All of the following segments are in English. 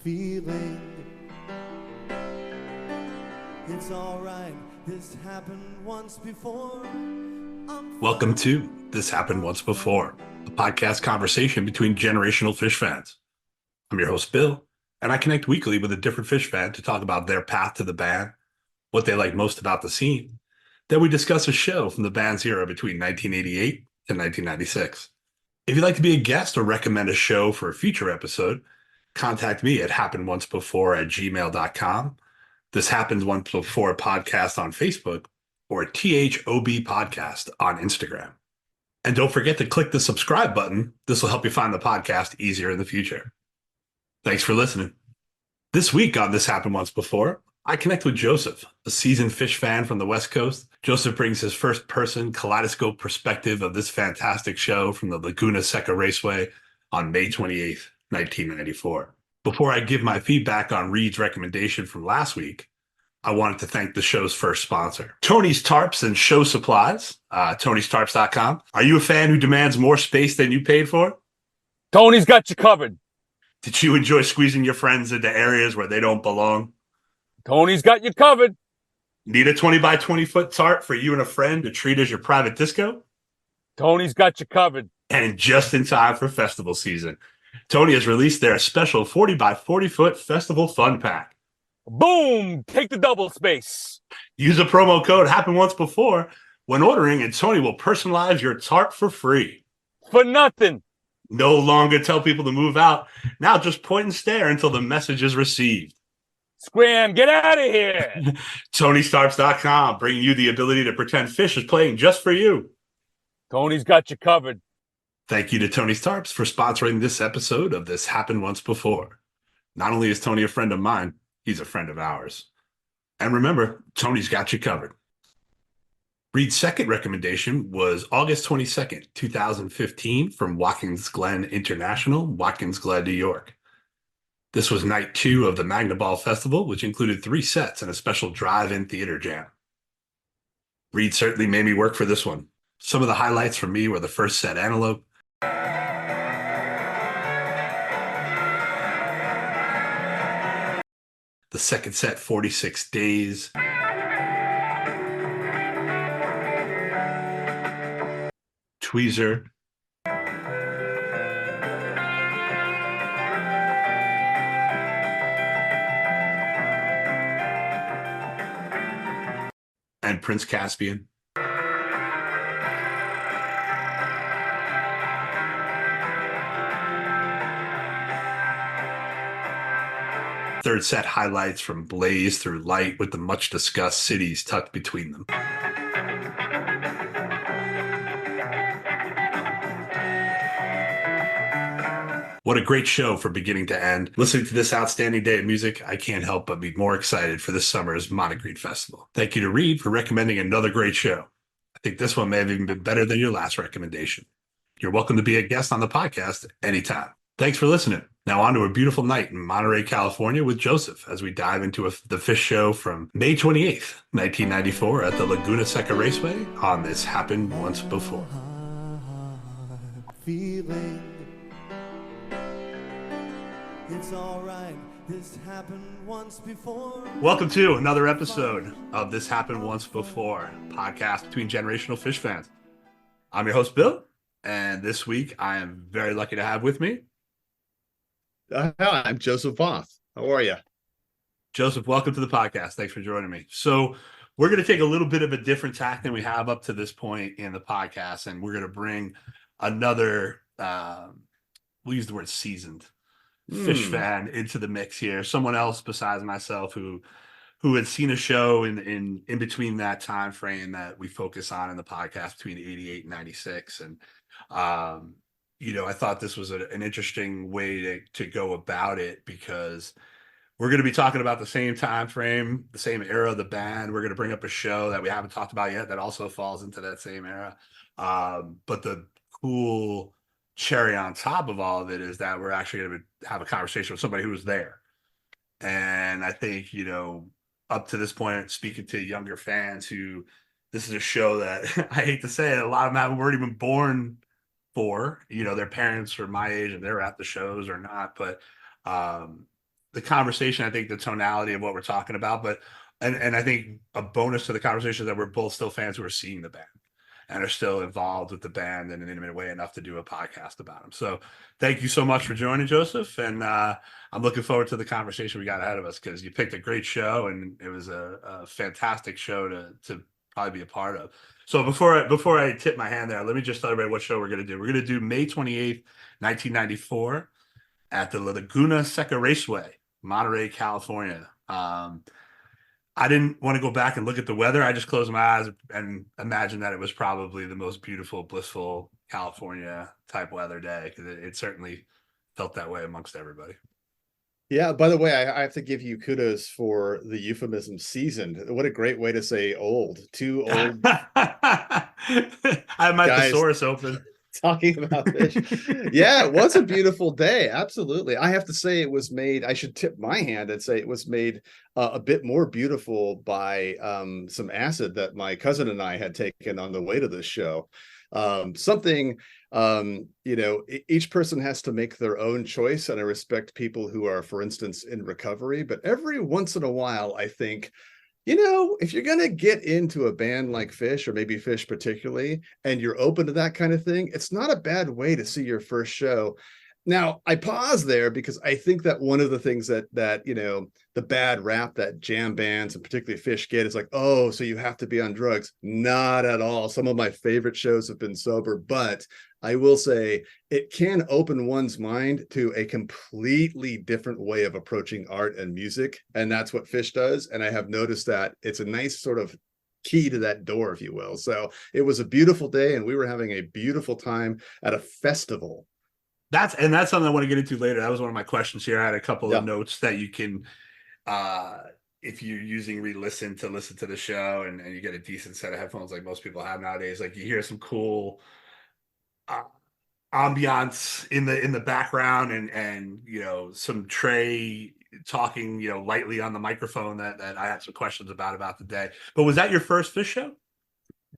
feeling. It's alright, this happened once before. Welcome to This Happened Once Before, a podcast conversation between generational Phish fans. I'm your host, Bill, and I connect weekly with a different Phish fan to talk about their path to the band, what they like most about the scene. Then we discuss a show from the band's era between 1988 and 1996. If you'd like to be a guest or recommend a show for a future episode, contact me at happenedoncebefore@gmail.com. This Happened Once Before podcast on Facebook, or THOB podcast on Instagram. And don't forget to click the subscribe button. This will help you find the podcast easier in the future. Thanks for listening. This week on This Happened Once Before, I connect with Joseph, a seasoned Phish fan from the West Coast. Joseph brings his first-person kaleidoscope perspective of this fantastic show from the Laguna Seca Raceway on May 28th, 1994. Before I give my feedback on Reed's recommendation from last week, I wanted to thank the show's first sponsor, Tony's Tarps and Show Supplies, Tony'sTarps.com. Are you a fan who demands more space than you paid for? Tony's got you covered. Did you enjoy squeezing your friends into areas where they don't belong? Tony's got you covered. Need a 20 by 20 foot tarp for you and a friend to treat as your private disco? Tony's got you covered. And just in time for festival season, Tony has released their special 40 by 40 foot festival fun pack. Boom! Take the double space. Use a promo code Happened Once Before when ordering, and Tony will personalize your tarp for free. For nothing. No longer tell people to move out. Now just point and stare until the message is received. Scram, get out of here. Tony'sTarps.com, bringing you the ability to pretend Phish is playing just for you. Tony's got you covered. Thank you to Tony's Tarps for sponsoring this episode of This Happened Once Before. Not only is Tony a friend of mine, he's a friend of ours. And remember, Tony's got you covered. Reed's second recommendation was August 22nd, 2015 from Watkins Glen International, Watkins Glen, New York. This was night 2 of the Magnaball Festival, which included 3 sets and a special drive-in theater jam. Reed certainly made me work for this one. Some of the highlights for me were the first set, Antelope, the second set, 46 Days, Tweezer, and Prince Caspian. Third set highlights from Blaze through Light with the much discussed Cities tucked between them. What a great show for beginning to end. Listening to this outstanding day of music, I can't help but be more excited for this summer's Monterey Festival. Thank you to Reed for recommending another great show. I think this one may have even been better than your last recommendation. You're welcome to be a guest on the podcast anytime. Thanks for listening. Now on to a beautiful night in Monterey, California with Joseph as we dive into the Phish show from May 28th, 1994 at the Laguna Seca Raceway on This Happened Once Before. Feeling. It's alright, this happened once before. Welcome to another episode of This Happened Once Before, podcast between generational Phish fans. I'm your host, Bill, and this week I am very lucky to have with me Hi, I'm Joseph Voth. How are you? Joseph. Welcome to the podcast. Thanks for joining me. So we're going to take a little bit of a different tack than we have up to this point in the podcast, and we're going to bring another, we'll use the word seasoned, Phish fan into the mix here. Someone else besides myself who had seen a show in between that time frame that we focus on in the podcast between 88 and 96. And, I thought this was an interesting way to go about it because we're going to be talking about the same time frame, the same era of the band. We're going to bring up a show that we haven't talked about yet that also falls into that same era. But the cool cherry on top of all of it is that we're actually going to have a conversation with somebody who was there. And I think, up to this point, speaking to younger fans who this is a show that I hate to say it, a lot of them weren't even born for, their parents are my age and they're at the shows or not. But the conversation, I think the tonality of what we're talking about, but and I think a bonus to the conversation is that we're both still fans who are seeing the band and are still involved with the band in an intimate way enough to do a podcast about them. So thank you so much for joining, Joseph. And I'm looking forward to the conversation we got ahead of us, because you picked a great show and it was a fantastic show to probably be a part of. So before I tip my hand there, let me just celebrate what show we're going to do. We're going to do May 28th, 1994 at the Laguna Seca Raceway, Monterey, California. I didn't want to go back and look at the weather. I just closed my eyes and imagined that it was probably the most beautiful, blissful California type weather day, because it certainly felt that way amongst everybody. Yeah, by the way, I have to give you kudos for the euphemism seasoned. What a great way to say old. Two old I have my guys thesaurus open. talking about Phish. Yeah, it was a beautiful day. Absolutely. I have to say it was made, I should tip my hand and say it was made a bit more beautiful by some acid that my cousin and I had taken on the way to this show. Each person has to make their own choice, and I respect people who are, for instance, in recovery, but every once in a while, I think, if you're going to get into a band like Phish, or maybe Phish particularly, and you're open to that kind of thing, it's not a bad way to see your first show. Now, I pause there because I think that one of the things that the bad rap that jam bands and particularly Phish get is like, oh, so you have to be on drugs. Not at all. Some of my favorite shows have been sober, but I will say it can open one's mind to a completely different way of approaching art and music. And that's what Phish does. And I have noticed that it's a nice sort of key to that door, if you will. So it was a beautiful day, and we were having a beautiful time at a festival. That's something I want to get into later. That was one of my questions here. I had a couple of notes that you can, if you're using re-listen to listen to the show, and you get a decent set of headphones like most people have nowadays, like you hear some cool ambiance in the background, and some Trey talking lightly on the microphone that I had some questions about the day. But was that your first Phish show?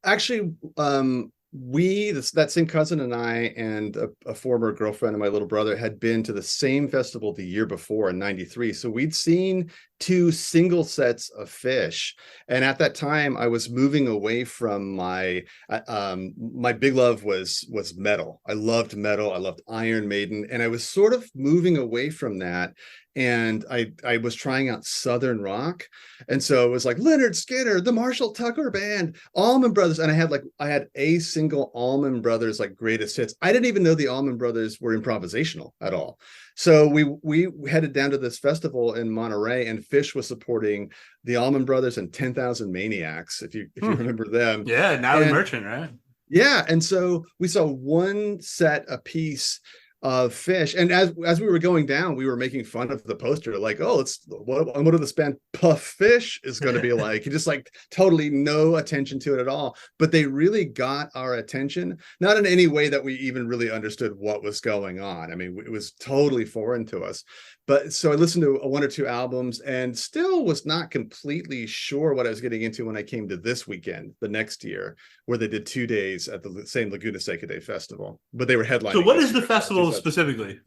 Actually, that same cousin and I and a former girlfriend of my little brother had been to the same festival the year before in '93. So we'd seen 2 single sets of Phish. And at that time, I was moving away from my big love was metal. I loved metal. I loved Iron Maiden. And I was sort of moving away from that. And I was trying out Southern rock. And so it was like Leonard Skinner, the Marshall Tucker Band, Allman Brothers. And I had a single Allman Brothers like greatest hits. I didn't even know the Allman Brothers were improvisational at all. So we headed down to this festival in Monterey, and Phish was supporting the Allman Brothers and 10,000 Maniacs, if you remember them. Yeah, Natalie Merchant, right? Yeah, and so we saw one set a piece of Phish, and as we were going down, we were making fun of the poster, like, oh, it's what did this band Puff Phish is going to be like? You just like totally no attention to it at all. But they really got our attention, not in any way that we even really understood what was going on. I mean, it was totally foreign to us. But so I listened to 1 or 2 albums and still was not completely sure what I was getting into when I came to this weekend, the next year, where they did 2 days at the same Laguna Seca Day festival. But they were headlining. So what is the festival specifically?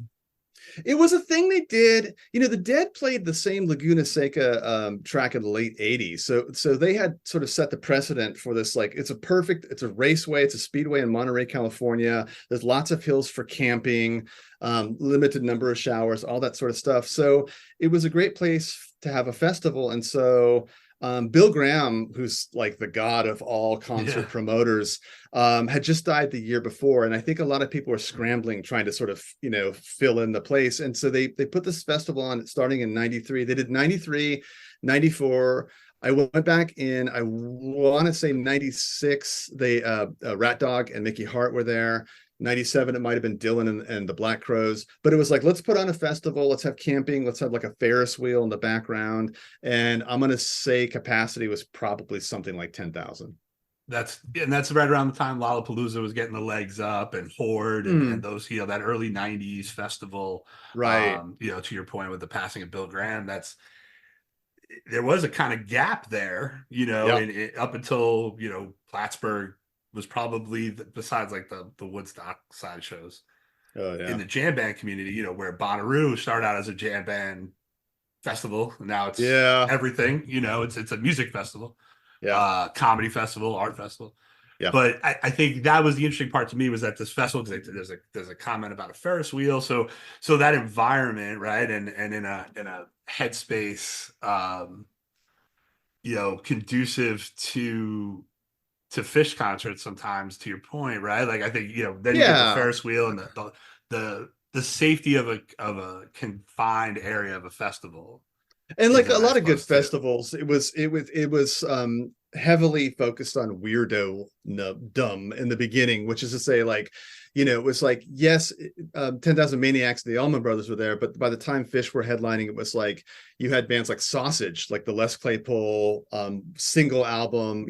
It was a thing they did. The Dead played the same Laguna Seca track in the late 80s. So they had sort of set the precedent for this. Like, it's a raceway. It's a speedway in Monterey, California. There's lots of hills for camping, limited number of showers, all that sort of stuff. So it was a great place to have a festival. And so Bill Graham, who's like the god of all concert promoters, had just died the year before. And I think a lot of people were scrambling, trying to sort of, fill in the place. And so they put this festival on starting in '93. They did '93, '94. I went back in, I want to say '96. They Rat Dog and Mickey Hart were there. '97, it might have been Dylan and the Black Crowes, but it was like, let's put on a festival, let's have camping, let's have like a Ferris wheel in the background. And I'm going to say capacity was probably something like 10,000. That's right around the time Lollapalooza was getting the legs up, and Horde and those, that early '90s festival. Right. To your point with the passing of Bill Graham, there was a kind of gap there, up until, Plattsburgh was probably, besides like the Woodstock sideshows, in the jam band community, where Bonnaroo started out as a jam band festival. Now it's Yeah. everything, it's a music festival, Yeah. comedy festival, art festival. Yeah. But I think that was the interesting part to me, was that this festival, because there's a comment about a Ferris wheel. So that environment, right? And in a headspace, conducive to Phish concerts sometimes, to your point, right? Like, I think, then you get the Yeah. Ferris wheel and the safety of a confined area of a festival. And like a Nice lot of good plus too. festivals, it was heavily focused on weirdo dumb in the beginning, which is to say, like, it was like, yes, 10,000 Maniacs, the Allman Brothers were there, but by the time Phish were headlining, it was like you had bands like Sausage, like the Les Claypool single album,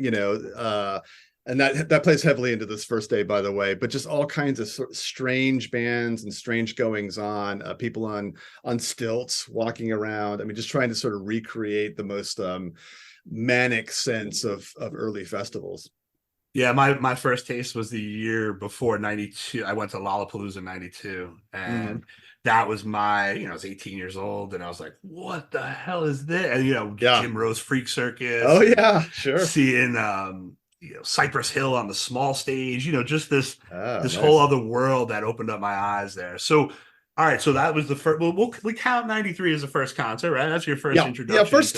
and that plays heavily into this first day, by the way, but just all kinds of sort of strange bands and strange goings on, people on stilts walking around. I mean, just trying to sort of recreate the most manic sense of early festivals. Yeah, my first taste was the year before 92. I went to Lollapalooza in 92, and that was I was 18 years old, and I was like, what the hell is this? And Jim Rose Freak Circus. Oh yeah, sure. Seeing Cypress Hill on the small stage, just this nice. whole other world that opened up my eyes there. So all right, so that was the first. Well, we count 93 as the first concert, right? That's your first introduction. Yeah, first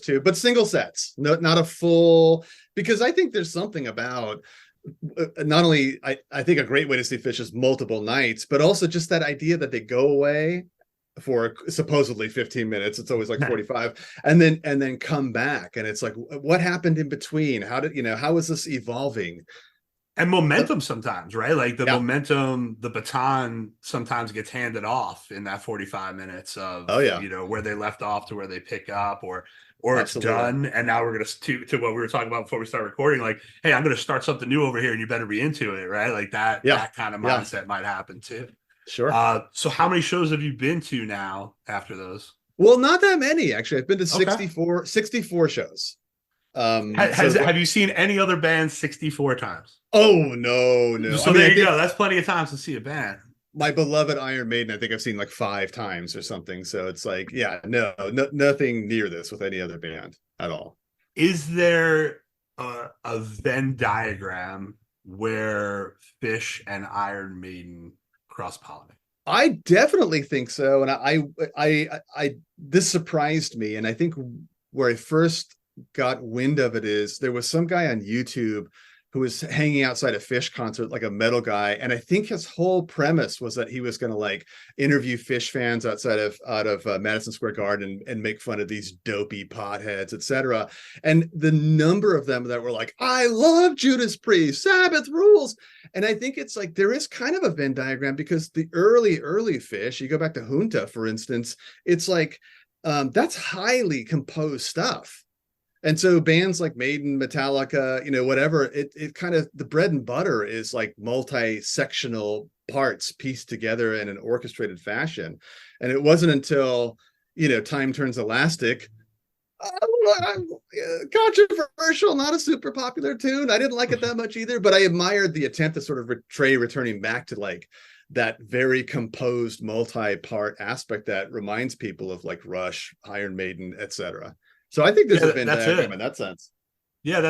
two, but single sets, not a full. Because I think there's something about not only I think a great way to see Phish is multiple nights, but also just that idea that they go away for supposedly 15 minutes. It's always like 45, and then come back, and it's like, what happened in between? How is this evolving? And momentum sometimes, right? Like the momentum, the baton sometimes gets handed off in that 45 minutes of, where they left off to where they pick up, or it's done. And now we're going to what we were talking about before we start recording, like, hey, I'm going to start something new over here and you better be into it, right? Like that kind of mindset might happen too. Sure. So how many shows have you been to now after those? Well, not that many, actually. I've been to 64 shows. Have you seen any other bands 64 times? Oh, no. So there you go. That's plenty of times to see a band. My beloved Iron Maiden, I think I've seen like 5 times or something. So it's like, nothing near this with any other band at all. Is there a Venn diagram where Phish and Iron Maiden cross-pollinate? I definitely think so. And I this surprised me. And I think where I first got wind of it is there was some guy on YouTube who was hanging outside a Phish concert, like a metal guy, and I think his whole premise was that he was going to like interview Phish fans out of Madison Square Garden and make fun of these dopey potheads, etc. And the number of them that were like, "I love Judas Priest, Sabbath rules," and I think it's like there is kind of a Venn diagram, because the early Phish, you go back to Junta, for instance, it's like that's highly composed stuff. And so bands like Maiden, Metallica, whatever, it kind of, the bread and butter is like multi-sectional parts pieced together in an orchestrated fashion. And it wasn't until, Time Turns Elastic, controversial, not a super popular tune. I didn't like it that much either, but I admired the attempt to sort of returning back to like that very composed multi-part aspect that reminds people of like Rush, Iron Maiden, etc. So I think there's a Venn diagram in that sense. Yeah,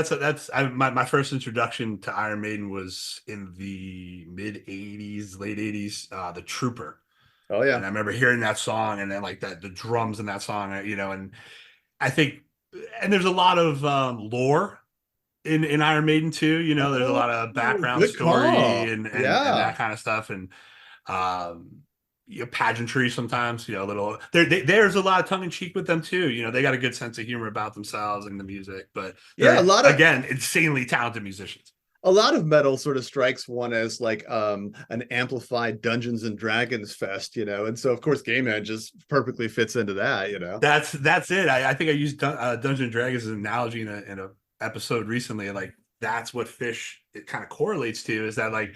my first introduction to Iron Maiden was in the mid 80s, late 80s, The Trooper. Oh yeah. And I remember hearing that song, and then like the drums in that song, and I think, and there's a lot of lore in Iron Maiden too. There's a lot of background story and that kind of stuff, and pageantry sometimes, a little there's a lot of tongue-in-cheek with them too. They got a good sense of humor about themselves and the music, but a lot of, again, insanely talented musicians. A lot of metal sort of strikes one as like an amplified Dungeons and Dragons fest, and so of course Gay Man just perfectly fits into that. That's it. I think I used Dungeons and Dragons as an analogy in a episode recently. Like, that's what Phish it kind of correlates to, is that like,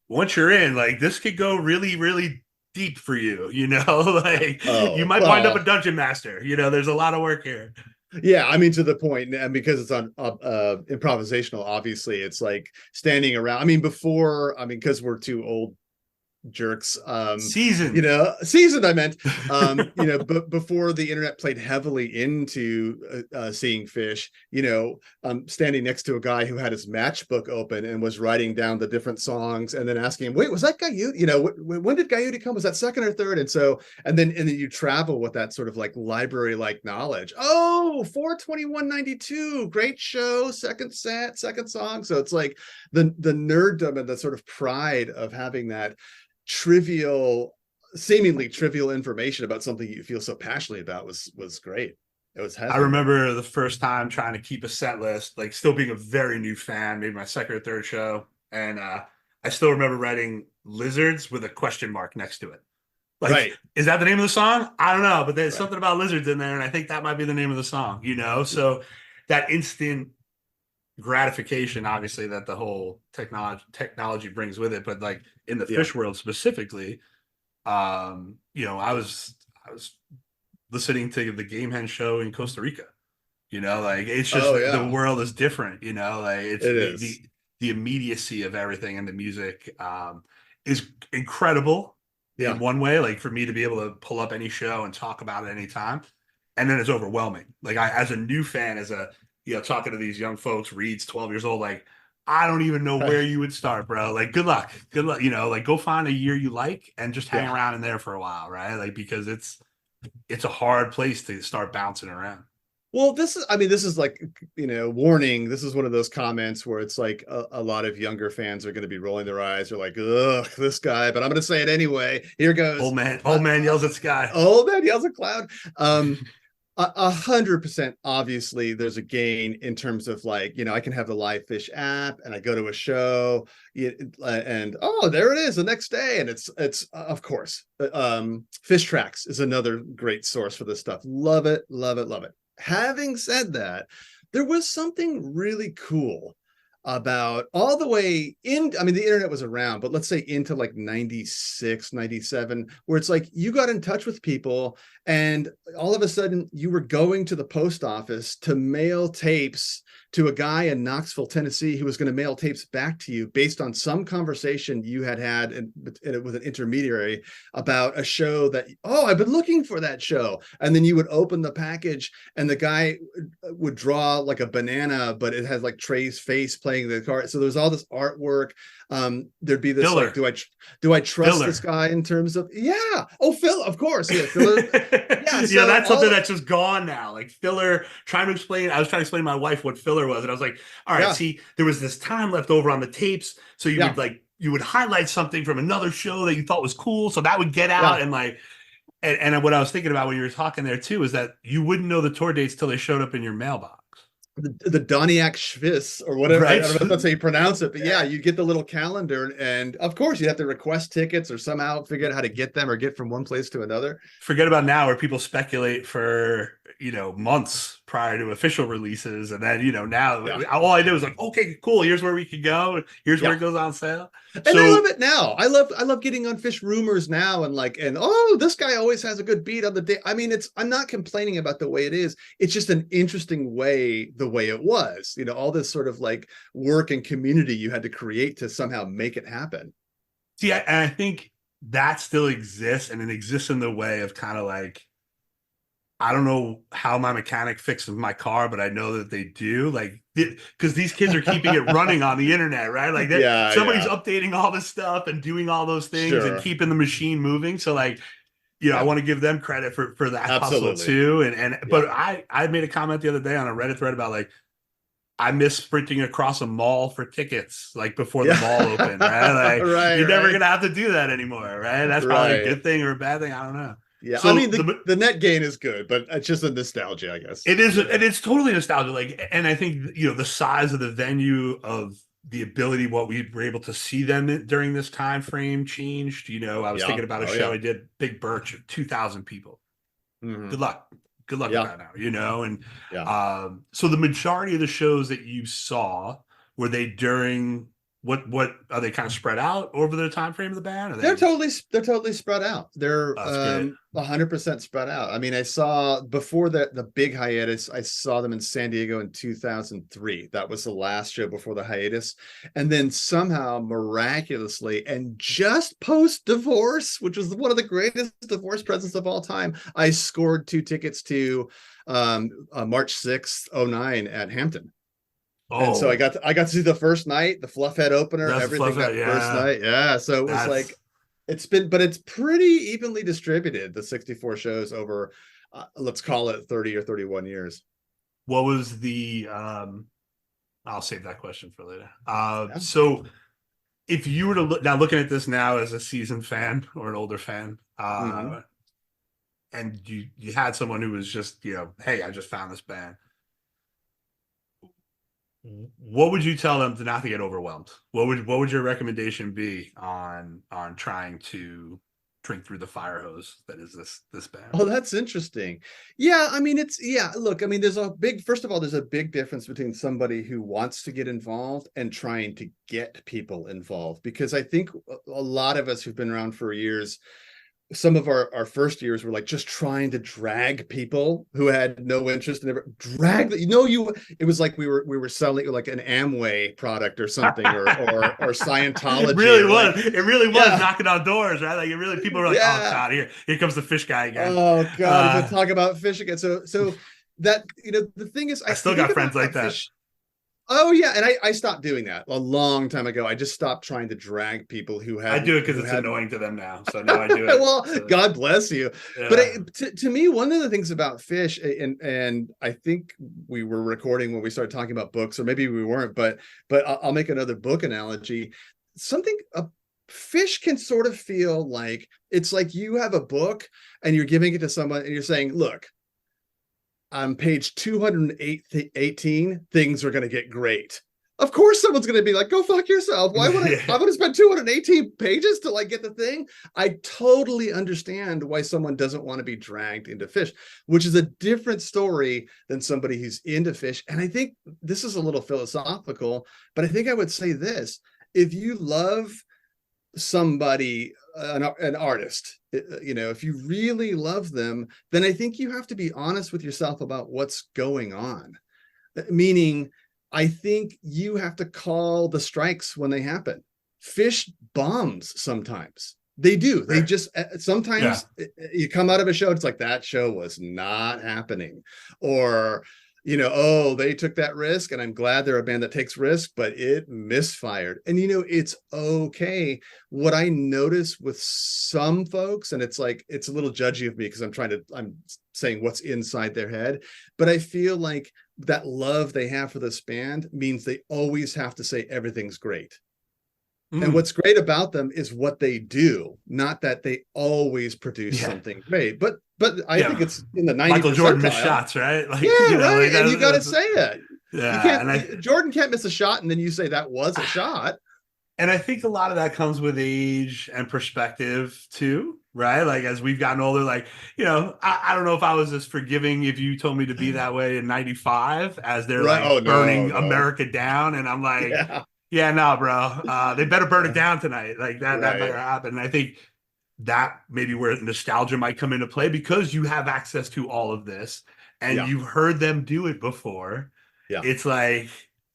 once you're in, like, this could go really, really deep for you, like you might wind up a dungeon master. There's a lot of work here. Yeah, I mean, to the point, and because it's on improvisational, obviously it's like standing around. I mean, because we're too old jerks. Seasoned. Seasoned, I meant, but before the internet played heavily into seeing Phish, standing next to a guy who had his matchbook open and was writing down the different songs and then asking him, wait, was that Gaiuti? When did Gaiuti come? Was that second or third? And then you travel with that sort of like library like knowledge. Oh, 42192, great show, second set, second song. So it's like the nerddom and the sort of pride of having that seemingly trivial information about something you feel so passionately about was great. It was heavy. I remember the first time trying to keep a set list, like still being a very new fan, maybe my second or third show. And I still remember writing lizards with a question mark next to it. Like, right. Is that the name of the song? I don't know, but there's something about lizards in there, and I think that might be the name of the song, So that instant gratification, obviously, that the whole technology brings with it, but like in the Phish world specifically, I was listening to the Game Hen show in Costa Rica. It's just the world is different. It's the immediacy of everything, and the music is incredible. In one way, like for me to be able to pull up any show and talk about it anytime, and then it's overwhelming. Like as a new fan, talking to these young folks, Reed's 12 years old, like I don't even know where you would start, bro. Like good luck, like go find a year you like and just hang around in there for a while, right? Like because it's a hard place to start bouncing around. Well, this is like, warning. This is one of those comments where it's like a lot of younger fans are going to be rolling their eyes. They're like, ugh, this guy, but I'm going to say it anyway. Here goes. Old man yells at sky. Old man yells at cloud. 100%. Obviously, there's a gain in terms of like, I can have the Live Phish app and I go to a show and there it is the next day. And it's of course, Phish Tracks is another great source for this stuff. Love it, love it, love it. Having said that, there was something really cool about all the way in. I mean, the internet was around, but let's say into like 96, 97, where it's like you got in touch with people and all of a sudden you were going to the post office to mail tapes to a guy in Knoxville, Tennessee, who was going to mail tapes back to you based on some conversation you had with an intermediary about a show that, I've been looking for that show. And then you would open the package and the guy would draw like a banana, but it has like Trey's face playing the card. So there's all this artwork. There'd be this Filler. like, do I trust Filler. this guy in terms of Phil, of course. Yeah, filler. So that's something that's just gone now. Like filler, I was trying to explain to my wife what filler was, and I was like, all right, see, there was this time left over on the tapes, so you would highlight something from another show that you thought was cool, so that would get out, and like and what I was thinking about when you were talking there too is that you wouldn't know the tour dates till they showed up in your mailbox. The Doniak Schwiss or whatever, right? I don't know if that's how you pronounce it, but you get the little calendar, and of course you have to request tickets or somehow figure out how to get them or get from one place to another. Forget about now where people speculate for months prior to official releases, and then now all I did was like, okay, cool, here's where we could go, here's where it goes on sale. And I love it now. I love getting on Phish rumors now, and this guy always has a good beat on the day. I mean, I'm not complaining about the way it is. It's just an interesting way, the way it was. All this sort of like work and community you had to create to somehow make it happen. See, I think that still exists, and it exists in the way of kind of like, I don't know how my mechanic fixes my car, but I know that they do, like, because these kids are keeping it running on the internet, right? Like somebody's updating all this stuff and doing all those things and keeping the machine moving. So like, I want to give them credit for that hustle too. But I made a comment the other day on a Reddit thread about like, I miss sprinting across a mall for tickets, like before the mall opened, right? Like you're never going to have to do that anymore, right? That's probably a good thing or a bad thing. I don't know. Yeah, so I mean the net gain is good, but it's just a nostalgia, I guess. It is, and it's totally nostalgia. Like, and I think the size of the venue, of the ability, what we were able to see them during this time frame changed. I was thinking about a show I did, Big Birch, 2,000 people. Mm-hmm. Good luck with that now. And so the majority of the shows that you saw, were they during what are they kind of spread out over the time frame of the band? Are They're totally spread out. They're That's great. 100% spread out. I mean, I saw before the big hiatus, I saw them in San Diego in 2003. That was the last show before the hiatus. And then somehow miraculously, and just post divorce, which was one of the greatest divorce presents of all time, I scored 2 tickets to March 6th, 2009 at Hampton. And so I got to see the first night, the Fluffhead opener, everything that first night. Yeah. So it was like, but it's pretty evenly distributed, the 64 shows over, let's call it 30 or 31 years. What was the, I'll save that question for later. So if you were to look, now looking at this now as a seasoned fan or an older fan, and you had someone who was just, hey, I just found this band, what would you tell them to not to get overwhelmed? What would your recommendation be on trying to drink through the fire hose that is this band? Oh, that's interesting. Yeah, I mean, look, I mean, first of all, there's a big difference between somebody who wants to get involved and trying to get people involved, because I think a lot of us who've been around for years, some of our first years were like just trying to drag people who had no interest in it was like we were selling like an Amway product or something, or Scientology. It really was knocking on doors, right? Like people were like, oh God, here comes the Phish guy again. Oh God, he's gonna talk about Phish again. So that, the thing is, I still got friends like that. Oh yeah, and I stopped doing that a long time ago. I just stopped trying to drag people who had. I do it because it's annoying to them now, so now I do it. Well, so. God bless you. Yeah. But to me, one of the things about Phish, and I think we were recording when we started talking about books, or maybe we weren't. But I'll make another book analogy. Phish can sort of feel like it's like you have a book and you're giving it to someone and you're saying, look, on page 218, things are going to get great. Of course, someone's going to be like, go fuck yourself. Why would I want to spend 218 pages to like get the thing? I totally understand why someone doesn't want to be dragged into Phish, which is a different story than somebody who's into Phish. And I think this is a little philosophical, but I think I would say this: if you love somebody, an artist, if you really love them, then I think you have to be honest with yourself about what's going on. Meaning, I think you have to call the strikes when they happen. Phish bombs sometimes. They do. They just sometimes you come out of a show, it's like that show was not happening, or they took that risk, and I'm glad they're a band that takes risk, but it misfired. And it's okay. What I notice with some folks, and it's like, it's a little judgy of me because I'm saying what's inside their head, but I feel like that love they have for this band means they always have to say everything's great. And what's great about them is what they do, not that they always produce something great. But I think it's in the 90s. Michael Jordan missed shots, right? Like, right. And you got to say it. Yeah. Jordan can't miss a shot and then you say that was a shot. And I think a lot of that comes with age and perspective too, right? Like as we've gotten older, like, I don't know if I was as forgiving if you told me to be that way in 95 as they're burning America down. And I'm like, no, bro. They better burn it down tonight. Like that better happen. And I think that maybe where nostalgia might come into play, because you have access to all of this and you've heard them do it before. Yeah. It's like,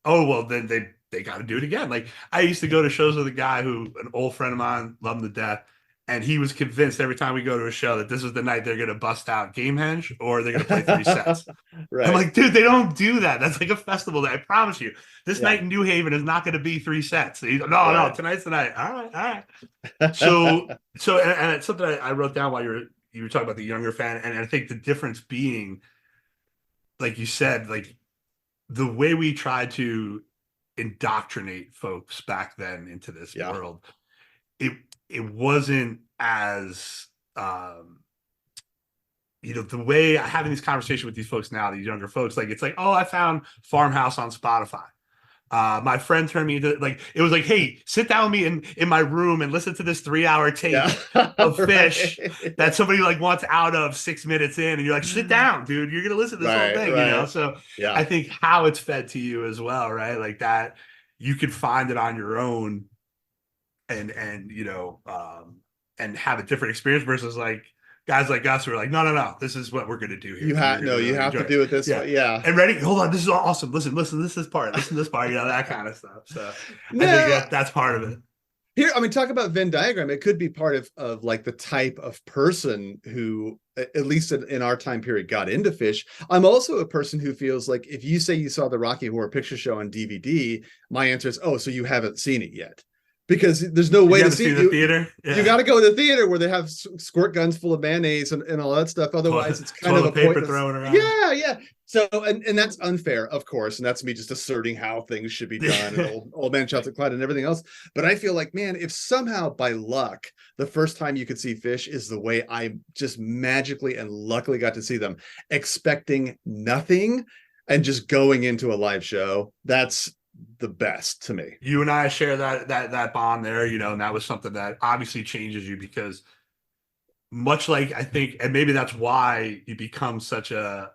oh, well, then they got to do it again. Like I used to go to shows with a guy who, an old friend of mine, loved him to death. And he was convinced every time we go to a show that this is the night they're going to bust out Gamehenge or they're going to play 3 sets. Right. I'm like, dude, they don't do that. That's like a festival. I promise you. This night in New Haven is not going to be 3 sets. No, tonight's the night. All right. So, and it's something I wrote down while you were talking about the younger fan. And I think the difference being, like you said, like the way we tried to indoctrinate folks back then into this world, it wasn't as the way having this conversation with these folks now, these younger folks, like it's like, oh, I found Farmhouse on Spotify. My friend turned me into, like, it was like, hey, sit down with me in my room and listen to this 3-hour tape of Phish that somebody like wants out of 6 minutes in, and you're like, sit down, dude, you're gonna listen to this whole thing. So I think how it's fed to you as well, right? Like that you could find it on your own and and have a different experience versus like guys like us who are like, no, this is what we're going to do here. You have you have to do it this way. Yeah. And ready, hold on, this is awesome. Listen, this part, listen to this part, that kind of stuff. So I No. think that's part of it. Here, I mean, talk about Venn diagram. It could be part of like the type of person who, at least in our time period, got into Phish. I'm also a person who feels like if you say you saw the Rocky Horror Picture Show on DVD, my answer is, oh, so you haven't seen it yet. Because there's no way to see the theater. Yeah. You got to go to the theater where they have squirt guns full of mayonnaise and all that stuff. Otherwise, it's kind of a paper pointless... throwing around. Yeah. So, and that's unfair, of course. And that's me just asserting how things should be done. And old man shouts at Clyde and everything else. But I feel like, man, if somehow by luck, the first time you could see Phish is the way I just magically and luckily got to see them, expecting nothing and just going into a live show, that's the best to me. You and I share that bond there, and that was something that obviously changes you because much like I think, and maybe that's why you become such a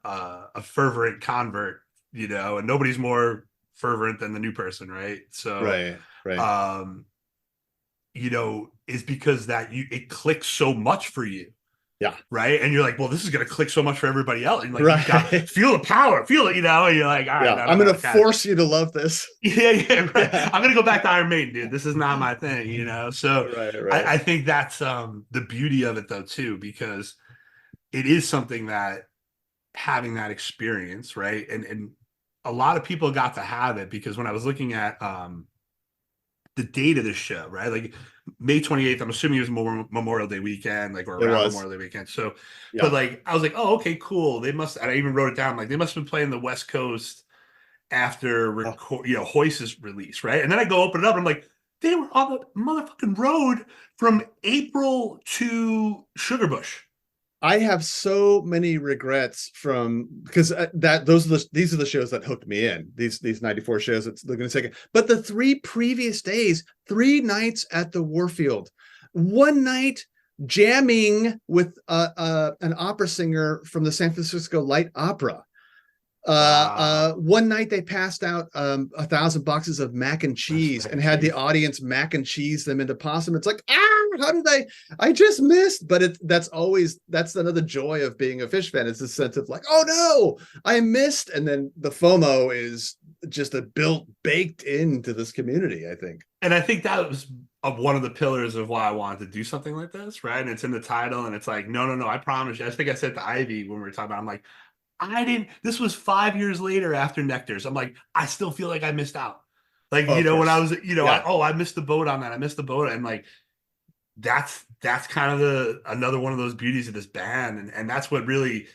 fervent convert, and nobody's more fervent than the new person, right? So right. Is because it clicks so much for you. Yeah. Right. And you're like, well, this is going to click so much for everybody else. And like, right. You got, feel the power, feel it, and you're like, all right, yeah, I'm going to force you to love this. Yeah. Right. I'm going to go back to Iron Maiden, dude. This is not my thing, So right. I think that's the beauty of it though, too, because it is something that having that experience, right. And a lot of people got to have it because when I was looking at the date of this show, right? Like May 28th, I'm assuming it was Memorial Day weekend, like, or around Memorial Day weekend. So, but like, I was like, oh, okay, cool. And I even wrote it down. Like, they must have been playing the West Coast after, Hoist's release, right? And then I go open it up and I'm like, they were on the motherfucking road from April to Sugarbush. I have so many regrets because these are the shows that hooked me in. These 94 shows. It's Laguna Seca. But the 3 previous days, 3 nights at the Warfield, 1 night jamming with an opera singer from the San Francisco Light Opera. 1 night they passed out 1,000 boxes of mac and cheese and had the audience mac and cheese them into possum. It's like, how did I just missed? But that's another joy of being a Phish fan. It's a sense of like, oh no, I missed. And then the FOMO is just baked into this community, I think. And I think that was one of the pillars of why I wanted to do something like this, right? And it's in the title, and it's like, no, I promise you. I think I said to Ivy when we were talking about, I'm like, this was 5 years later after Nectar's. I'm like, I still feel like I missed out. Like, when I was, I missed the boat on that. I missed the boat. And like, that's kind of another one of those beauties of this band. And that's what really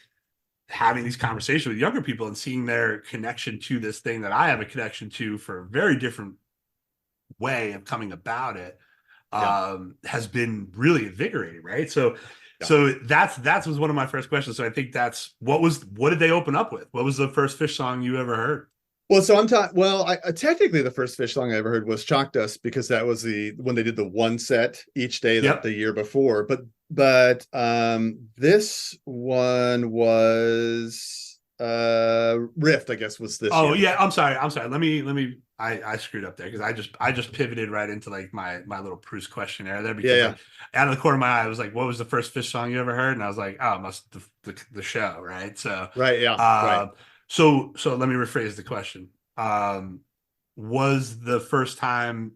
having these conversations with younger people and seeing their connection to this thing that I have a connection to for a very different way of coming about it has been really invigorating. Right. So that was one of my first questions. So I think what did they open up with? What was the first Phish song you ever heard? Well, so I'm talking. Well, technically the first Phish song I ever heard was Chalk Dust because that was when they did the 1 set each day the year before. But this one was Rift, I guess, was this. Oh year. Yeah, I'm sorry. Let me. I screwed up there because I just pivoted right into like my little Proust questionnaire there because like, out of the corner of my eye I was like, what was the first Phish song you ever heard? And I was like, oh, it must the show, right? So right. So let me rephrase the question. Was the first time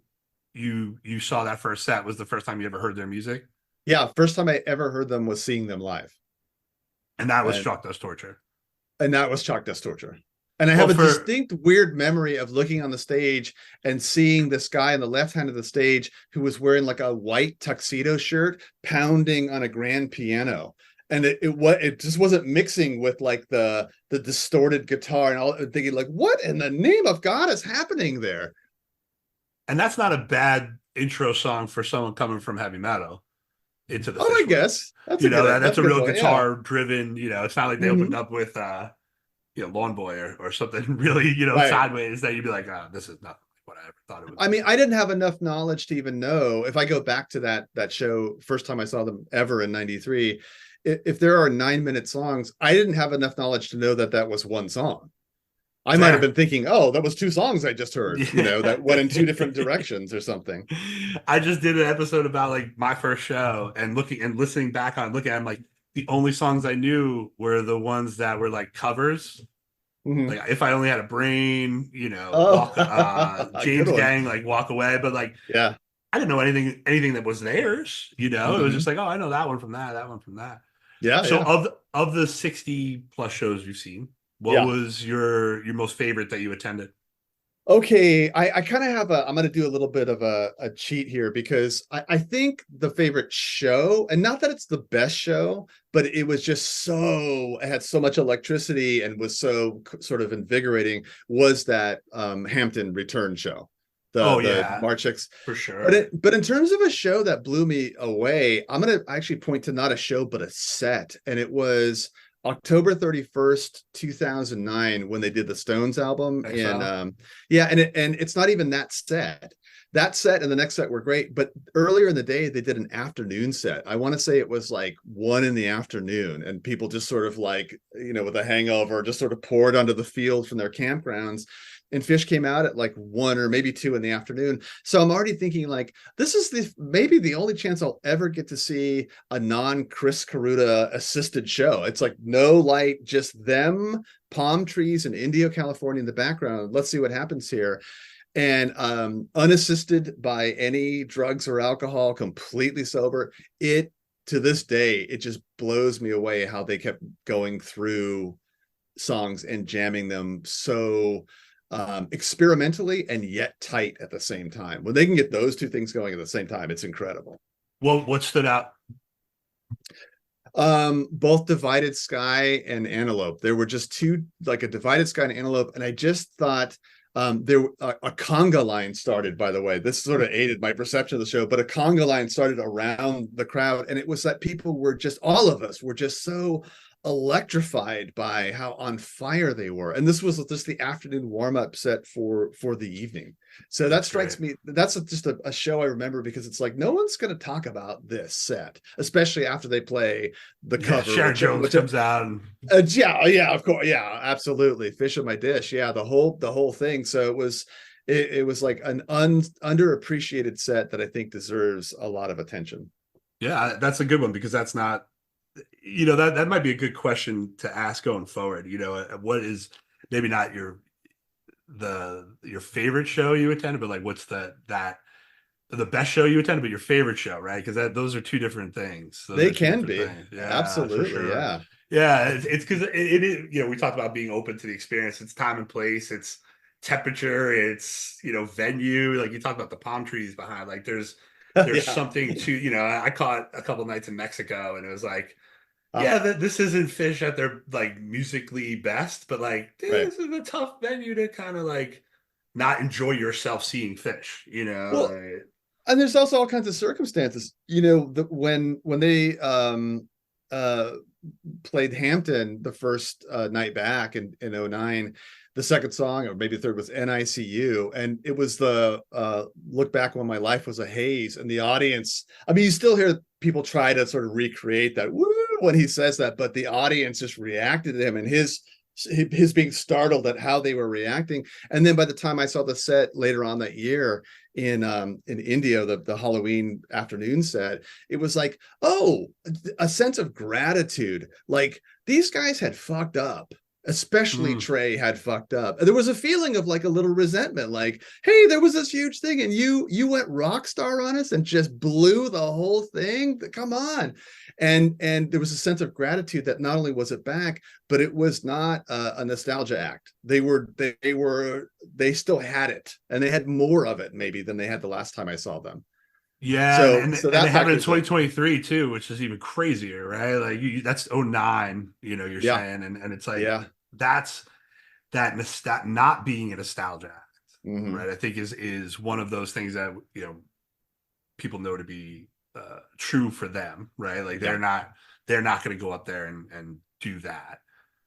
you saw that first set was the first time you ever heard their music? Yeah, first time I ever heard them was seeing them live. And that was Chalk Dust Torture. And that was Chalk Dust Torture. And I have a distinct weird memory of looking on the stage and seeing this guy on the left hand of the stage who was wearing like a white tuxedo shirt pounding on a grand piano. And it just wasn't mixing with like the distorted guitar and all, thinking like, what in the name of God is happening there? And that's not a bad intro song for someone coming from heavy metal into the I guess that's that's a real guitar driven, it's not like they opened up with Lawn Boy or something really, sideways that you'd be like, oh, this is not what I ever thought it would be. I mean, I didn't have enough knowledge to even know. If I go back to that show, first time I saw them ever in 93, if there are 9-minute songs, I didn't have enough knowledge to know that was one song. I might have been thinking, oh, that was 2 songs I just heard, that went in 2 different directions or something. I just did an episode about like my first show and listening back on looking at them, like the only songs I knew were the ones that were like covers. Mhm. Like If I Only Had a Brain, Oh, James good one. Gang, like Walk Away, but like Yeah. I didn't know anything that was theirs, It was Mhm. just like, oh, I know that one from that one from that. Yeah, So yeah. of the 60 plus shows you've seen, what Yeah. was your most favorite that you attended? Okay, I kind of have I'm going to do a little bit of a cheat here because I think the favorite show, and not that it's the best show, but it was just it had so much electricity and was so sort of invigorating, was that Hampton return show, Oh the yeah, March 6th. for sure. But in terms of a show that blew me away, I'm going to actually point to not a show, but a set. And it was October 31st, 2009, when they did the Stones album. And and it's not even that set. That set and the next set were great, but earlier in the day they did an afternoon set. I want to say it was like 1 in the afternoon, and people just sort of like, with a hangover, just sort of poured onto the field from their campgrounds. And Phish came out at like 1 or maybe 2 in the afternoon. So I'm already thinking like, this is maybe the only chance I'll ever get to see a non-Chris Caruta assisted show. It's like no light, just them, palm trees in Indio, California in the background. Let's see what happens here. And unassisted by any drugs or alcohol, completely sober. To this day, it just blows me away how they kept going through songs and jamming them so experimentally and yet tight at the same time. When they can get those 2 things going at the same time, it's incredible. Well, what stood out? Both Divided Sky and Antelope. There were just 2, like a Divided Sky and Antelope, and I just thought there a conga line started, by the way. This sort of aided my perception of the show, but a conga line started around the crowd, and it was that people were just, all of us were just so electrified by how on fire they were. And this was just the afternoon warm-up set for the evening. So that strikes me, that's just a show I remember, because it's like no one's going to talk about this set, especially after they play the cover. Sharon Jones comes out and yeah, of course, yeah, absolutely. Fish on my dish, yeah, the whole thing. So it was like an underappreciated set that I think deserves a lot of attention. Yeah, that's a good one, because that's not, that might be a good question to ask going forward. What is maybe not your favorite show you attended, but like what's the best show you attended, but your favorite show, right? Because those are 2 different things. They can be. Yeah, absolutely, sure. yeah. It's because it is. We talked about being open to the experience. It's time and place. It's temperature. It's venue. Like you talked about the palm trees behind. Like there's Yeah. something to I caught a couple nights in Mexico, and it was like, this isn't Phish at their like musically best, but like this is a tough venue to kind of like not enjoy yourself seeing Phish. Well, and there's also all kinds of circumstances. When they played Hampton the first night back in 2009, the second song, or maybe the third, was NICU, and it was the Look Back When My Life Was a Haze. And the audience, I mean, you still hear people try to sort of recreate that woo when he says that, but the audience just reacted to him, and his being startled at how they were reacting. And then by the time I saw the set later on that year in Indio, the Halloween afternoon set, it was like, oh, a sense of gratitude. Like these guys had fucked up. Especially Trey had fucked up. There was a feeling of like a little resentment, like, hey, there was this huge thing and you went rock star on us and just blew the whole thing. Come on. And there was a sense of gratitude that not only was it back, but it was not a nostalgia act. They still had it, and they had more of it maybe than they had the last time I saw them. Yeah, and they have it in 2023 too, which is even crazier, right? Like that's 2009, you're saying, and it's like, that's that not being a nostalgia act, right? I think is one of those things that people know to be true for them, right? Like they're not going to go up there and do that.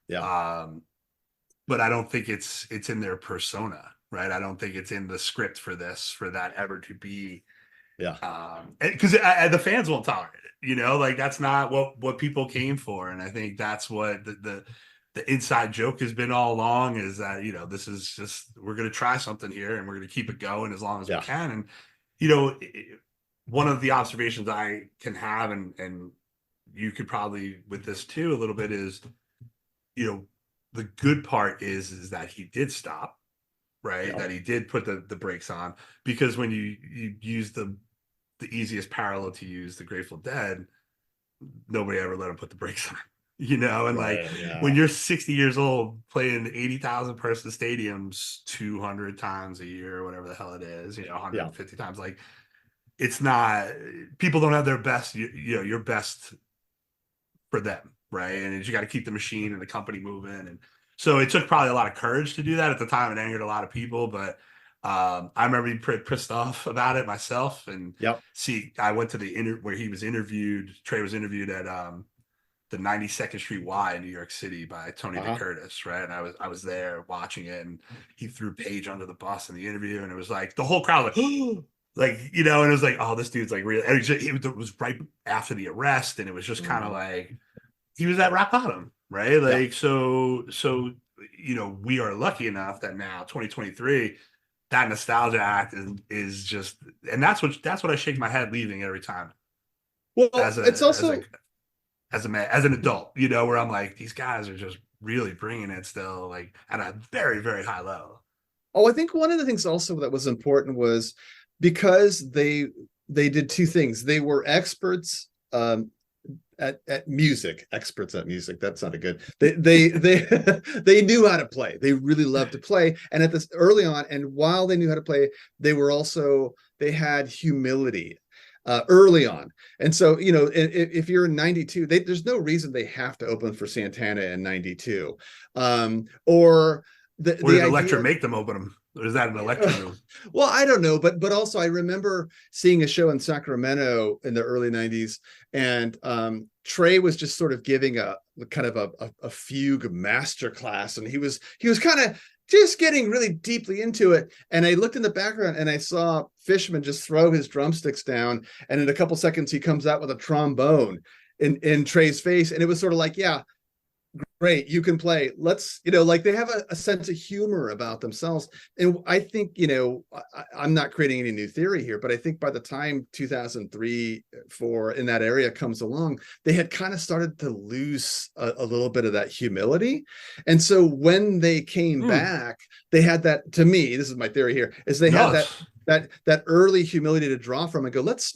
But I don't think it's in their persona, right? I don't think it's in the script for that ever to be. Because the fans won't tolerate it, like that's not what people came for. And I think that's what the inside joke has been all along is that, this is just, we're going to try something here and we're going to keep it going as long as we can. And, one of the observations I can have, and you could probably with this too a little bit, is, the good part is that he did stop, right? Yeah. That he did put the brakes on, because when you use the easiest parallel to use, the Grateful Dead, nobody ever let him put the brakes on. And Right, when you're 60 years old playing 80,000 person stadiums 200 times a year, or whatever the hell it is, 150 times, like, it's not, people don't have their best, your best for them, right? And you got to keep the machine and the company moving. And so it took probably a lot of courage to do that at the time. It angered a lot of people, but I remember being pretty pissed off about it myself. And I went to the where he was interviewed. Trey was interviewed at the 92nd Street Y in New York City by Tony DeCurtis, right? And I was there watching it, and he threw Page under the bus in the interview, and it was like the whole crowd like, and it was like, oh, this dude's like real. It was right after the arrest, and it was just kind of like he was at rock bottom, right? Like, so we are lucky enough that now 2023, that nostalgia act is just, and that's what I shake my head leaving every time. Well, it's also as an adult, where I'm like, these guys are just really bringing it still, like, at a very, very high level. Oh, I think one of the things also that was important was because they did two things. They were experts at music. Experts at music. That's not a good. They knew how to play. They really loved to play. And at this early on, and while they knew how to play, they had humility early on. And so, if you're in 92, there's no reason they have to open for Santana in 92. Or did Elektra make them open them? Or is that an Elektra move? Well, I don't know, but also I remember seeing a show in Sacramento in the early 90s, and Trey was just sort of giving a kind of a fugue masterclass, and he was kind of just getting really deeply into it. And I looked in the background and I saw Fishman just throw his drumsticks down, and in a couple seconds he comes out with a trombone in Trey's face, and it was sort of like, yeah, great, you can play. Let's, like, they have a sense of humor about themselves. And I think, I'm not creating any new theory here, but I think by the time 2003, 4 in that area comes along, they had kind of started to lose a little bit of that humility. And so when they came back, they had that, to me, this is my theory here, is they had that early humility to draw from and go, let's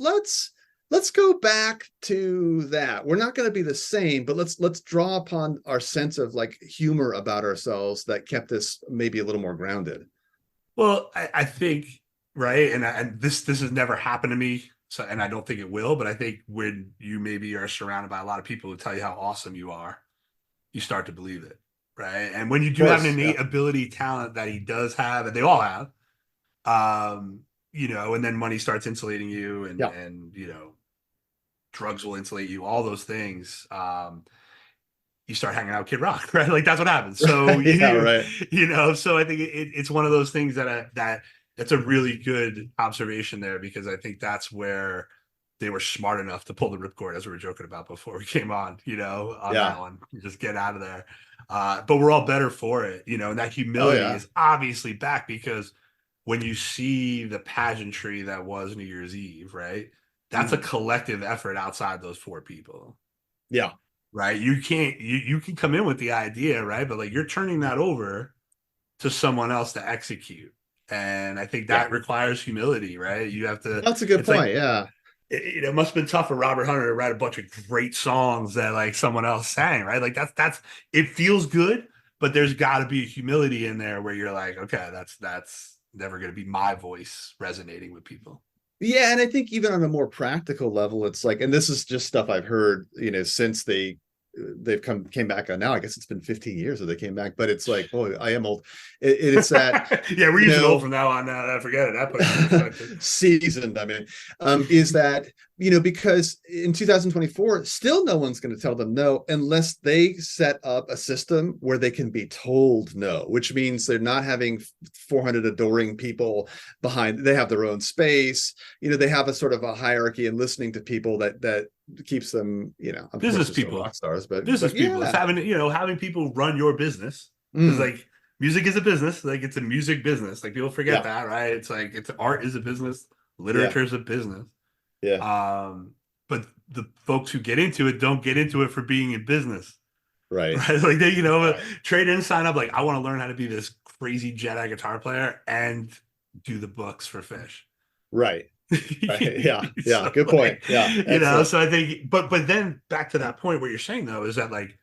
go back to that. We're not going to be the same, but let's draw upon our sense of like humor about ourselves that kept us maybe a little more grounded. Well, I think, right, and this has never happened to me, so, and I don't think it will, but I think when you maybe are surrounded by a lot of people who tell you how awesome you are, you start to believe it, right? And when you do have an innate ability, talent that he does have, and they all have, and then money starts insulating you, and drugs will insulate you, all those things. You start hanging out with Kid Rock, right? Like, that's what happens. So, right. So I think it's one of those things that's a really good observation there, because I think that's where they were smart enough to pull the ripcord, as we were joking about before we came on, that one, just get out of there. But we're all better for it, and that humility is obviously back, because when you see the pageantry that was New Year's Eve, right? That's a collective effort outside those 4 people. Yeah. Right. You can come in with the idea, right? But like, you're turning that over to someone else to execute. And I think that requires humility, right? You have to. That's a good point. Like, it must have been tough for Robert Hunter to write a bunch of great songs that like someone else sang, right? Like that's it feels good, but there's got to be a humility in there where you're like, okay, that's never going to be my voice resonating with people. Yeah, and I think even on a more practical level, it's like, and this is just stuff I've heard, since they've came back on now. I guess it's been 15 years that they came back, but it's like, oh, I am old. It's that we're using old from now on. Now I forget it. That puts it in perspective. Seasoned. I mean, is that because in 2024, still no one's going to tell them no unless they set up a system where they can be told no, which means they're not having 400 adoring people behind. They have their own space. They have a sort of a hierarchy and listening to people that keeps them, of business course, people, rock stars, but business people. Yeah. It's having people run your business. It's like music is a business. Like it's a music business. Like people forget that, right? It's like art is a business. Literature is a business. Yeah. But the folks who get into it don't get into it for being in business. Right. Like they, trade in, sign up. Like I want to learn how to be this crazy Jedi guitar player and do the books for Phish. Right. Right. Yeah. So, Good point. Yeah. So I think, but then back to that point, what you're saying though, is that like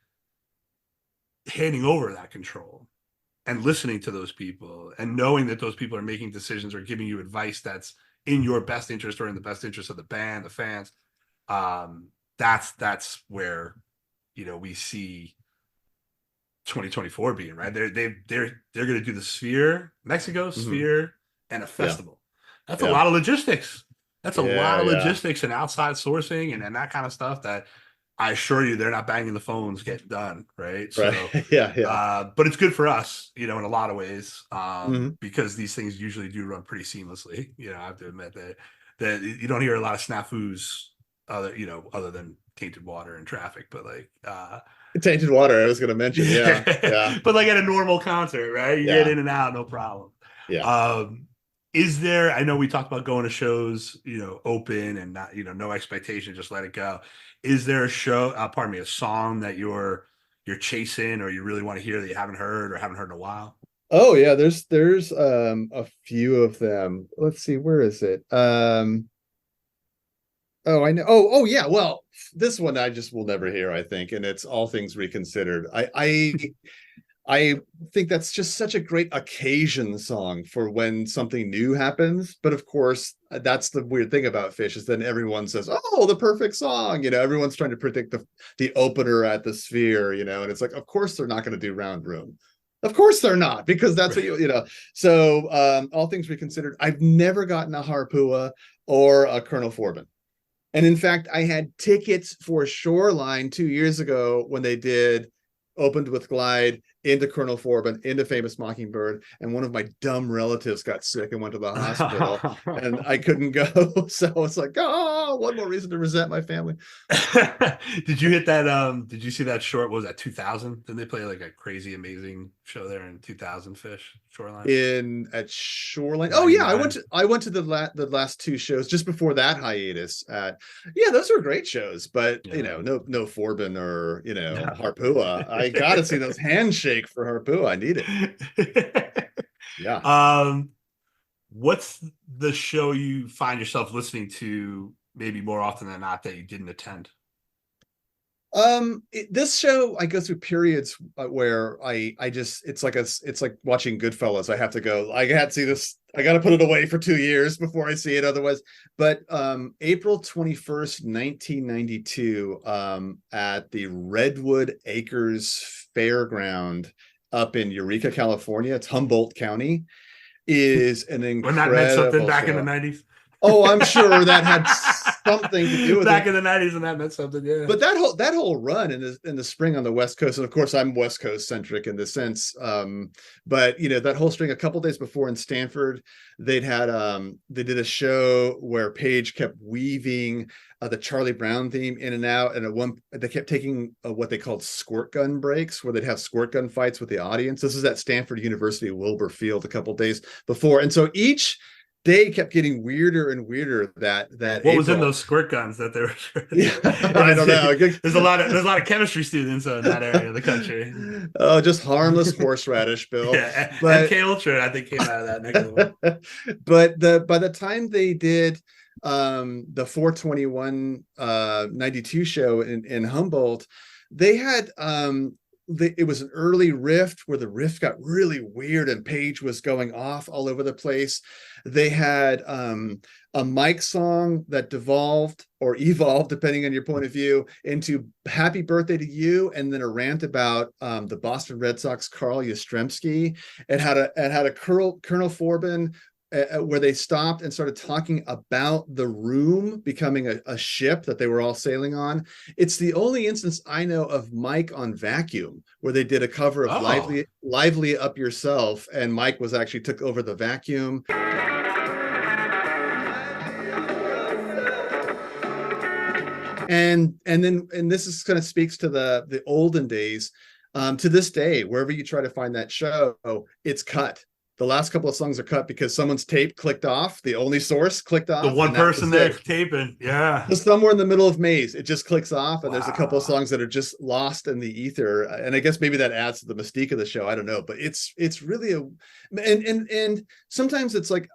handing over that control and listening to those people and knowing that those people are making decisions or giving you advice that's in your best interest or in the best interest of the band, the fans. That's where, we see 2024 being, right. They're going to do the Sphere, Mexico Sphere, and a festival. That's a lot of logistics. That's a lot of logistics and outside sourcing and that kind of stuff that I assure you they're not banging the phones getting done, right? So, but it's good for us, in a lot of ways, because these things usually do run pretty seamlessly. I have to admit that you don't hear a lot of snafus, other than tainted water and traffic, but like tainted water. I was going to mention, yeah. But like at a normal concert, right? You get in and out, no problem. Yeah. Is there? I know we talked about going to shows, open and not, no expectation, just let it go. Is there a song that you're chasing or you really want to hear that you haven't heard in a while? Oh yeah, there's a few of them. Let's see, where is it? Oh, I know. Oh yeah. Well, this one I just will never hear, I think, and it's All Things Reconsidered. I think that's just such a great occasion song for when something new happens. But of course, that's the weird thing about Phish is then everyone says, "Oh, the perfect song." Everyone's trying to predict the opener at the Sphere, and it's like, of course they're not going to do Round Room. Of course they're not, because that's what So All Things Reconsidered. I've never gotten a Harpua or a Colonel Forbin. And in fact, I had tickets for Shoreline 2 years ago when they opened with Glide into Colonel Forbin, into Famous Mockingbird, and one of my dumb relatives got sick and went to the hospital, and I couldn't go. So it's like, one more reason to resent my family. Did you hit that? Did you see that short? What was that, 2000? Didn't they play like a crazy, amazing show there in 2000? Phish Shoreline at Shoreline. Oh yeah, I went to the last two shows just before that hiatus. Those were great shows, but no Forbin or Harpua. I gotta see those handshakes for Harpua. I need it. Yeah. What's the show you find yourself listening to maybe more often than not that you didn't attend? This show, I go through periods where I just, it's like watching Goodfellas. I have to go, I got to see this, I got to put it away for 2 years before I see it otherwise. But April 21st, 1992, at the Redwood Acres Fairground up in Eureka, California, it's Humboldt County, is an incredible When that meant something back show. in the 90s. Oh, I'm sure that had something to do with back in the 90s, and that meant something. Yeah. But that whole run in the spring on the West Coast, and of course I'm West Coast centric in this sense. But that whole string, a couple days before in Stanford, they did a show where Page kept weaving the Charlie Brown theme in and out, and they kept taking what they called squirt gun breaks, where they'd have squirt gun fights with the audience. This is at Stanford University Wilbur Field a couple days before, and so each day kept getting weirder and weirder. That what was in those squirt guns that they were? I don't know. There's a lot of chemistry students in that area of the country. Oh, just harmless horseradish, Bill. Yeah, but MK Ultra, I think, came out of that neck of the woods. But by the time they did the 421 92 show in Humboldt, they had it was an early rift where the riff got really weird and Page was going off all over the place. They had a Mike song that devolved or evolved, depending on your point of view, into Happy Birthday to You, and then a rant about the Boston Red Sox Carl Yastrzemski. It had a Colonel Forbin where they stopped and started talking about the room becoming a ship that they were all sailing on. It's the only instance I know of Mike on Vacuum where they did a cover of Lively Up Yourself, and Mike was actually took over the vacuum. And this is kind of speaks to the olden days. To this day, wherever you try to find that show, it's cut. The last couple of songs are cut because someone's tape clicked off. The only source clicked off. The one person there taping. Yeah. So somewhere in the middle of Maze, it just clicks off, and there's a couple of songs that are just lost in the ether. And I guess maybe that adds to the mystique of the show. I don't know, but it's really and sometimes it's like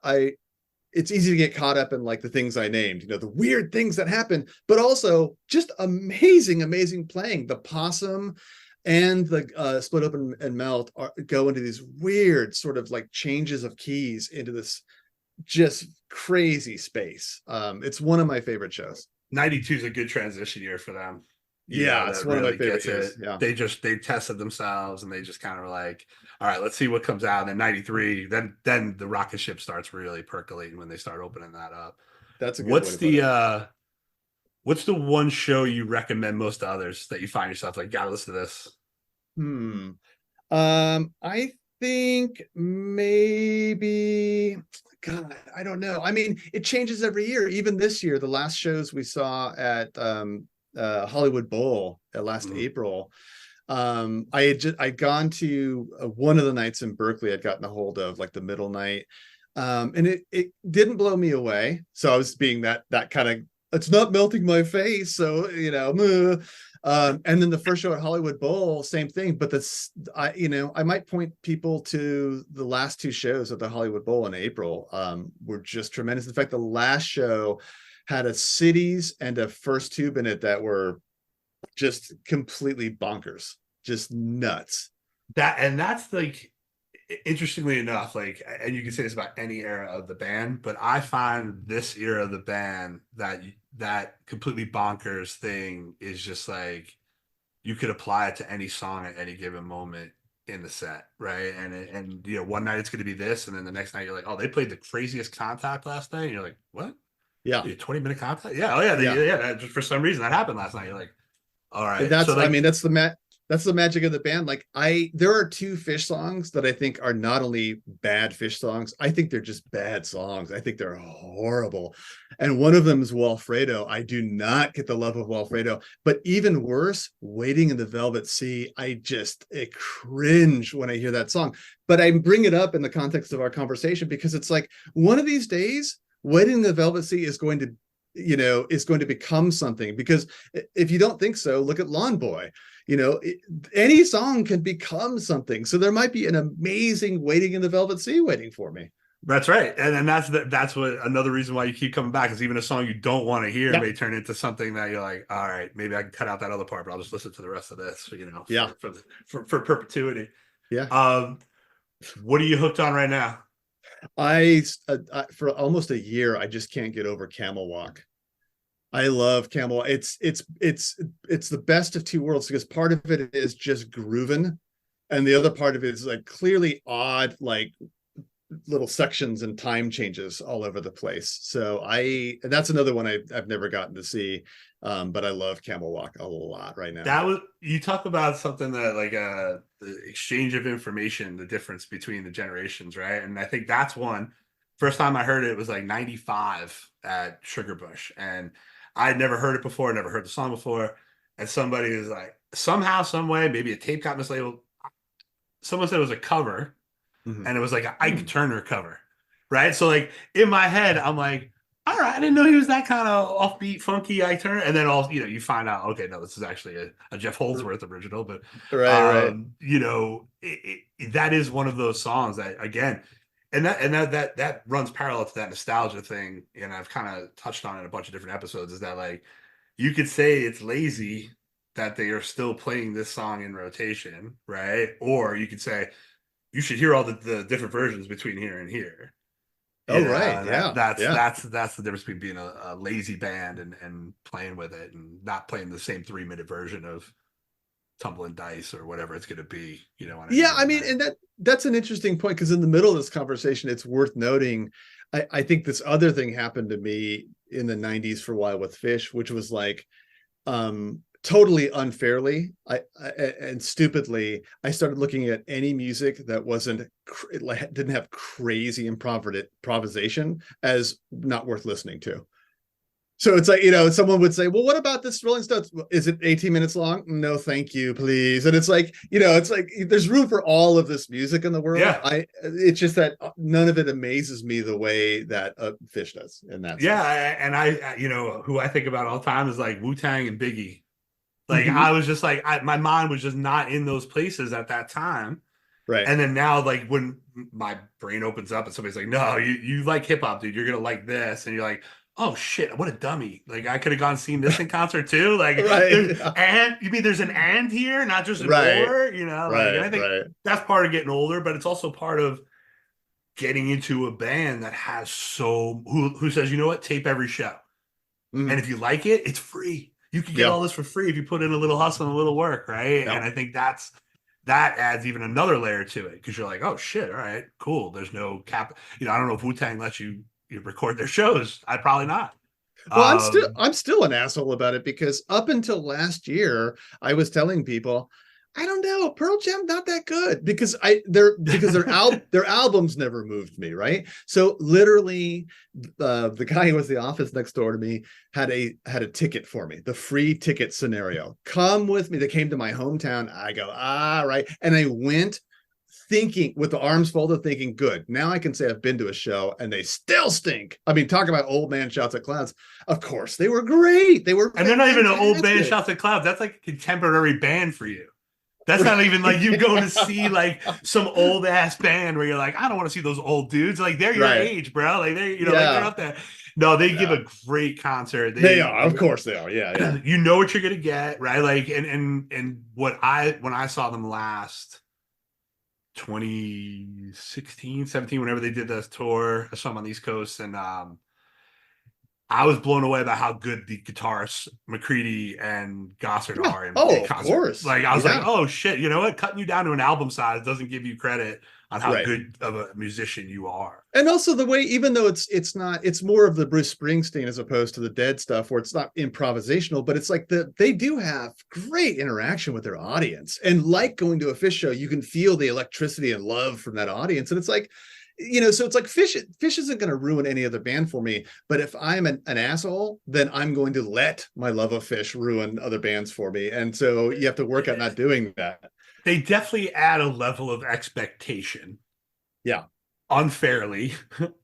it's easy to get caught up in like the things I named, the weird things that happen, but also just amazing playing. The Possum and the Split Open and Melt go into these weird sort of like changes of keys into this just crazy space. It's one of my favorite shows. 92 is a good transition year for them. Yeah, it's one of my favorite shows. Yeah. They tested themselves, and they just kind of were like, all right, let's see what comes out. And then 93, then the rocket ship starts really percolating when they start opening that up. That's a good what's the one show you recommend most to others that you find yourself like, gotta listen to this? I think maybe, God, I don't know. I mean, it changes every year. Even this year, the last shows we saw at Hollywood Bowl last April, I'd gone to one of the nights in Berkeley. I'd gotten a hold of like the middle night, and it didn't blow me away. So I was being that kind of, it's not melting my face. So, and then the first show at Hollywood Bowl, same thing. But I might point people to the last two shows at the Hollywood Bowl in April were just tremendous. In fact, the last show had a Cities and a First Tube in it that were just completely bonkers, just nuts. That's like, interestingly enough, like, and you can say this about any era of the band, but I find this era of the band that completely bonkers thing is just like, you could apply it to any song at any given moment in the set, right? And one night it's going to be this, and then the next night you're like, oh, they played the craziest Contact last night, and you're like, what? Yeah, 20-minute Contact. Yeah, oh yeah. Just for some reason that happened last night. You're like, all right. And that's that's the magic of the band. Like there are two Phish songs that I think are not only bad Phish songs, I think they're just bad songs. I think they're horrible. And one of them is Walfredo. I do not get the love of Walfredo, but even worse, Waiting in the Velvet Sea. I cringe when I hear that song, but I bring it up in the context of our conversation because it's like, one of these days, Waiting in the Velvet Sea is going to become something. Because if you don't think so, look at Lawn Boy. Any song can become something. So there might be an amazing Waiting in the Velvet Sea waiting for me. That's right. And that's what another reason why you keep coming back is even a song you don't want to hear may turn into something that you're like, all right, maybe I can cut out that other part, but I'll just listen to the rest of this, for perpetuity. Yeah. What are you hooked on right now? I for almost a year, I just can't get over Camel Walk. I love Camel. It's the best of two worlds because part of it is just grooving, and the other part of it is like clearly odd, like little sections and time changes all over the place. So that's another one I've never gotten to see, but I love Camel Walk a lot right now. You talk about something that like the exchange of information, the difference between the generations, right? And I think that's one. First time I heard it was like 95 at Sugar Bush, and I had never heard it before, never heard the song before. And somebody was like, somehow, some way, maybe a tape got mislabeled. Someone said it was a cover, and it was like an Ike Turner cover, right? So like in my head, I'm like, all right, I didn't know he was that kind of offbeat, funky Ike Turner. And then you find out, okay, no, this is actually a Jeff Holdsworth original. But right. That is one of those songs that, again, and that runs parallel to that nostalgia thing, and I've kind of touched on it in a bunch of different episodes, is that like you could say it's lazy that they are still playing this song in rotation, right? Or you could say you should hear all the different versions between here and here. Right. Yeah. That's the difference between being a lazy band and playing with it and not playing the same 3-minute version of tumbling dice or whatever it's going to be, on any Yeah, I given mean, night. and that's an interesting point, because in the middle of this conversation, it's worth noting, I think this other thing happened to me in the 90s for a while with Phish, which was like, totally unfairly and stupidly, I started looking at any music that wasn't like didn't have crazy improvisation as not worth listening to. So it's like, someone would say, well, what about this Rolling Stones? Is it 18 minutes long? No, thank you, please. And it's like, it's like there's room for all of this music in the world. Yeah. It's just that none of it amazes me the way that Phish does in that Yeah. sense. And who I think about all the time is like Wu-Tang and Biggie. Like, Mhm. I was just like, my mind was just not in those places at that time. Right. And then now, like, when my brain opens up and somebody's like, no, you like hip hop, dude, you're going to like this. And you're like, oh shit, what a dummy. Like, I could have gone and seen this in concert too. Like, Right. and you mean there's an and here, not just an Right. or, like, and I Right. think Right. that's part of getting older, but it's also part of getting into a band that has who says, you know what, tape every show. Mhm. And if you like it, it's free. You can get Yeah. all this for free if you put in a little hustle and a little work, right? Yeah. And I think that adds even another layer to it, because you're like, oh shit, all right, cool. There's no cap. I don't know if Wu-Tang lets you record their shows. I probably not. Well, I'm still an asshole about it, because up until last year, I was telling people, I don't know, Pearl Jam not that good, because their albums never moved me, right? So literally, the guy who was the office next door to me had a ticket for me, the free ticket scenario. Come with me. They came to my hometown. I go, right, and I went, thinking with the arms folded, thinking, good, now I can say I've been to a show and they still stink. I mean, talk about old man shouts at clouds. Of course, they were great. They were, and they're not even an old band fantastic. shouts at clouds. That's like a contemporary band for you. That's not even like you go to see like some old ass band where you're like, I don't want to see those old dudes. Like, they're your Right. age, bro. Like, like Yeah. they're up there. No, they give a great concert. They are, of course they are. Yeah. You know what you're gonna get, right? Like, and when I saw them last, 2016, 17, whenever they did this tour, I saw them on the East Coast, and I was blown away by how good the guitarists McCready and Gossard are in Of concert. course. Like, I was like, oh shit, you know what? Cutting you down to an album size doesn't give you credit on how good of a musician you are. And also the way, even though it's more of the Bruce Springsteen as opposed to the Dead stuff, where it's not improvisational, but it's like they do have great interaction with their audience. And like going to a Phish show, you can feel the electricity and love from that audience. And it's like, so it's like Phish isn't going to ruin any other band for me. But if I'm an asshole, then I'm going to let my love of Phish ruin other bands for me. And so you have to work at not doing that. They definitely add a level of expectation. Yeah. Unfairly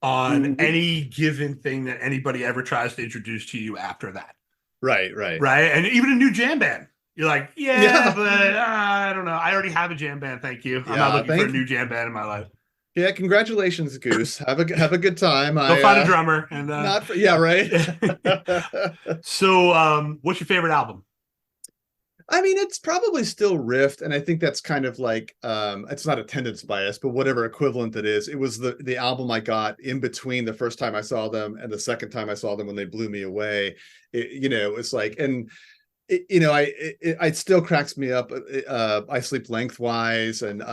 on any given thing that anybody ever tries to introduce to you after that. Right. And even a new jam band. You're like, yeah. But I don't know. I already have a jam band. Thank you. I'm not looking for a new jam band in my life. Yeah, congratulations, Goose. Have a good time. Go find a drummer and right. So, what's your favorite album? I mean, it's probably still Rift, and I think that's kind of like it's not attendance bias, but whatever equivalent it is. It was the album I got in between the first time I saw them and the second time I saw them when they blew me away. It's like, and it still cracks me up. I Sleep Lengthwise, and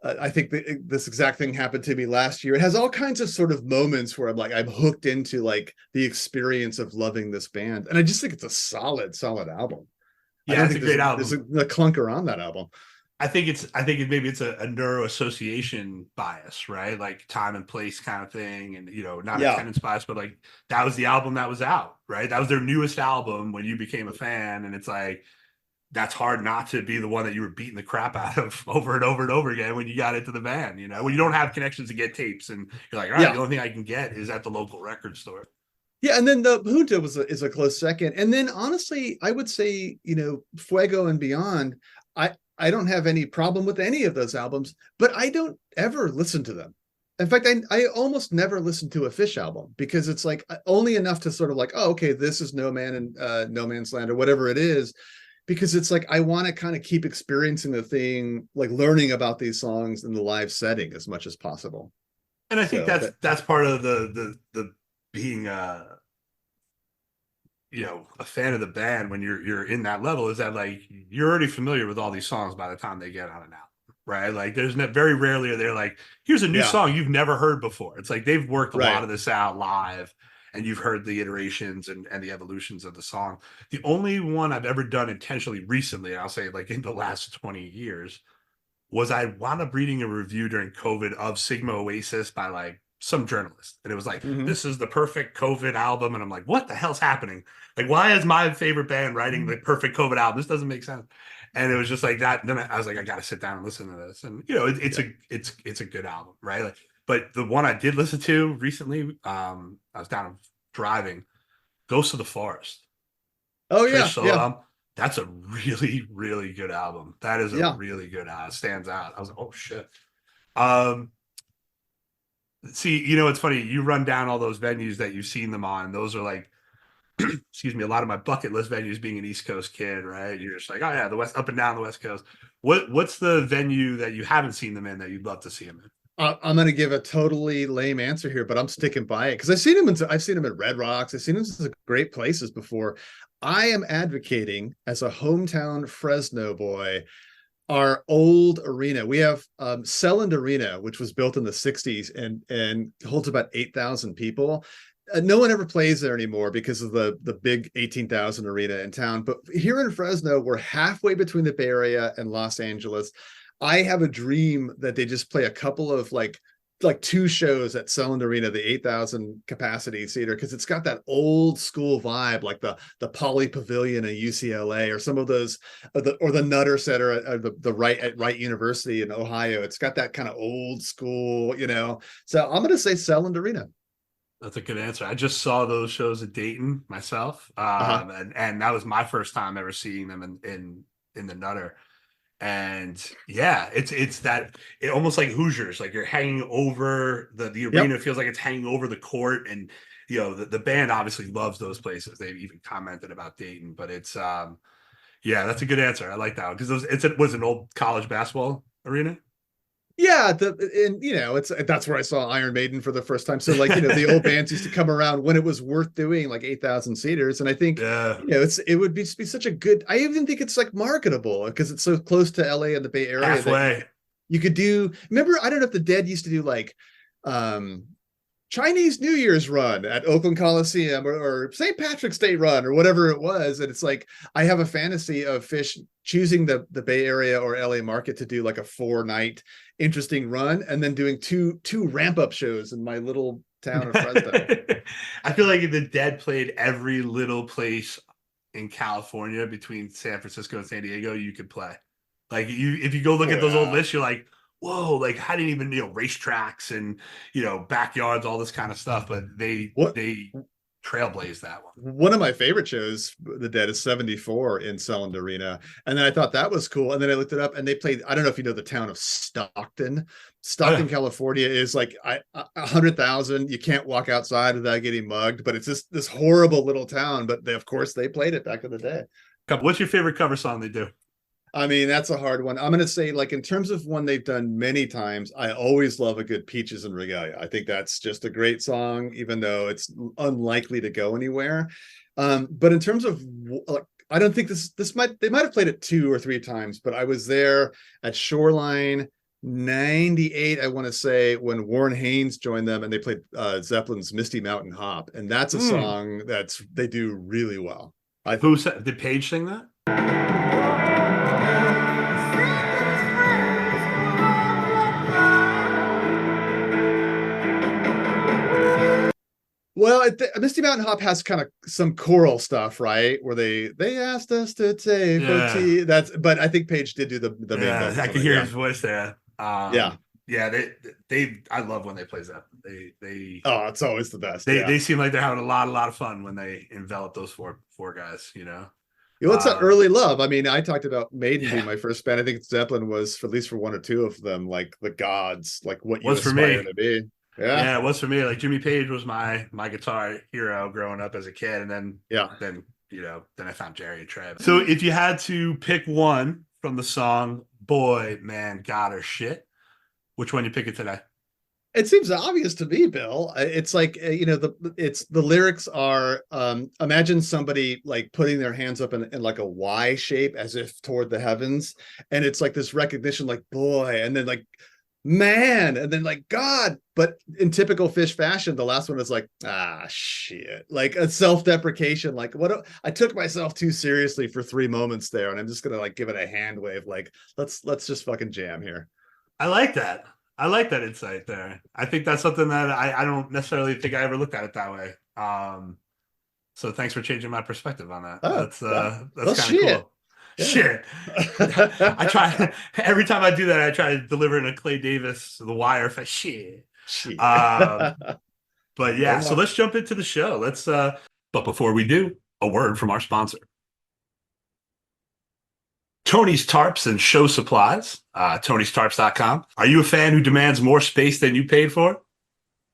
I think this exact thing happened to me last year. It has all kinds of sort of moments where I'm hooked into like the experience of loving this band, and I just think it's a solid album. Yeah, it's a great album. There's a clunker on that album. I think maybe it's a neuro association bias, right? Like time and place kind of thing, and not attendance bias, but like that was the album that was out, right? That was their newest album when you became a fan, and it's like that's hard not to be the one that you were beating the crap out of over and over and over again when you got into the band, when you don't have connections to get tapes, and you're like, all right, the only thing I can get is at the local record store. Yeah, and then the Junta is a close second, and then honestly, I would say Fuego and Beyond. I don't have any problem with any of those albums, but I don't ever listen to them. In fact, I almost never listen to a Phish album, because it's like only enough to sort of like, oh, okay, this is No Man and No Man's Land or whatever it is, because it's like I want to kind of keep experiencing the thing, like learning about these songs in the live setting as much as possible. And I think that's part of the being a fan of the band when you're in that level is that like you're already familiar with all these songs by the time they get on an album, right? Like there's very rarely are they like, here's a new Yeah. song you've never heard before. It's like they've worked a Right. lot of this out live, and you've heard the iterations and the evolutions of the song. The only one I've ever done intentionally recently, I'll say like in the last 20 years, was I wound up reading a review during COVID of Sigma Oasis by like some journalist. And it was like, Mhm. this is the perfect COVID album. And I'm like, what the hell's happening? Like, why is my favorite band writing the perfect COVID album? This doesn't make sense. And it was just like that. Then I was like, I got to sit down and listen to this. And, it's a good album, right? Like, but the one I did listen to recently, I was down driving, Ghost of the Forest. Oh Phish yeah, solo yeah, album. That's a really, really good album. That is a yeah. really good stands out. I was like, oh shit. Um, see, it's funny. You run down all those venues that you've seen them on. Those are like, excuse me, a lot of my bucket list venues being an East Coast kid, right? You're just like, oh yeah, the West, up and down the West Coast. What's the venue that you haven't seen them in that you'd love to see them in? I'm going to give a totally lame answer here, but I'm sticking by it because I've seen them in Red Rocks. I've seen them in great places before. I am advocating as a hometown Fresno boy, our old arena. We have Selland Arena, which was built in the 60s and holds about 8,000 people. No one ever plays there anymore because of the big 18,000 arena in town. But here in Fresno, we're halfway between the Bay Area and Los Angeles. I have a dream that they just play a couple of like 2 shows at Selland Arena, the 8,000 capacity theater, because it's got that old school vibe, like the Poly Pavilion at UCLA or some of those, or the Nutter Center at Wright University in Ohio. It's got that kind of old school, So I'm going to say Selland Arena. That's a good answer. I just saw those shows at Dayton myself, and that was my first time ever seeing them in the Nutter. And yeah, it's that it almost like Hoosiers, like you're hanging over the arena. Feels like it's hanging over the court, and the band obviously loves those places. They've even commented about Dayton, but it's yeah, that's a good answer. I like that one because it was an old college basketball arena. Yeah, that's where I saw Iron Maiden for the first time. So the old bands used to come around when it was worth doing, like 8,000 seaters. And I think it would be such a good. I even think it's like marketable because it's so close to LA and the Bay Area. Halfway. You could do. Remember, I don't know if the Dead used to do like Chinese New Year's run at Oakland Coliseum or St. Patrick's Day run or whatever it was. And it's like, I have a fantasy of Phish choosing the Bay Area or LA market to do like a 4-night interesting run and then doing two ramp up shows in my little town of Fresno. I feel like if the Dead played every little place in California between San Francisco and San Diego, you could play. Like if you go look at those old lists, you're like, whoa, like I didn't even racetracks and backyards, all this kind of stuff, but they trailblazed that one. One of my favorite shows, the Dead, is 74 in Selland Arena, and then I thought that was cool, and then I looked it up, and they played. I don't know if you know the town of Stockton. Stockton, California is like 100,000. You can't walk outside without getting mugged, but it's just this horrible little town. But of course, they played it back in the day. What's your favorite cover song they do? I mean, that's a hard one. I'm going to say, like, in terms of one they've done many times, I always love a good Peaches and Regalia. I think that's just a great song, even though it's unlikely to go anywhere. But in terms of, I don't think they might have played it 2 or 3 times, but I was there at Shoreline 98, I want to say, when Warren Haynes joined them and they played Zeppelin's Misty Mountain Hop. And that's a song they do really well. Did Paige sing that? Well, Misty Mountain Hop has kind of some choral stuff, right? Where they asked us to take tea. But I think Paige did do the main vocals. I can hear his voice there. Yeah. I love when they play that. Oh, it's always the best. They seem like they're having a lot of fun when they envelop those four guys. It's an early love. I mean, I talked about Maiden being my first band. I think Zeppelin was, for at least for 1 or 2 of them, like the gods, like what you aspire to be. Yeah, it was for me. Like Jimmy Page was my guitar hero growing up as a kid, and then I found Jerry and Trev. So if you had to pick one from the song "Boy, Man, God or Shit," which one you pick it today? It seems obvious to me, Bill. It's like the lyrics are imagine somebody like putting their hands up in like a Y shape as if toward the heavens, and it's like this recognition, like boy, and then like man, and then like God. But in typical Phish fashion, the last one is like shit, like a self-deprecation, like what I took myself too seriously for 3 moments there, and I'm just gonna like give it a hand wave, like let's just fucking jam here. I like that. I like that insight there. I think that's something that I don't necessarily think I ever looked at it that way. So thanks for changing my perspective on that. Oh, That's well, kind of cool. Yeah. Shit. I try every time I do that, I try to deliver in a Clay Davis, The Wire for shit. But yeah, so let's jump into the show. But before we do, a word from our sponsor. Tony's Tarps and Show Supplies, Tony'sTarps.com. Are you a fan who demands more space than you paid for?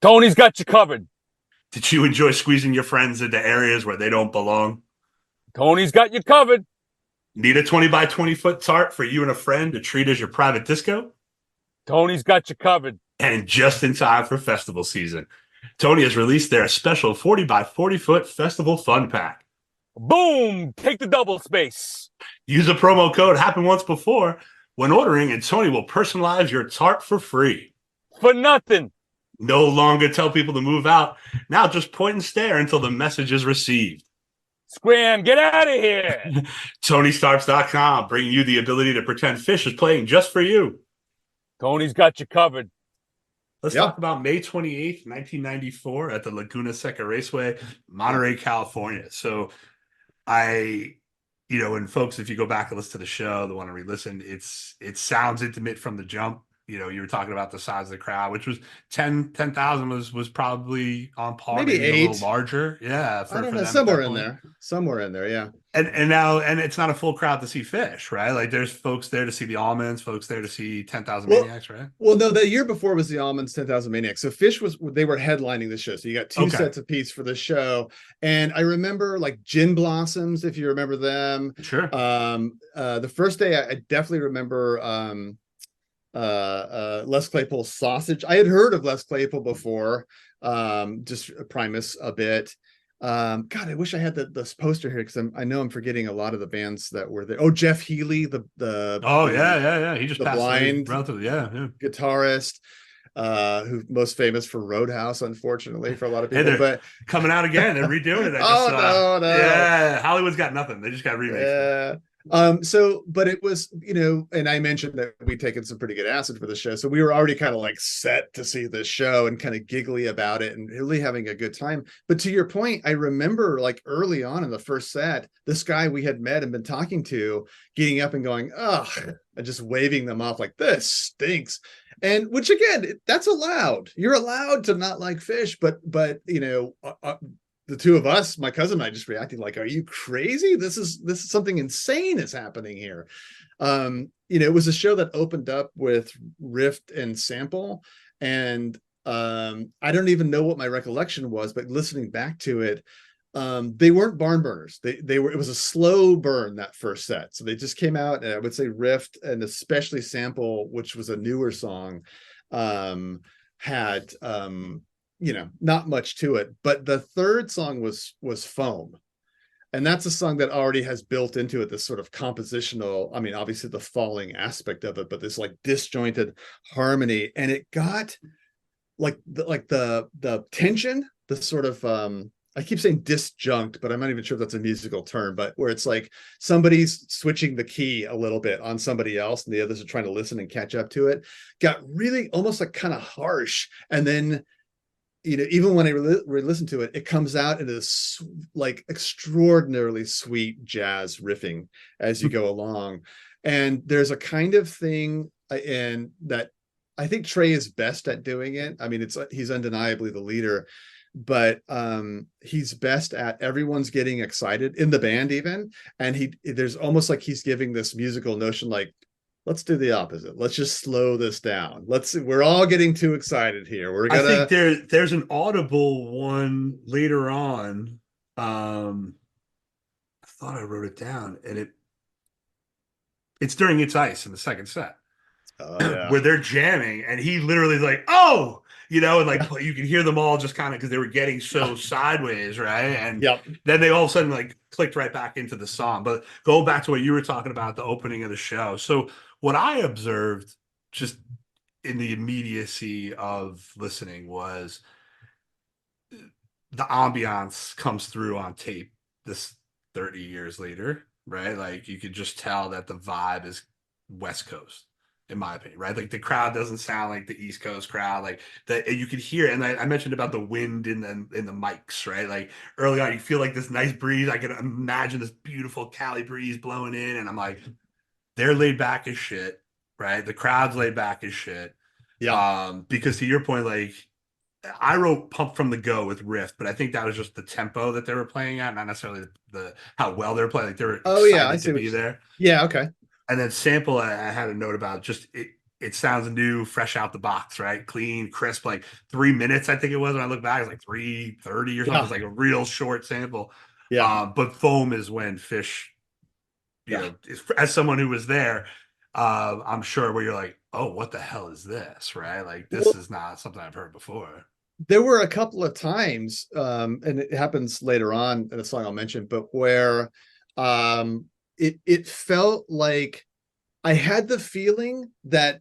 Tony's got you covered. Did you enjoy squeezing your friends into areas where they don't belong? Tony's got you covered. Need a 20 by 20 foot tarp for you and a friend to treat as your private disco? Tony's got you covered. And just in time for festival season, Tony has released their special 40 by 40 foot festival fun pack. Boom! Take the double space. Use a promo code Happened Once Before when ordering, and Tony will personalize your tarp for free. For nothing. No longer tell people to move out. Now just point and stare until the message is received. Scram, get out of here. Tony'sTarps.com, bringing you the ability to pretend Phish is playing just for you. Tony's got you covered. Let's talk about May 28th, 1994 at the Laguna Seca Raceway, Monterey, California. So and folks, if you go back and listen to the show, the one to re-listen, it sounds intimate from the jump. You were talking about the size of the crowd, which was 10,000 was probably on par, maybe 8, a little larger. Yeah. I don't know, somewhere in there. Yeah. And now it's not a full crowd to see Phish, right? Like there's folks there to see the Almonds, folks there to see 10,000 Maniacs, right? Well, no, the year before was the Almonds, 10,000 Maniacs. So Phish they were headlining the show. So you got two sets apiece for the show. And I remember like Gin Blossoms, if you remember them. Sure. The first day I definitely remember Les Claypool's Sausage. I had heard of Les Claypool before, just Primus a bit. God, I wish I had this poster here because I know I'm forgetting a lot of the bands that were there. Oh, Jeff Healey, he just passed blind relatively, guitarist, who's most famous for Roadhouse, unfortunately, for a lot of people. But coming out again, they're redoing it. No. Yeah, Hollywood's got nothing. They just got remakes. Yeah. But it was, and I mentioned that we'd taken some pretty good acid for the show. So we were already kind of like set to see this show and kind of giggly about it and really having a good time. But to your point, I remember like early on in the first set, this guy we had met and been talking to getting up and going, and just waving them off like, this stinks. And which again, that's allowed. You're allowed to not like Phish, but the two of us, my cousin and I, just reacting like, are you crazy? This is something insane is happening here. It was a show that opened up with Rift and Sample. And I don't even know what my recollection was, but listening back to it, they weren't barn burners. It was a slow burn that first set. So they just came out, and I would say Rift and especially Sample, which was a newer song, had not much to it. But the third song was Foam. And that's a song that already has built into it this sort of compositional, I mean, obviously the falling aspect of it, but this like disjointed harmony. And it got like the tension, the sort of I keep saying disjunct, but I'm not even sure if that's a musical term, but where it's like somebody's switching the key a little bit on somebody else and the others are trying to listen and catch up to it, got really almost like kind of harsh. And then even when I re-listen to it, it comes out into this like extraordinarily sweet jazz riffing as you go along. And there's a kind of thing and that I think Trey is best at doing it. I mean, he's undeniably the leader, but he's best at everyone's getting excited in the band even. And there's almost like he's giving this musical notion like, let's do the opposite. Let's just slow this down. We're all getting too excited here. I think there's an audible one later on. I thought I wrote it down, and it's during It's Ice in the second set. Oh, yeah. Where they're jamming, and he literally is like, oh, you know, and like you can hear them all just kind of because they were getting so sideways, right? And Yep. then they all of a sudden like clicked right back into the song. But go back to what you were talking about, the opening of the show. So what I observed just in the immediacy of listening was the ambiance comes through on tape this 30 years later, right? Like you could just tell that the vibe is West Coast, in my opinion, right? Like the crowd doesn't sound like the East Coast crowd, like that you could hear. And I mentioned about the wind in the mics, right? Like early on, you feel like this nice breeze. I can imagine this beautiful Cali breeze blowing in, and I'm like, they're laid back as shit, right? The crowd's laid back as shit. Yeah. Because to your point, like I wrote "Pump from the Go" with riff, but I think that was just the tempo that they were playing at, not necessarily the how well they were playing. Like they were Oh yeah, I excited see to be there. Yeah, okay. And then sample, I had a note about just it sounds new, fresh out the box, right? Clean, crisp, like 3 minutes, I think it was. When I look back, it's like 3:30 or something. Yeah. It's like a real short sample. Yeah. But Foam is when Phish, you know, as someone who was there, I'm sure where you're like, oh, what the hell is this, right? Like this is not something I've heard before. There were a couple of times, and it happens later on in a song I'll mention, but where it felt like I had the feeling that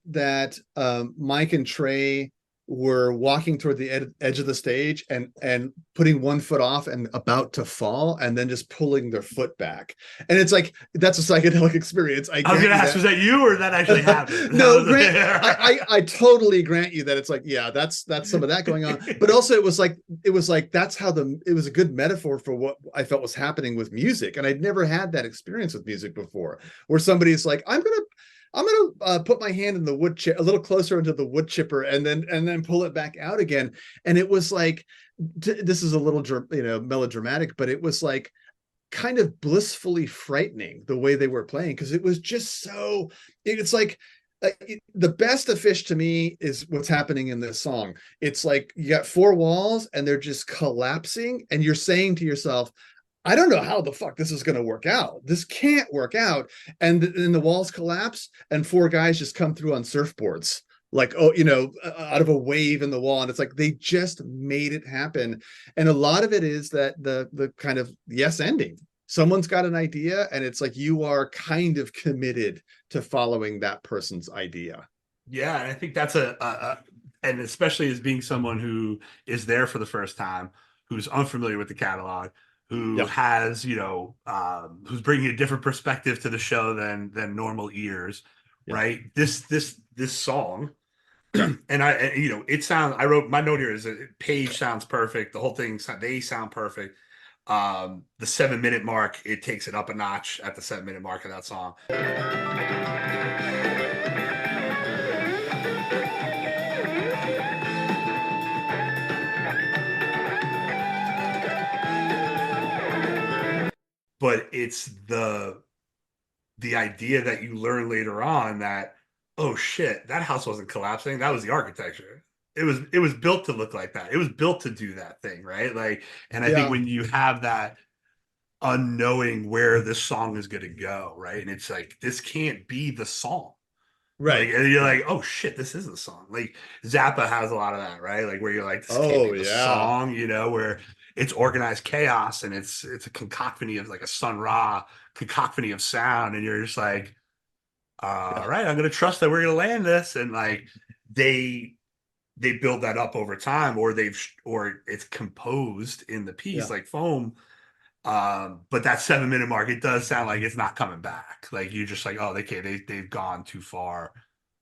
Mike and Trey were walking toward the edge of the stage and putting one foot off and about to fall, and then just pulling their foot back. And it's like that's a psychedelic experience. I was gonna ask, was that you or that actually happened? No, I totally grant you that it's like, yeah, that's some of that going on. But also it was like that's how it was a good metaphor for what I felt was happening with music. And I'd never had that experience with music before, where somebody's like, I'm gonna put my hand in the wood chip a little closer into the wood chipper and then pull it back out again. And it was like, this is a little, melodramatic, but it was like kind of blissfully frightening the way they were playing, because it was just so, it's like the best of Phish to me is what's happening in this song. It's like you got four walls and they're just collapsing, and you're saying to yourself, I don't know how the fuck this is going to work out. This can't work out. And then the walls collapse and four guys just come through on surfboards, like, out of a wave in the wall. And it's like, they just made it happen. And a lot of it is that the kind of yes ending. Someone's got an idea, and it's like, you are kind of committed to following that person's idea. Yeah. And I think that's and especially as being someone who is there for the first time, who's unfamiliar with the catalog, who has, who's bringing a different perspective to the show than normal ears, right? This song, and it sounds. I wrote my note here is that Page sounds perfect. The whole thing, they sound perfect. The 7-minute mark, it takes it up a notch at the 7-minute mark of that song. But it's the idea that you learn later on that, oh shit, that house wasn't collapsing. That was the architecture. It was built to look like that. It was built to do that thing, right? Like, and I think when you have that unknowing where this song is going to go, right? And it's like, this can't be the song. Right. Like, and you're like, oh shit, this is the song. Like Zappa has a lot of that, right? Like where you're like, this can't be the song, where it's organized chaos and it's a cacophony of like a Sun Ra cacophony of sound, and you're just like, all right, I'm gonna trust that we're gonna land this. And like they build that up over time, or it's composed in the piece like Foam. But that 7-minute mark, it does sound like it's not coming back. Like you're just like, oh, they've gone too far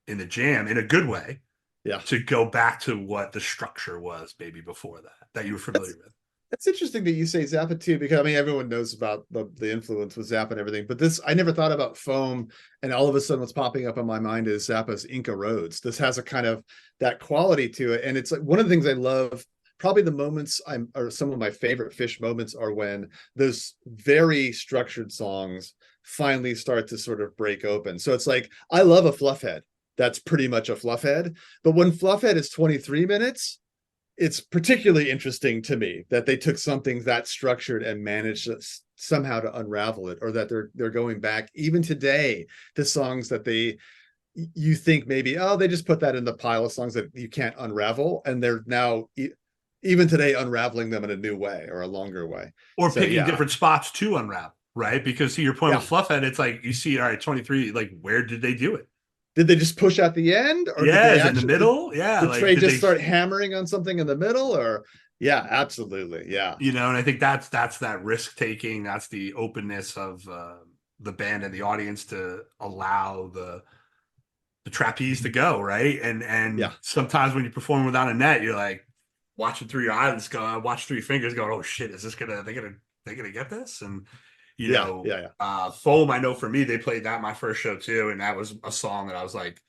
in the jam in a good way. Yeah. To go back to what the structure was maybe before that you were familiar with. It's interesting that you say Zappa too, because I mean everyone knows about the influence with Zappa and everything, but this I never thought about Foam, and all of a sudden what's popping up in my mind is Zappa's Inca Roads. This has a kind of that quality to it, and it's like one of the things I love. Probably the moments or some of my favorite Phish moments are when those very structured songs finally start to sort of break open. So it's like, I love a Fluffhead. That's pretty much a Fluffhead. But when Fluffhead is 23 minutes, it's particularly interesting to me that they took something that structured and managed somehow to unravel it, or that they're going back even today to songs that they you think maybe, oh, they just put that in the pile of songs that you can't unravel, and they're now even today unraveling them in a new way or a longer way, or so picking yeah. different spots to unravel, right? Because to your point Yeah. with Fluffhead, it's like you see, all right, 23, like where did they do it? Did they just push out the end, or did Yeah, they is it in the actually middle? Yeah, did like Trey did just they, start hammering on something in the middle? Or yeah, absolutely, yeah. you know? And I think that's that risk taking. That's the openness of the band and the audience to allow the trapeze to go, right? And Yeah. sometimes when you perform without a net, you're like watching through your eyes, going, watch through your fingers, going, oh shit, is this gonna they gonna get this? And you Yeah, know, yeah, yeah. Foam, I know for me, they played that my first show too, and that was a song that I was like,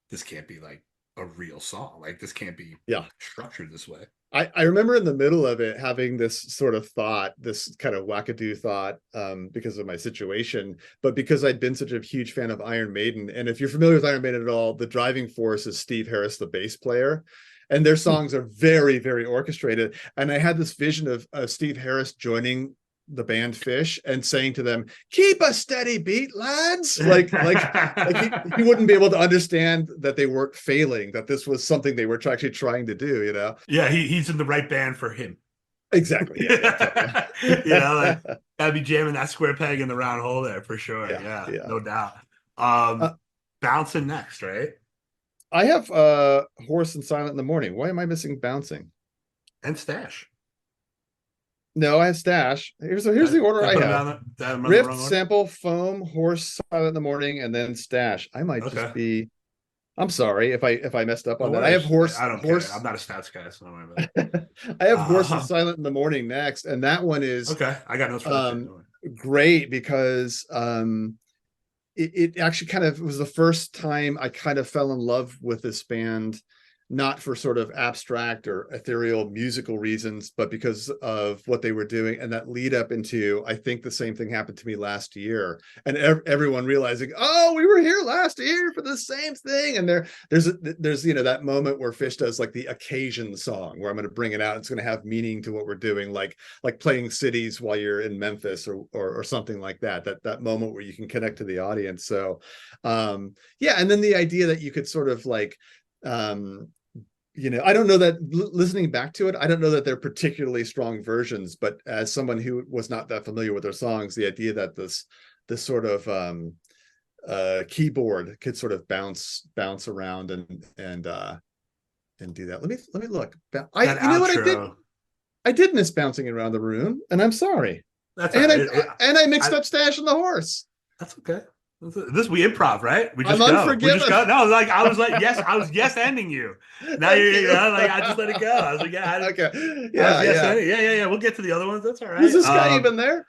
this can't be like a real song. Like this can't be Yeah. structured this way. I remember in the middle of it having this sort of thought, this kind of wackadoo thought, because of my situation, but because I'd been such a huge fan of Iron Maiden. And if you're familiar with Iron Maiden at all, the driving force is Steve Harris, the bass player. And their songs are very, very orchestrated. And I had this vision of Steve Harris joining the band Phish and saying to them, keep a steady beat, lads. He wouldn't be able to understand that they weren't failing, that this was something they were actually trying to do, you know? Yeah, he's in the right band for him. Exactly. Yeah, totally. You know, like I'd be jamming that square peg in the round hole there for sure. Yeah, no doubt. Uh, Bouncing next, right? I have Horse and Silent in the Morning. Why am I missing Bouncing? And Stash. No, I have Stash. Here's the order I have. Rift, Sample, Foam, Horse, Silent in the Morning, and then Stash. I might just be. I'm sorry if I messed up on that. I have Horse. I don't care. I'm not a stats guy, so don't worry about it. I have Horse and Silent in the Morning next, and that one is okay. I got notes for that. Great because it actually kind of was the first time I kind of fell in love with this band, not for sort of abstract or ethereal musical reasons, but because of what they were doing. And that lead up into, I think the same thing happened to me last year, and everyone realizing, oh, we were here last year for the same thing. And there's, you know, that moment where Phish does like the occasion song where I'm going to bring it out. It's going to have meaning to what we're doing. Like playing cities while you're in Memphis or something like that, that moment where you can connect to the audience. So, yeah. And then the idea that you could sort of like, you know, I don't know that listening back to it, I don't know that they're particularly strong versions, but as someone who was not that familiar with their songs, the idea that this sort of keyboard could sort of bounce around and do that. Let me look. You know what I did miss bouncing around the room, and I'm sorry. That's and right. I mixed up Stash and the Horse. That's okay. We improv, right? We just I'm go. unforgiven. We just go. No, like I was like, yes, I was yes ending you. Now you know, like I just let it go. I was like, yeah, okay, yeah. We'll get to the other ones. That's all right. Is this guy even there?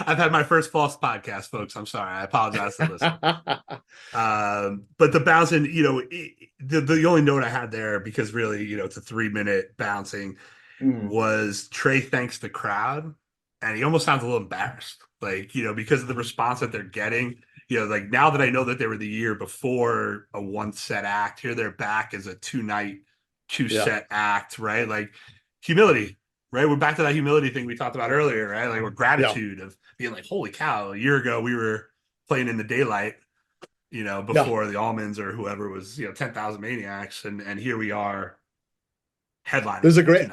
I've had my first false podcast, folks. I'm sorry. I apologize to listen. But the bouncing, you know, the only note I had there, because really, you know, it's a 3-minute bouncing, was Trey thanks the crowd, and he almost sounds a little embarrassed. Like, you know, because of the response that they're getting, you know, like now that I know that they were the year before a 1-set act, here they're back as a 2-night, 2-set act, right? Like humility, right? We're back to that humility thing we talked about earlier, right? Like, we're gratitude of being like, holy cow, a year ago we were playing in the daylight, you know, before the Almonds or whoever was, you know, 10,000 Maniacs, and here we are headlining. There's a great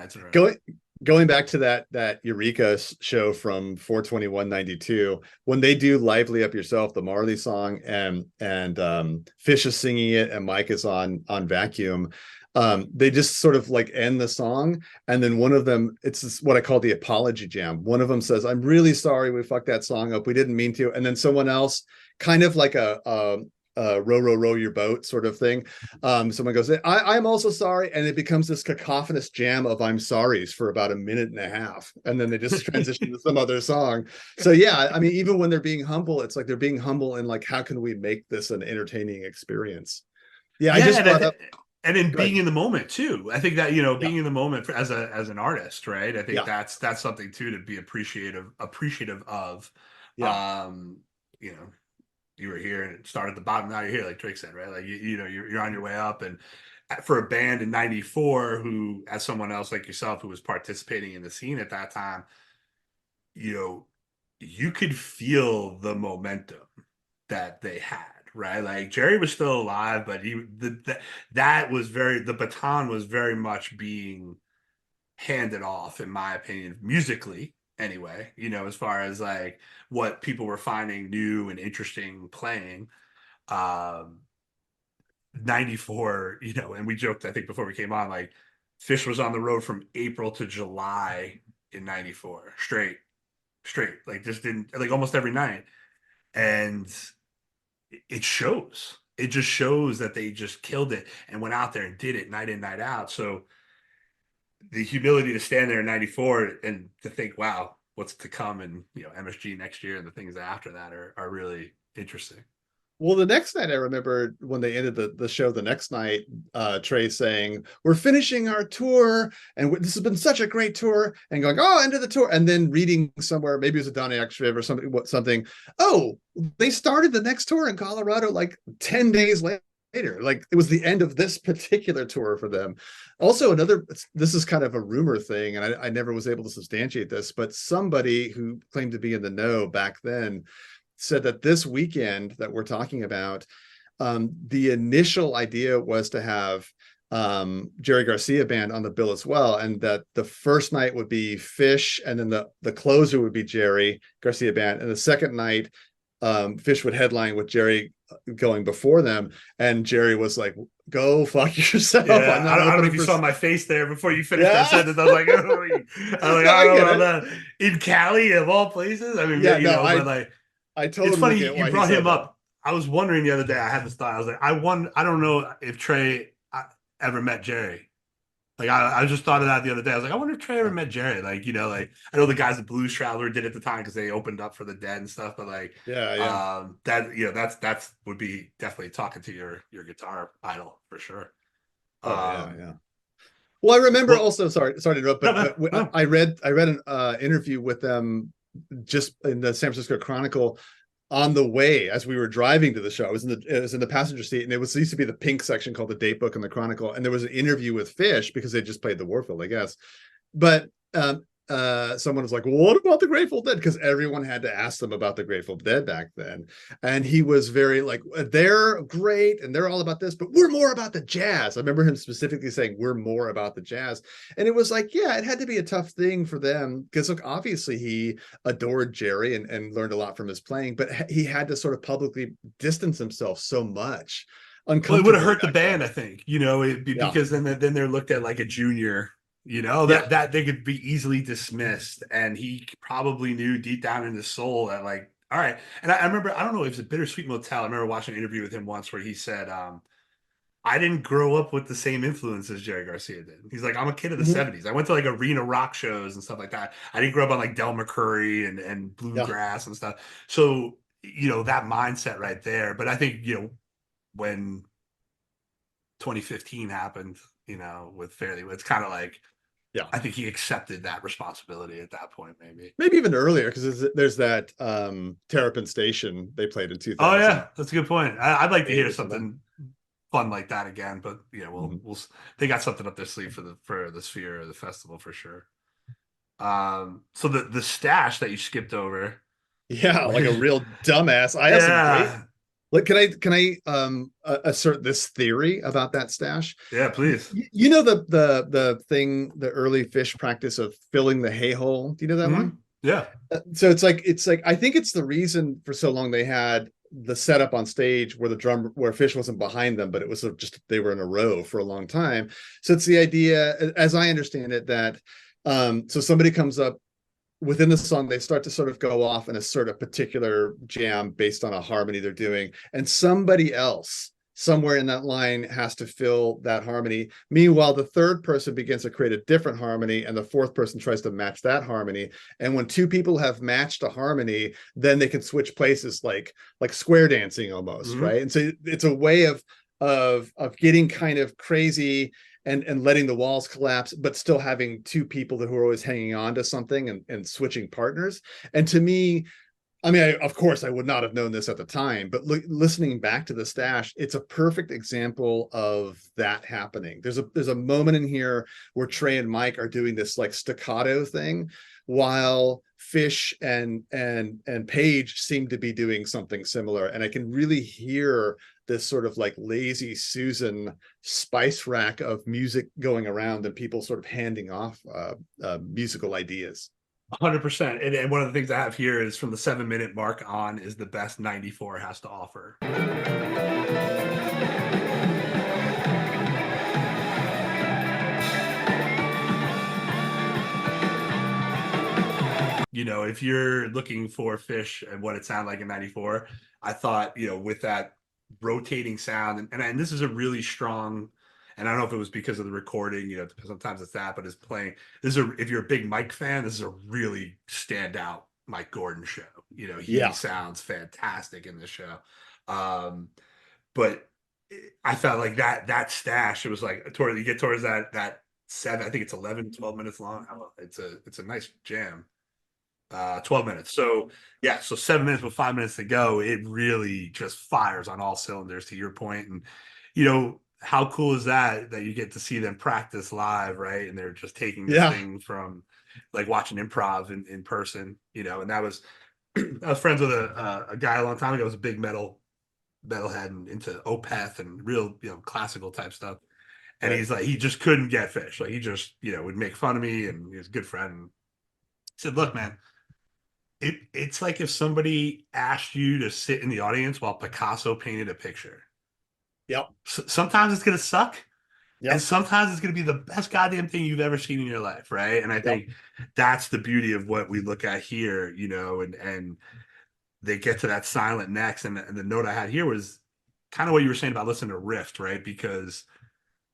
going back to that Eureka show from 4/21/92, when they do Lively Up Yourself, the Marley song, and Phish is singing it and Mike is on vacuum. They just sort of like end the song, and then one of them, it's what I call the apology jam. One of them says, "I'm really sorry we fucked that song up. We didn't mean to." And then someone else, kind of like a row your boat sort of thing, someone goes, I'm also sorry, and it becomes this cacophonous jam of I'm sorry's for about 1.5 minutes, and then they just transition to some other song. So yeah, I mean, even when they're being humble, it's like they're being humble in like, how can we make this an entertaining experience? I just brought up, and in being in the moment too. I think that, you know, being in the moment as an artist, right? I think that's something too to be appreciative of. You know, you were here and it started at the bottom. Now you're here, like Drake said, right? Like, you know, you're on your way up. And for a band in 94, who, as someone else like yourself, who was participating in the scene at that time, you know, you could feel the momentum that they had, right? Like Jerry was still alive, but that was the baton was very much being handed off, in my opinion, musically anyway, as far as like what people were finding new and interesting playing. Um, 94, and we joked, I think, before we came on, like Phish was on the road from April to July in 94, straight, like just didn't, like almost every night. And it shows. It just shows that they just killed it and went out there and did it night in, night out. So the humility to stand there in 94 and to think, wow, what's to come in, MSG next year and the things after that are really interesting. Well, the next night, I remember when they ended the show the next night, Trey saying, we're finishing our tour, and this has been such a great tour, and going, oh, end of the tour, and then reading somewhere, maybe it was a Donny Extra or something, oh, they started the next tour in Colorado like 10 days later. Like it was the end of this particular tour for them. Also, this is kind of a rumor thing, and I never was able to substantiate this, but somebody who claimed to be in the know back then said that this weekend that we're talking about, the initial idea was to have Jerry Garcia band on the bill as well, and that the first night would be Phish, and then the closer would be Jerry Garcia band, and the second night Phish would headline with Jerry going before them, and Jerry was like, go fuck yourself. Yeah, I don't know if you saw my face there before you finished that sentence. I was like, oh, I don't know about that. In Cali, of all places. I mean, but like, I totally. It's funny you brought him up. I was wondering the other day. I had this thought. I was like, I don't know if Trey ever met Jerry. Like I just thought of that the other day. I was like, I wonder if Trey ever met Jerry. Like, like I know the guys at Blues Traveler did at the time because they opened up for the Dead and stuff. But like, that's would be definitely talking to your guitar idol for sure. Yeah. Well, I remember also. Sorry to interrupt, but I read an interview with them just in the San Francisco Chronicle on the way as we were driving to the show. It was in the passenger seat, and it used to be the pink section called the Date Book and the Chronicle, and there was an interview with Phish because they just played the Warfield, I guess. But someone was like, well, what about the Grateful Dead? Because everyone had to ask them about the Grateful Dead back then. And he was very like, they're great and they're all about this, but we're more about the jazz. I remember him specifically saying, we're more about the jazz. And it was like, yeah, it had to be a tough thing for them because look, obviously he adored Jerry and learned a lot from his playing, but he had to sort of publicly distance himself so much. Well, it would have hurt the band, I think, because then they're looked at like a junior. That they could be easily dismissed, and he probably knew deep down in his soul that like, all right. And I remember, I don't know if it was a Bittersweet Motel. I remember watching an interview with him once where he said, I didn't grow up with the same influence as Jerry Garcia did. He's like, I'm a kid of the 70s. I went to like arena rock shows and stuff like that. I didn't grow up on like Del McCoury and bluegrass and stuff. So, that mindset right there. But I think, when 2015 happened, with Fairly, it's kind of like, I think he accepted that responsibility at that point, maybe even earlier, because there's that Terrapin Station they played in 2000. Oh yeah, that's a good point. I'd like to hear something fun like that again, but we'll they got something up their sleeve for the Sphere or the festival for sure. So the stash that you skipped over, like a real dumbass. I have some great. Like, can I assert this theory about that stash? Yeah, please. The thing, the early Phish practice of filling the hay hole. Do you know that one? Yeah. So it's like I think it's the reason for so long they had the setup on stage where where Phish wasn't behind them, but it was sort of just they were in a row for a long time. So it's the idea, as I understand it, that so somebody comes up within the song, they start to sort of go off and assert a particular jam based on a harmony they're doing, and somebody else somewhere in that line has to fill that harmony. Meanwhile, the third person begins to create a different harmony, and the fourth person tries to match that harmony. And when two people have matched a harmony, then they can switch places, like square dancing almost, right? And so it's a way of getting kind of crazy and letting the walls collapse, but still having two people who are always hanging on to something and switching partners. And to me, I mean, of course, I would not have known this at the time, but listening back to the stash, it's a perfect example of that happening. There's a moment in here where Trey and Mike are doing this like staccato thing, while Phish and Paige seem to be doing something similar, and I can really hear this sort of like lazy Susan spice rack of music going around and people sort of handing off musical ideas. 100%. And one of the things I have here is from the 7-minute mark on is the best 94 has to offer. You know, if you're looking for Phish and what it sounded like in 94, I thought, you know, with that rotating sound, and this is a really strong, and I don't know if it was because of the recording, you know, sometimes it's that, but it's playing. If you're a big Mike fan, this is a really standout Mike Gordon show. You know, he sounds fantastic in this show. But I felt like that stash, it was like you get towards that 7, I think it's 11, 12 minutes long. It's a nice jam. 12 minutes. So yeah, so 7 minutes with 5 minutes to go, it really just fires on all cylinders, to your point. And you know, how cool is that you get to see them practice live, right? And they're just taking this thing from like watching improv in person, you know. And that was I was friends with a guy a long time ago, was a big metalhead and into Opeth and real, you know, classical type stuff. And he's like, he just couldn't get Phish. Like he just, you know, would make fun of me, and he was a good friend. And he said, look, man, it's like if somebody asked you to sit in the audience while Picasso painted a picture. Yep. Sometimes it's going to suck. Yep. And sometimes it's going to be the best goddamn thing you've ever seen in your life. Right. And I think that's the beauty of what we look at here, you know, and they get to that silent next. And the note I had here was kind of what you were saying about listening to Rift, right? Because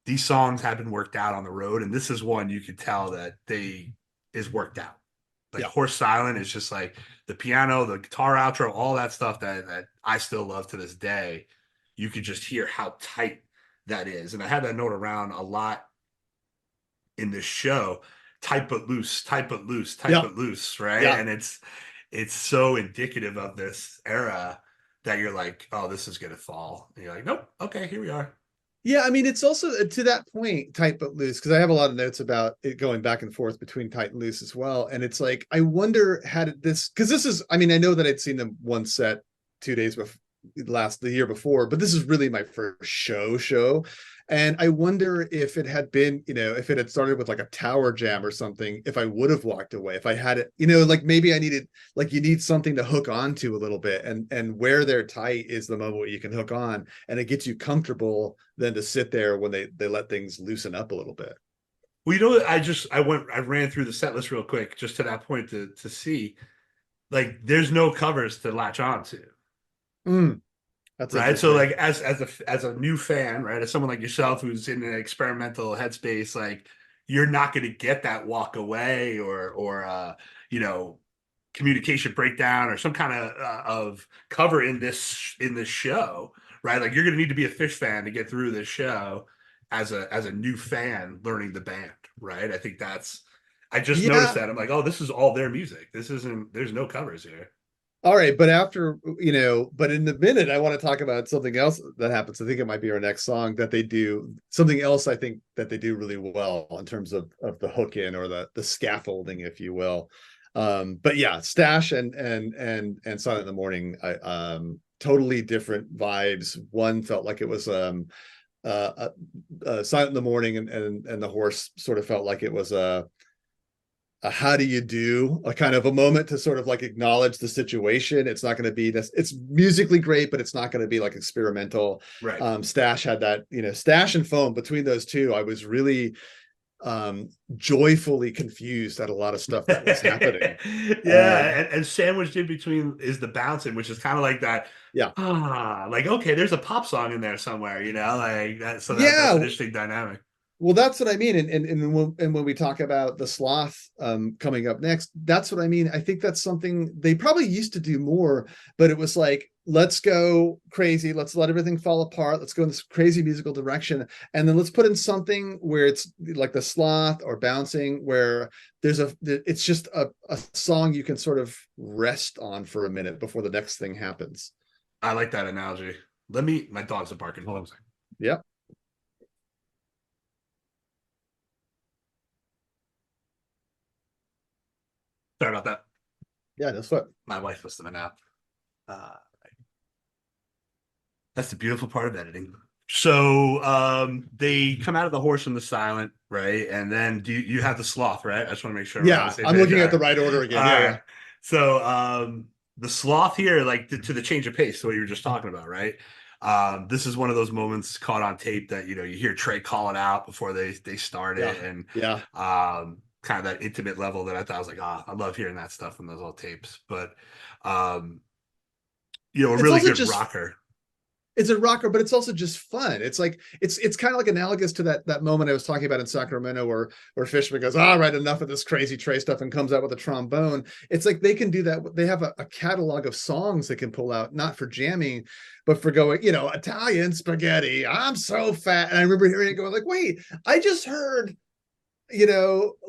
these songs have been worked out on the road. And this is one you could tell that is worked out. Like Horse Silent is just like the piano, the guitar outro, all that stuff that I still love to this day. You could just hear how tight that is. And I had that note around a lot in this show. Tight but loose, tight but loose, tight but loose, right? And it's so indicative of this era that you're like, oh, this is gonna fall. And you're like, nope, okay, here we are. Yeah, I mean, it's also to that point, tight but loose, because I have a lot of notes about it going back and forth between tight and loose as well. And it's like, I wonder because this is, I mean, I know that I'd seen them one set 2 days before, the year before, but this is really my first show. And I wonder if it had been, you know, if it had started with like a tower jam or something, if I would have walked away, if I had it, you know, like maybe I needed, like you need something to hook onto a little bit, and where they're tight is the moment where you can hook on, and it gets you comfortable than to sit there when they let things loosen up a little bit. Well, you know, I ran through the set list real quick just to that point to see, like, there's no covers to latch on to. That's right. So like as a new fan, right, as someone like yourself who's in an experimental headspace, like you're not going to get that walk away or you know, communication breakdown or some kind of cover in this show, right? Like you're going to need to be a Phish fan to get through this show as a new fan learning the band, right? I think I just noticed that. I'm like, oh, this is all their music. There's no covers here. All right, but after, you know, but in the minute, I want to talk about something else that happens. I think it might be our next song that they do. Something else I think that they do really well in terms of the hook in, or the scaffolding, if you will. But yeah, Stash and Silent in the Morning, totally different vibes. One felt like it was Silent in the Morning, and the Horse sort of felt like it was a how do you do, a kind of a moment to sort of like acknowledge the situation. It's not going to be this, it's musically great, but it's not going to be like experimental. Right. Stash had that, you know, Stash and Foam, between those two, I was really joyfully confused at a lot of stuff that was happening. And sandwiched in between is the bouncing, which is kind of like that. Like, okay, there's a pop song in there somewhere, you know, like that. So that's an interesting dynamic. Well, that's what I mean. And when we talk about the Sloth coming up next, that's what I mean. I think that's something they probably used to do more, but it was like let's go crazy, let's let everything fall apart, let's go in this crazy musical direction, and then let's put in something where it's like the sloth or bouncing, where it's just a song you can sort of rest on for a minute before the next thing happens. I like that analogy. My dogs are barking. Hold on a second. Yep. Sorry about that. Yeah, that's what. My wife was in nap. That's the beautiful part of editing. So they come out of the horse and the silent, right? And then you have the sloth, right? I just want to make sure. Yeah, I'm looking at the right order again. Yeah, yeah. So the sloth here, like to the change of pace, what you were just talking about, right? This is one of those moments caught on tape that you hear Trey call it out before they start it, and kind of that intimate level that I thought, I was like, I love hearing that stuff from those old tapes. But a really good rocker. It's a rocker, but it's also just fun. It's like it's kind of like analogous to that moment I was talking about in Sacramento where Fishman goes, all right, enough of this crazy Trey stuff, and comes out with a trombone. It's like they can do that. They have a catalog of songs they can pull out, not for jamming, but for going, Italian spaghetti. I'm so fat. And I remember hearing it going like, wait, I just heard,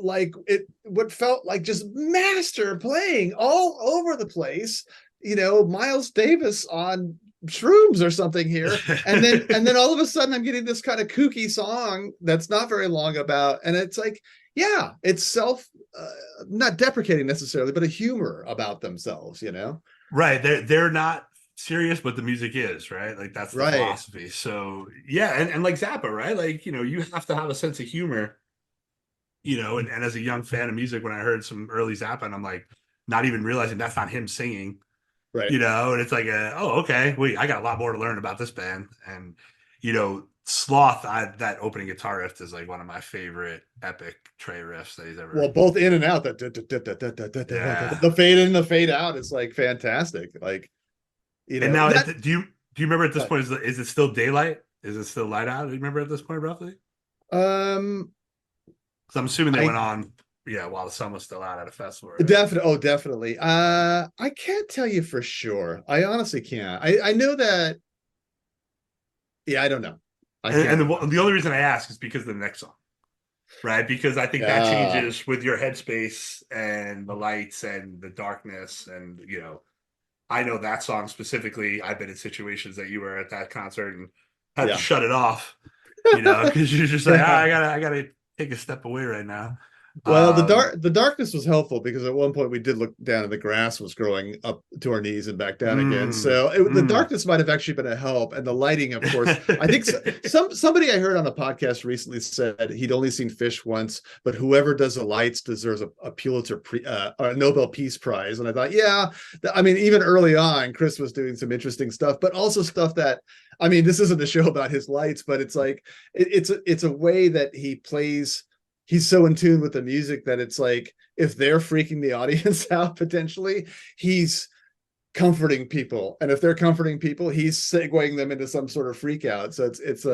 like what felt like just master playing all over the place, Miles Davis on shrooms or something here, and then all of a sudden I'm getting this kind of kooky song that's not very long about, and it's like, yeah, it's self not deprecating necessarily, but a humor about themselves, right. They're not serious, but the music is, right? Like that's the philosophy. So yeah, and like Zappa, right? Like you have to have a sense of humor, and as a young fan of music, when I heard some early Zappa, and I'm like not even realizing that's not him singing. Right. And it's like, okay, wait, I got a lot more to learn about this band. And, Sloth, that opening guitar riff is like one of my favorite epic Trey riffs that he's ever. Well, both in and out, the fade in, the fade out is like fantastic. Like, And now, do you remember at this point, is it still daylight? Is it still light out? Do you remember at this point, roughly? So I'm assuming they went on. Yeah, while the sun was still out at a festival. Right? Definitely. I can't tell you for sure. I honestly can't. I know that. Yeah, I don't know. And the only reason I ask is because of the next song, right? Because I think that changes with your headspace and the lights and the darkness, and I know that song specifically. I've been in situations that you were at that concert and had to shut it off, because you're just like, I gotta take a step away right now. Well, the darkness was helpful because at one point we did look down and the grass was growing up to our knees and back down again. So the darkness might have actually been a help, and the lighting, of course. I think somebody I heard on a podcast recently said he'd only seen Phish once, but whoever does the lights deserves a Pulitzer or a Nobel Peace Prize. And I thought, even early on, Chris was doing some interesting stuff, but also stuff that, this isn't a show about his lights, but it's like it's a way that he plays. He's so in tune with the music that it's like, if they're freaking the audience out, potentially, he's comforting people. And if they're comforting people, he's segueing them into some sort of freak out. So it's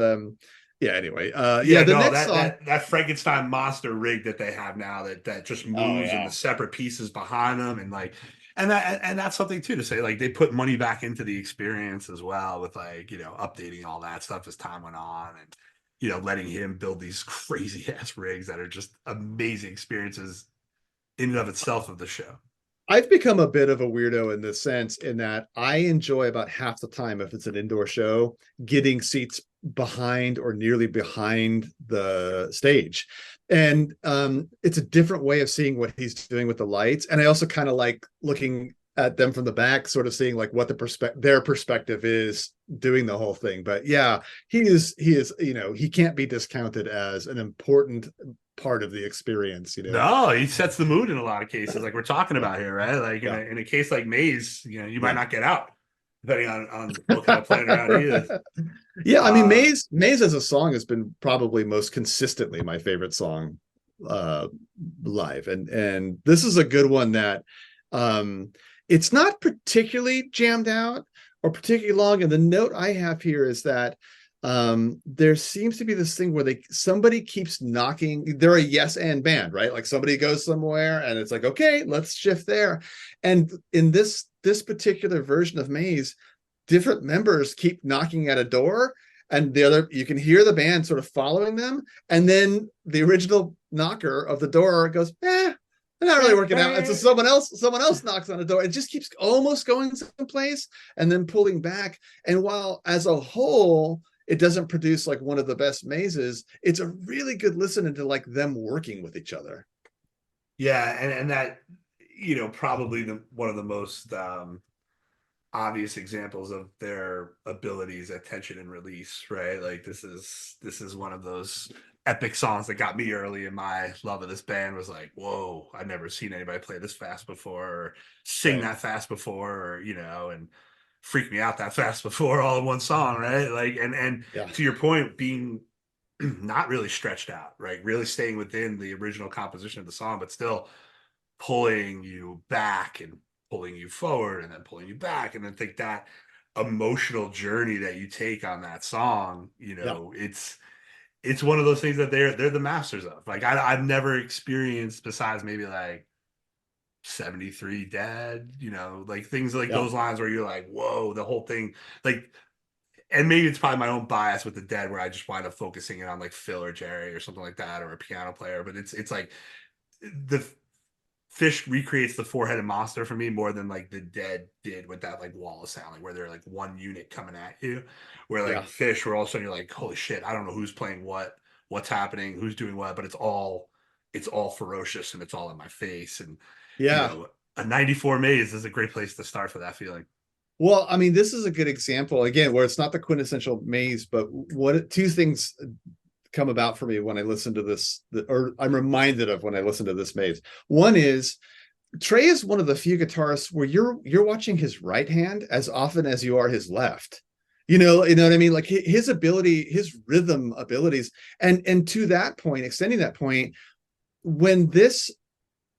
anyway. Next song, that Frankenstein monster rig that they have now that just moves and the separate pieces behind them, and like, and that's something too to say, like they put money back into the experience as well with like, updating all that stuff as time went on, and letting him build these crazy ass rigs that are just amazing experiences in and of itself of the show. I've become a bit of a weirdo in this sense, in that I enjoy about half the time, if it's an indoor show, getting seats behind or nearly behind the stage. And it's a different way of seeing what he's doing with the lights. And I also kind of like looking at them from the back, sort of seeing like what their perspective is doing the whole thing. But yeah, he is, he can't be discounted as an important part of the experience. No, he sets the mood in a lot of cases, like we're talking about here, right? Like in a case like Maze, you might not get out depending on what kind of playing around he is. Yeah, Maze as a song has been probably most consistently my favorite song live, and this is a good one that it's not particularly jammed out or particularly long. And the note I have here is that there seems to be this thing where somebody keeps knocking. They're a yes and band, right? Like somebody goes somewhere and it's like, okay, let's shift there. And in this particular version of Maze, different members keep knocking at a door, and you can hear the band sort of following them, and then the original knocker of the door goes, they're not really working out. And so someone else knocks on the door. It just keeps almost going someplace and then pulling back. And while as a whole, it doesn't produce like one of the best mazes, it's a really good listen into like them working with each other. Yeah, and that, probably one of the most obvious examples of their abilities at tension and release, right? Like this is one of those epic songs that got me early in my love of this band. Was like, whoa, I've never seen anybody play this fast before, or sing that fast before, or and freak me out that fast before, all in one song, right? Like, and to your point, being not really stretched out, right? Really staying within the original composition of the song, but still pulling you back and pulling you forward and then pulling you back. And then think that emotional journey that you take on that song, it's one of those things that they're the masters of. Like I've never experienced, besides maybe like 73 Dead, like things like those lines where you're like, whoa, the whole thing, like, and maybe it's probably my own bias with the Dead where I just wind up focusing it on like Phil or Jerry or something like that, or a piano player. But it's like the Phish recreates the four-headed monster for me more than like the Dead did with that like wall of sound, like where they're like one unit coming at you, where like Phish, where all of a sudden you're like, holy shit, I don't know who's playing what's happening, who's doing what, but it's all ferocious and it's all in my face. And a 94 maze is a great place to start for that feeling. Well, I mean, this is a good example again where it's not the quintessential maze, but two things come about for me when I listen to this, or I'm reminded of when I listen to this maze. One is Trey is one of the few guitarists where you're watching his right hand as often as you are his left. You know what I mean? Like his ability, his rhythm abilities, and to that point, extending that point, when this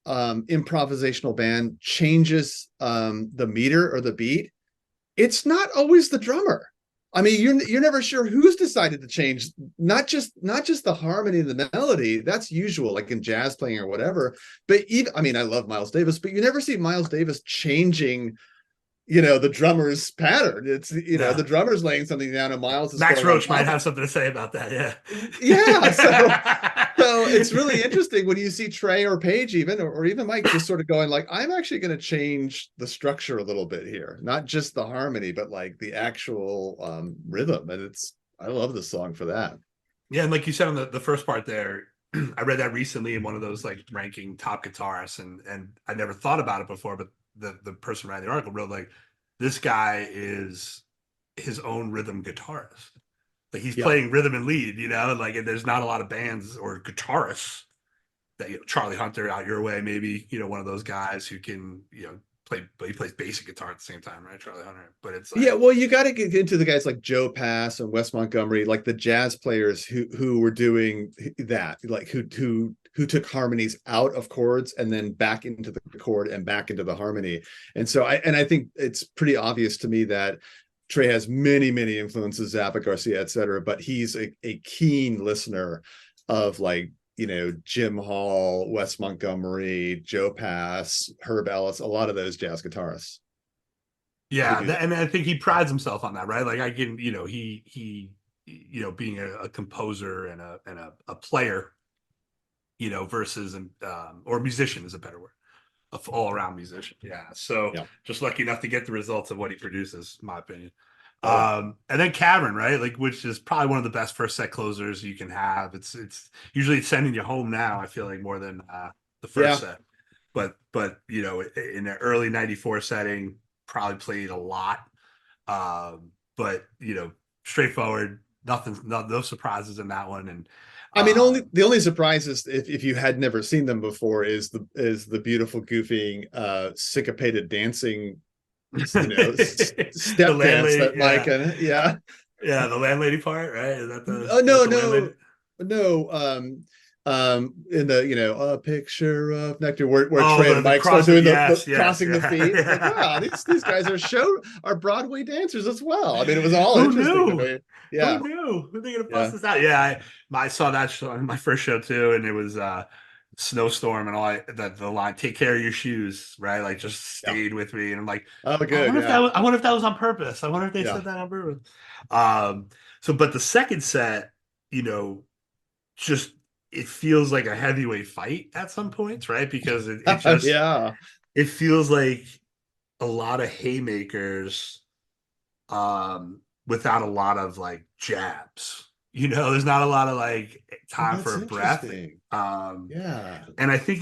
improvisational band changes the meter or the beat, it's not always the drummer. I mean, you're never sure who's decided to change, not just the harmony and the melody. That's usual, like in jazz playing or whatever. But even, I mean, I love Miles Davis, but you never see Miles Davis changing, the drummer's pattern. It's, the drummer's laying something down and Miles is Max Roach might have something to say about that. Yeah. So it's really interesting when you see Trey or Paige even, or even Mike just sort of going like, I'm actually going to change the structure a little bit here, not just the harmony, but like the actual rhythm. And I love the song for that. Yeah. And like you said on the first part there, I read that recently in one of those like ranking top guitarists, and I never thought about it before, but the person writing the article wrote like, this guy is his own rhythm guitarist. Like he's playing rhythm and lead, like, and there's not a lot of bands or guitarists that, Charlie Hunter out your way, maybe, one of those guys who can, play, but he plays basic guitar at the same time, right? Charlie Hunter. But it's like, well, you got to get into the guys like Joe Pass and Wes Montgomery, like the jazz players who were doing that, like who took harmonies out of chords and then back into the chord and back into the harmony. And so I think it's pretty obvious to me that Trey has many, many influences, Zappa, Garcia, etc., but he's a keen listener of like, Jim Hall, Wes Montgomery, Joe Pass, Herb Ellis, a lot of those jazz guitarists. Yeah, and I think he prides himself on that, right? Like I can, he being a composer and a player, versus or musician is a better word, all around musician. Yeah. So just lucky enough to get the results of what he produces, in my opinion. And then Cavern, right? Like, which is probably one of the best first set closers you can have. It's usually sending you home now, I feel like, more than the first set. But in the early 94 setting, probably played a lot. But straightforward, no surprises in that one. And I mean, the only surprise is if you had never seen them before is the beautiful goofing syncopated dancing step dance that Mike and the landlady part, right? Is that the in the a picture of nectar where Trey and Mike start doing the crossing the feet. Like, wow, these guys are Broadway dancers as well. I mean, it was all interesting to me. Who knew? Who are they gonna bust this out? I saw that show on my first show too, and it was snowstorm and all the line, take care of your shoes, right? Like just stayed with me. And I'm like, Oh, I good. wonder if Yeah. I wonder if that was on purpose. I wonder if they Yeah. said that on purpose. So but the second set, you know, just it feels like a heavyweight fight at some points, right? Because it just Yeah. it feels like a lot of haymakers without a lot of like jabs. You know, there's not a lot of like Well, time for that's a breath. interesting. Um, Yeah. and I think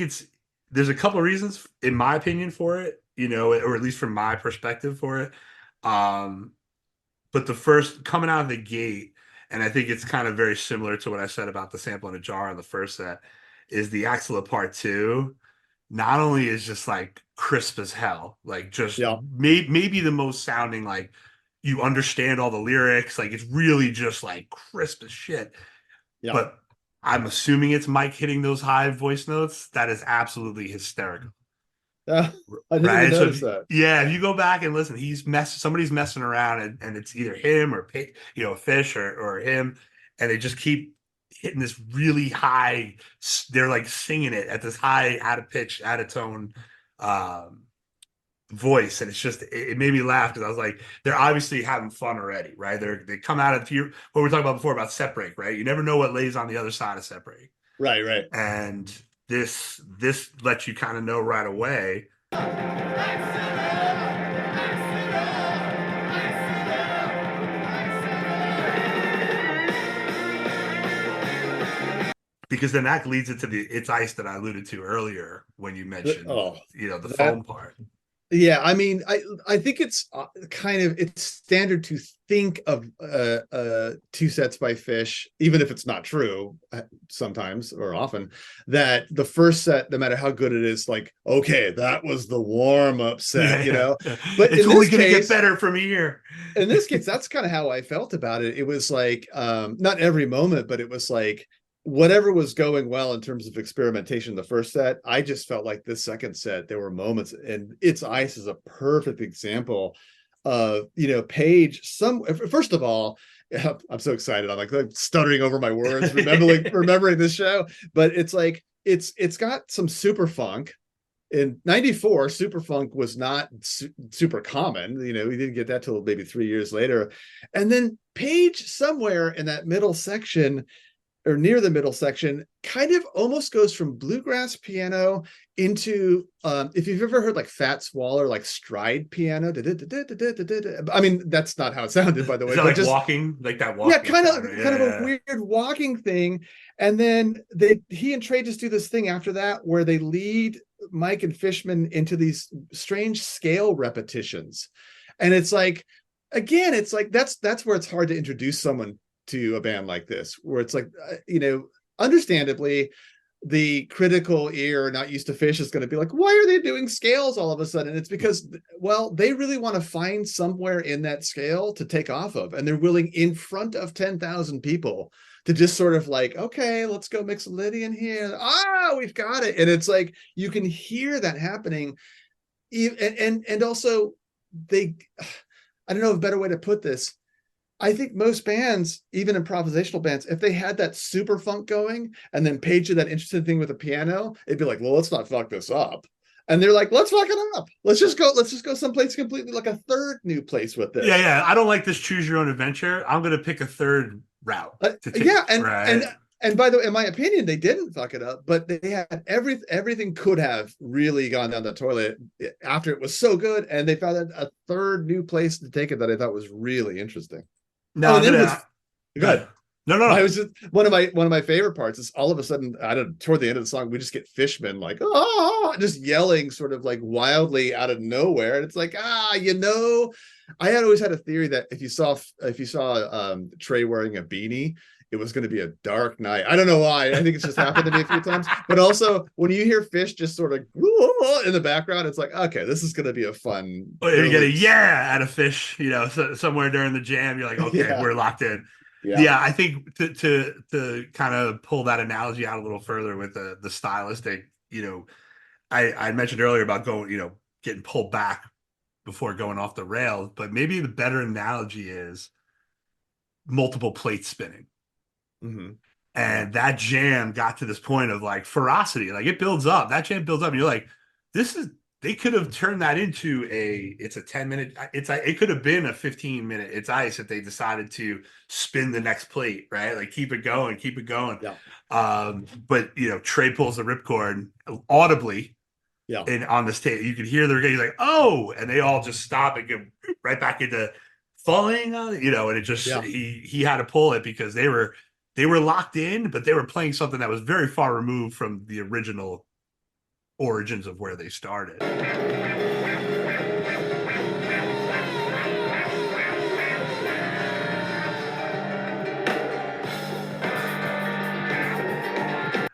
there's a couple of reasons, in my opinion, for it, you know, or at least from my perspective for it. Um, but the first coming out of the gate, and I think it's kind of very similar to what I said about the sample in a jar on the first set, is the Axel part two. Not only is just like crisp as hell, like just Yeah. maybe the most sounding like you understand all the lyrics, like it's really just like crisp as shit. Yeah. But I'm assuming it's Mike hitting those high voice notes. That is absolutely hysterical. Yeah. I didn't even Right. So notice that. if you go back and listen, somebody's messing around and it's either him or Phish or him, and they just keep hitting this really high. They're like singing it at this high, out of pitch, out of tone voice, and it made me laugh because I was like, they're obviously having fun already, right? They come out of here. What we were talking about before about set break, right? You never know what lays on the other side of set break, Right. Right. and this lets you kind of know right away. Because then that leads into it's ice that I alluded to earlier when you mentioned, the foam part. Yeah, I mean, I think it's it's standard to think of two sets by Phish, even if it's not true sometimes or often, that the first set, no matter how good it is, like, okay, that was the warm-up set, you know. But it's in only this going to case, get better from here. In this case, that's kind of how I felt about it. It was like not every moment, but it was like whatever was going well in terms of experimentation the first set, I just felt like this second set, there were moments, and It's Ice is a perfect example of, Page. First of all, I'm so excited. I'm like stuttering over my words, remembering this show, but it's like, it's got some super funk. In 94, super funk was not super common. We didn't get that till maybe 3 years later. And then Page, somewhere in that middle section, or near the middle section, kind of almost goes from bluegrass piano into, if you've ever heard like Fats Waller, like stride piano. I mean, that's not how it sounded, by the way. Is that like just walking, like that walking? Yeah, kind of a weird walking thing. And then he and Trey just do this thing after that where they lead Mike and Fishman into these strange scale repetitions. And it's like, again, it's like that's where it's hard to introduce someone to a band like this, where it's like, understandably, the critical ear not used to Phish is going to be like, why are they doing scales all of a sudden? It's because, well, they really want to find somewhere in that scale to take off of, and they're willing, in front of 10,000 people, to just sort of like, okay, let's go mix a Lydian here. We've got it. And it's like, you can hear that happening. And also, I don't know a better way to put this. I think most bands, even improvisational bands, if they had that super funk going and then Page did that interesting thing with the piano, it'd be like, well, let's not fuck this up. And they're like, let's fuck it up. Let's just go someplace completely, like a third new place with this. Yeah. I don't like this choose your own adventure. I'm going to pick a third route. And by the way, in my opinion, they didn't fuck it up, but they had everything could have really gone down the toilet after it was so good. And they found a third new place to take it that I thought was really interesting. No, good. No. I was just one of my favorite parts is all of a sudden, toward the end of the song, we just get Fishman like, just yelling sort of like wildly out of nowhere. And it's like, I had always had a theory that if you saw Trey wearing a beanie, it was going to be a dark night. I don't know why. I think it's just happened to me a few times. But also, when you hear Phish just sort of in the background, it's like, okay, this is going to be a fun. You get a out of Phish, somewhere during the jam. You're like, okay, we're locked in. Yeah, I think to kind of pull that analogy out a little further with the stylistic, I mentioned earlier about going, getting pulled back before going off the rails, but maybe the better analogy is multiple plates spinning. Mm-hmm. And that jam got to this point of like ferocity, like it builds up. That jam builds up, and you're like, this is. They could have turned that into it's a 10-minute. It could have been a 15-minute. It's ice if they decided to spin the next plate, right? Like keep it going, keep it going. Yeah. But Trey pulls the ripcord audibly. Yeah. And on the stage, you could hear their guys like, oh, and they all just stop and get right back into falling on it, and it just he had to pull it because they were locked in, but they were playing something that was very far removed from the original origins of where they started.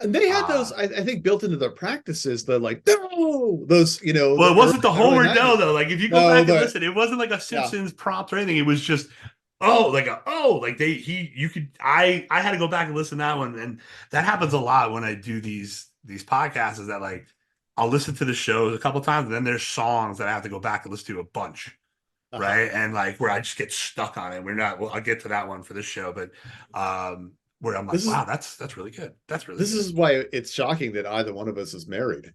And they had those, I think, built into their practices. The like, no, those, Well, it wasn't the Homer no though. Like if you go back and listen, it wasn't like a Simpsons prompt or anything. It was just I had to go back and listen to that one, and that happens a lot when I do these podcasts. Is that like I'll listen to the shows a couple times, and then there's songs that I have to go back and listen to a bunch, right? And like where I just get stuck on it. I'll get to that one for this show, but where I'm like, wow, that's really good. That's really. This is why it's shocking that either one of us is married,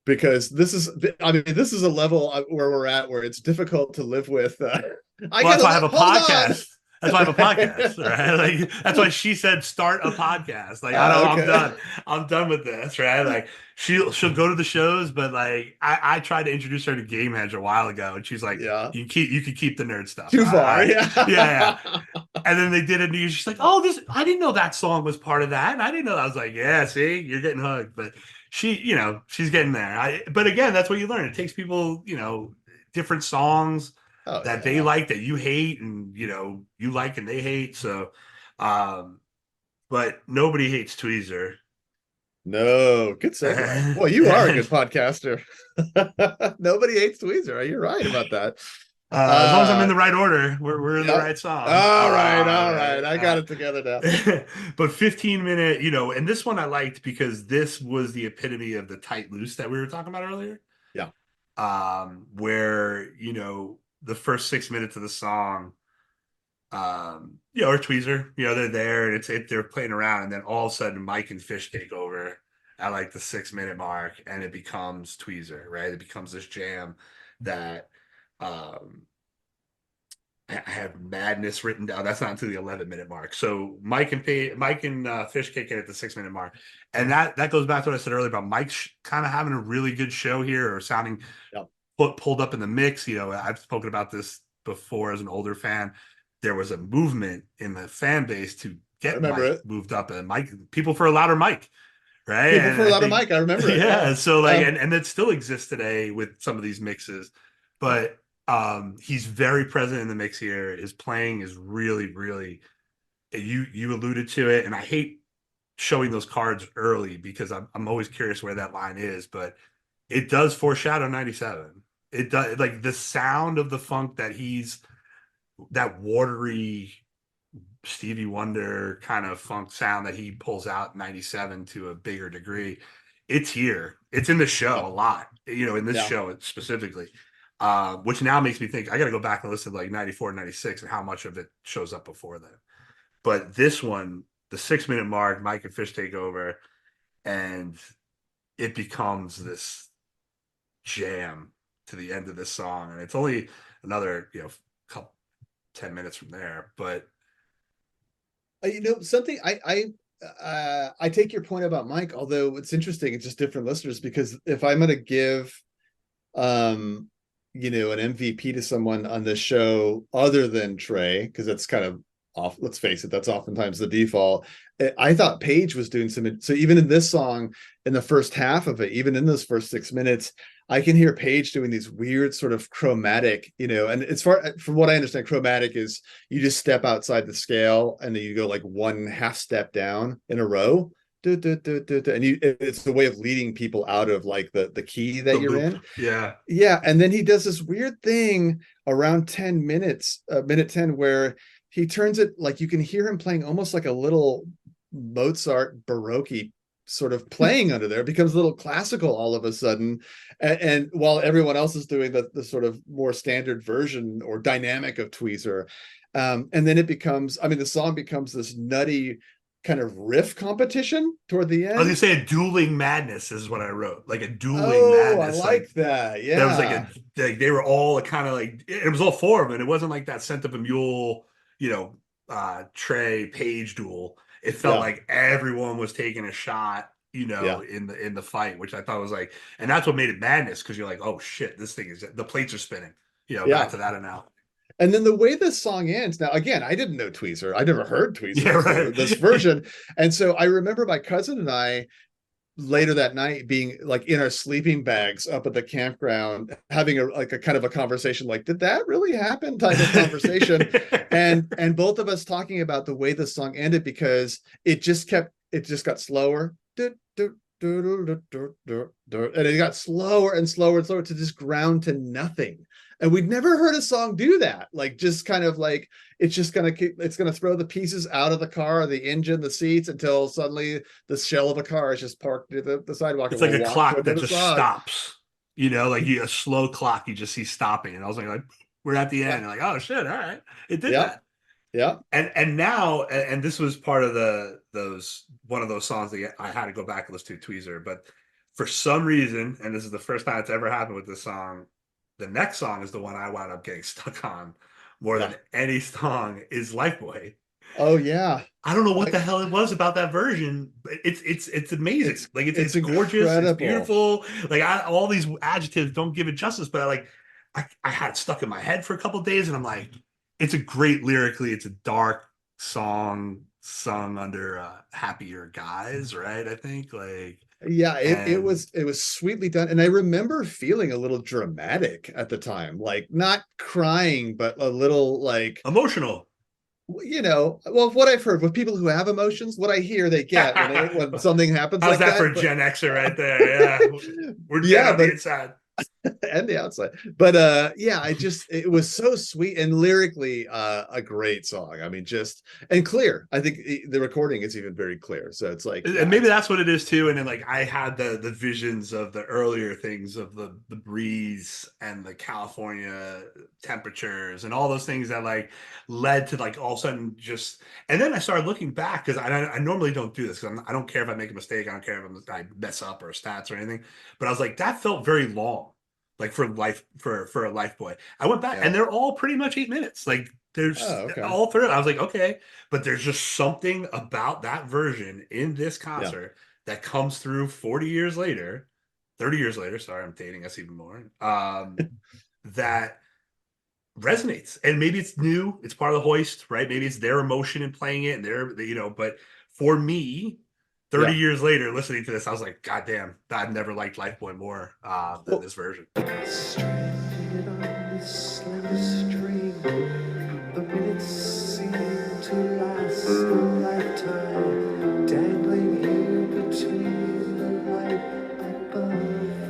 because this is a level where we're at where it's difficult to live with. That's why I have a podcast. That's why I have a podcast, right? Like that's why she said start a podcast. Like I'm done. I'm done with this, right? Like she'll go to the shows, but like I tried to introduce her to Game Hedge a while ago, and she's like, you can keep the nerd stuff. Too far, yeah. And then they did it, and she's like, oh, I didn't know that song was part of that, and I didn't know that. I was like, yeah, see, you're getting hooked, but she, she's getting there. But again, that's what you learn. It takes people, different songs. That they like that you hate and you like and they hate. So but nobody hates Tweezer. No, good segue. Well, you are a good podcaster. Nobody hates Tweezer. You're right about that. As long as I'm in the right order, we're in the right song. All right. I got it together now. But 15-minute, and this one I liked because this was the epitome of the tight loose that we were talking about earlier. Yeah. Where the first 6 minutes of the song, or Tweezer, they're there and they're playing around, and then all of a sudden Mike and Phish take over at like the 6-minute mark, and it becomes Tweezer, right? It becomes this jam that I have Madness written down. That's not until the 11-minute mark. So Mike and Phish kick in at the 6-minute mark, and that goes back to what I said earlier about Mike kind of having a really good show here, or sounding. Pulled up in the mix. I've spoken about this before as an older fan. There was a movement in the fan base to get Mike moved up, and people for a louder Mike, right? People for a louder Mike. I remember it. Yeah. So and that still exists today with some of these mixes, but he's very present in the mix here. His playing is really, really. You alluded to it, and I hate showing those cards early because I'm always curious where that line is, but it does foreshadow 97. It does, like the sound of the funk that watery Stevie Wonder kind of funk sound that he pulls out in 97 to a bigger degree. It's here. It's in the show a lot, in this show specifically, which now makes me think I got to go back and listen to like 94, 96 and how much of it shows up before then. But this one, the 6-minute mark, Mike and Phish take over, and it becomes this jam to the end of this song, and it's only another couple 10 minutes from there. But something I take your point about Mike, although it's interesting, it's just different listeners, because if I'm going to give an MVP to someone on this show other than Trey, because that's kind of off, let's face it, that's oftentimes the default. I thought Paige was doing so even in this song, in the first half of it, even in those first 6 minutes, I can hear Paige doing these weird sort of chromatic, and as far from what I understand, chromatic is you just step outside the scale and then you go like 1/2 step down in a row. And it's the way of leading people out of like the key that you're in. Yeah. And then he does this weird thing around 10 minutes, minute 10, where he turns it like you can hear him playing almost like a little Mozart Baroque sort of playing under there. It becomes a little classical all of a sudden, and while everyone else is doing the sort of more standard version or dynamic of Tweezer, and then it becomes, the song becomes this nutty kind of riff competition toward the I was gonna end. say a dueling madness is what I wrote, like a dueling Oh, I madness. like that. There was like Yeah. they were all kind of like, it was all four of them. And it wasn't like that Scent of a Mule, you know, Trey Page duel. It felt Yeah. like everyone was taking a shot, you Yeah. know, in the fight, which I thought was like, and that's what made it madness, because you're like, oh shit, this thing is, the plates are spinning, you know, back Yeah. to that analogy. And then the way this song ends, now again, I didn't know Tweezer. I never heard Tweezer Yeah, before right. this version. And so I remember my cousin and I later that night being like in our sleeping bags up at the campground, having a kind of a conversation like, did that really happen type of conversation. And both of us talking about the way the song ended, because it just got slower. And it got slower and slower and slower to just ground to nothing. And we'd never heard a song do that. Like, just kind of like, it's going to throw the pieces out of the car, the engine, the seats, until suddenly the shell of a car is just parked near the sidewalk. It's And like we'll a walk clock that just song. stops, you know, like a slow clock you just see stopping. And I was like we're at the end. Like, oh shit, all right. It did that. Yeah. And now, and this was part of one of those songs that I had to go back and listen to Tweezer, but for some reason, and this is the first time it's ever happened with this song, the next song is the one I wound up getting stuck on more than any song, is Lifeboy. Oh yeah. I don't know what the hell it was about that version, but it's amazing. It's gorgeous, incredible. It's beautiful. Like, all these adjectives don't give it justice, but I had it stuck in my head for a couple of days, and I'm like, it's a great lyrically. It's a dark song sung under happier guys, right? I think, like, yeah, it was sweetly done. And I remember feeling a little dramatic at the time, like not crying, but a little like emotional. You know, well, what I've heard with people who have emotions, what I hear they get when something happens. How's like that for a Gen Xer right there? Yeah, we're dead on the inside. And the outside, but yeah, it was so sweet and lyrically a great song. I mean, just and clear. I think the recording is even very clear, so it's like, and maybe that's what it is too. And then, like, I had the visions of the earlier things of the breeze and the California temperatures and all those things that like led to like all of a sudden just. And then I started looking back, because I normally don't do this, because I don't care if I make a mistake, I don't care if I mess up or stats or anything, but I was like, that felt very long. Like for a Lifeboy, I went back and they're all pretty much 8 minutes. Like, there's all through it. I was like, okay, but there's just something about that version in this concert that comes through 40 years later, 30 years later. Sorry, I'm dating us even more. That resonates, and maybe it's new. It's part of the hoist, right? Maybe it's their emotion in playing it, and but for me, 30 years later, listening to this, I was like, God damn, I've never liked Lifeboy more than this version. Stranded on this slender string, the minutes seem to last a lifetime, dangling here between the light above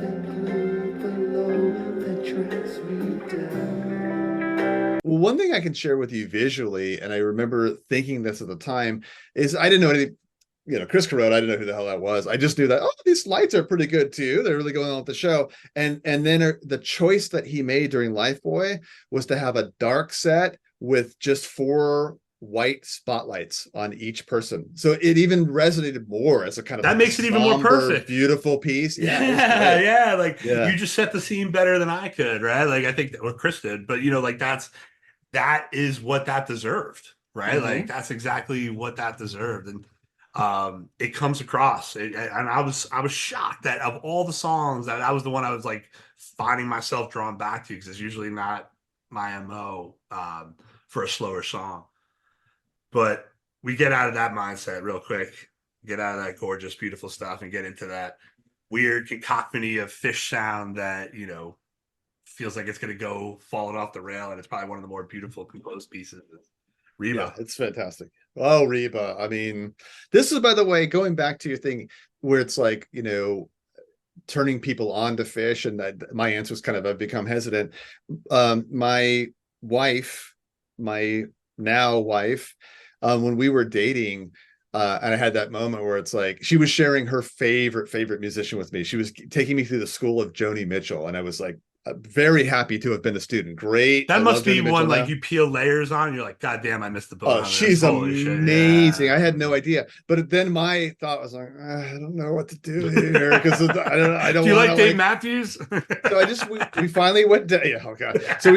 and blue below that drags me down. Well, one thing I can share with you visually, and I remember thinking this at the time, is I didn't know anything. You know, Chris Carrot, I didn't know who the hell that was. I just knew that, oh, these lights are pretty good too. They're really going on with the show. And then the choice that he made during Lifeboy was to have a dark set with just 4 white spotlights on each person. So it even resonated more as a kind of that makes it even more perfect, beautiful piece. Yeah. Like, you just set the scene better than I could, right? Like, I think or Chris did, but like that is what that deserved, right? Mm-hmm. Like, that's exactly what that deserved. And it comes across, and I was shocked that of all the songs, that was the one I was like finding myself drawn back to, because it's usually not my MO for a slower song. But we get out of that mindset real quick, get out of that gorgeous, beautiful stuff, and get into that weird cacophony of Phish sound that feels like it's going to go falling off the rail, and it's probably one of the more beautiful composed pieces. Reba. Yeah, it's fantastic. Oh, Reba. I mean, this is, by the way, going back to your thing where it's like, turning people on to Phish, and that my answer was kind of, I've become hesitant. My wife, my now wife, when we were dating, and I had that moment where it's like, she was sharing her favorite musician with me. She was taking me through the school of Joni Mitchell. And I was like, very happy to have been a student. Great. That I must love be Joni Mitchell one like now. you peel layers on. And you're like, God damn, I missed the boat Oh, on this. she's Holy shit. amazing. Yeah. I had no idea. But then my thought was like, I don't know what to do here because I Do don't you want like to Dave like. Matthews? So we finally went down. Yeah, oh god. So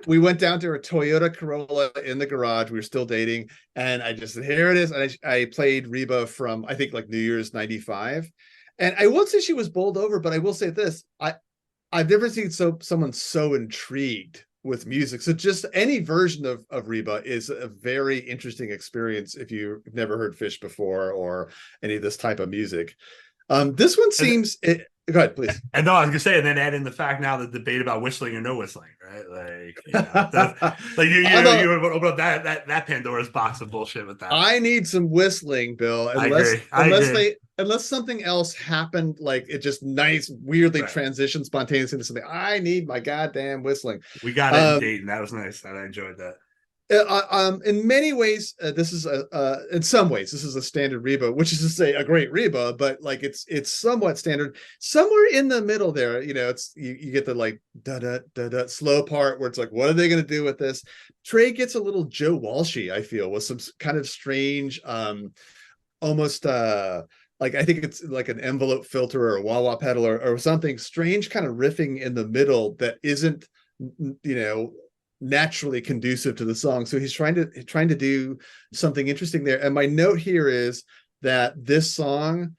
we went down to a Toyota Corolla in the garage. We were still dating, and I just said, here it is. And I played Reba from I think like New Year's '95, and I won't say she was bowled over, but I will say this: I've never seen someone so intrigued with music. So just any version of Reba is a very interesting experience if you've never heard Phish before or any of this type of music. This one seems. Go ahead, please. And no, I was gonna say, and then add in the fact now the debate about whistling or no whistling, right? Like, you know, that's, like you open up that Pandora's box of bullshit with that. I need some whistling, Bill. I agree. Unless something else happened, like it just nice, weirdly Right. transitioned spontaneously into something. I need my goddamn whistling. We got it in Dayton. That was nice. I enjoyed that. In many ways, this is in some ways this is a standard Reba, which is to say a great Reba, but like it's somewhat standard. Somewhere in the middle there, you know, it's you get the like da da da da slow part where it's like, what are they going to do with this? Trey gets a little Joe Walshy, I feel, with some kind of strange, almost like I think it's like an envelope filter or a wah wah pedal or something strange, kind of riffing in the middle that isn't, you know, naturally conducive to the song. So he's trying to do something interesting there. And my note here is that this song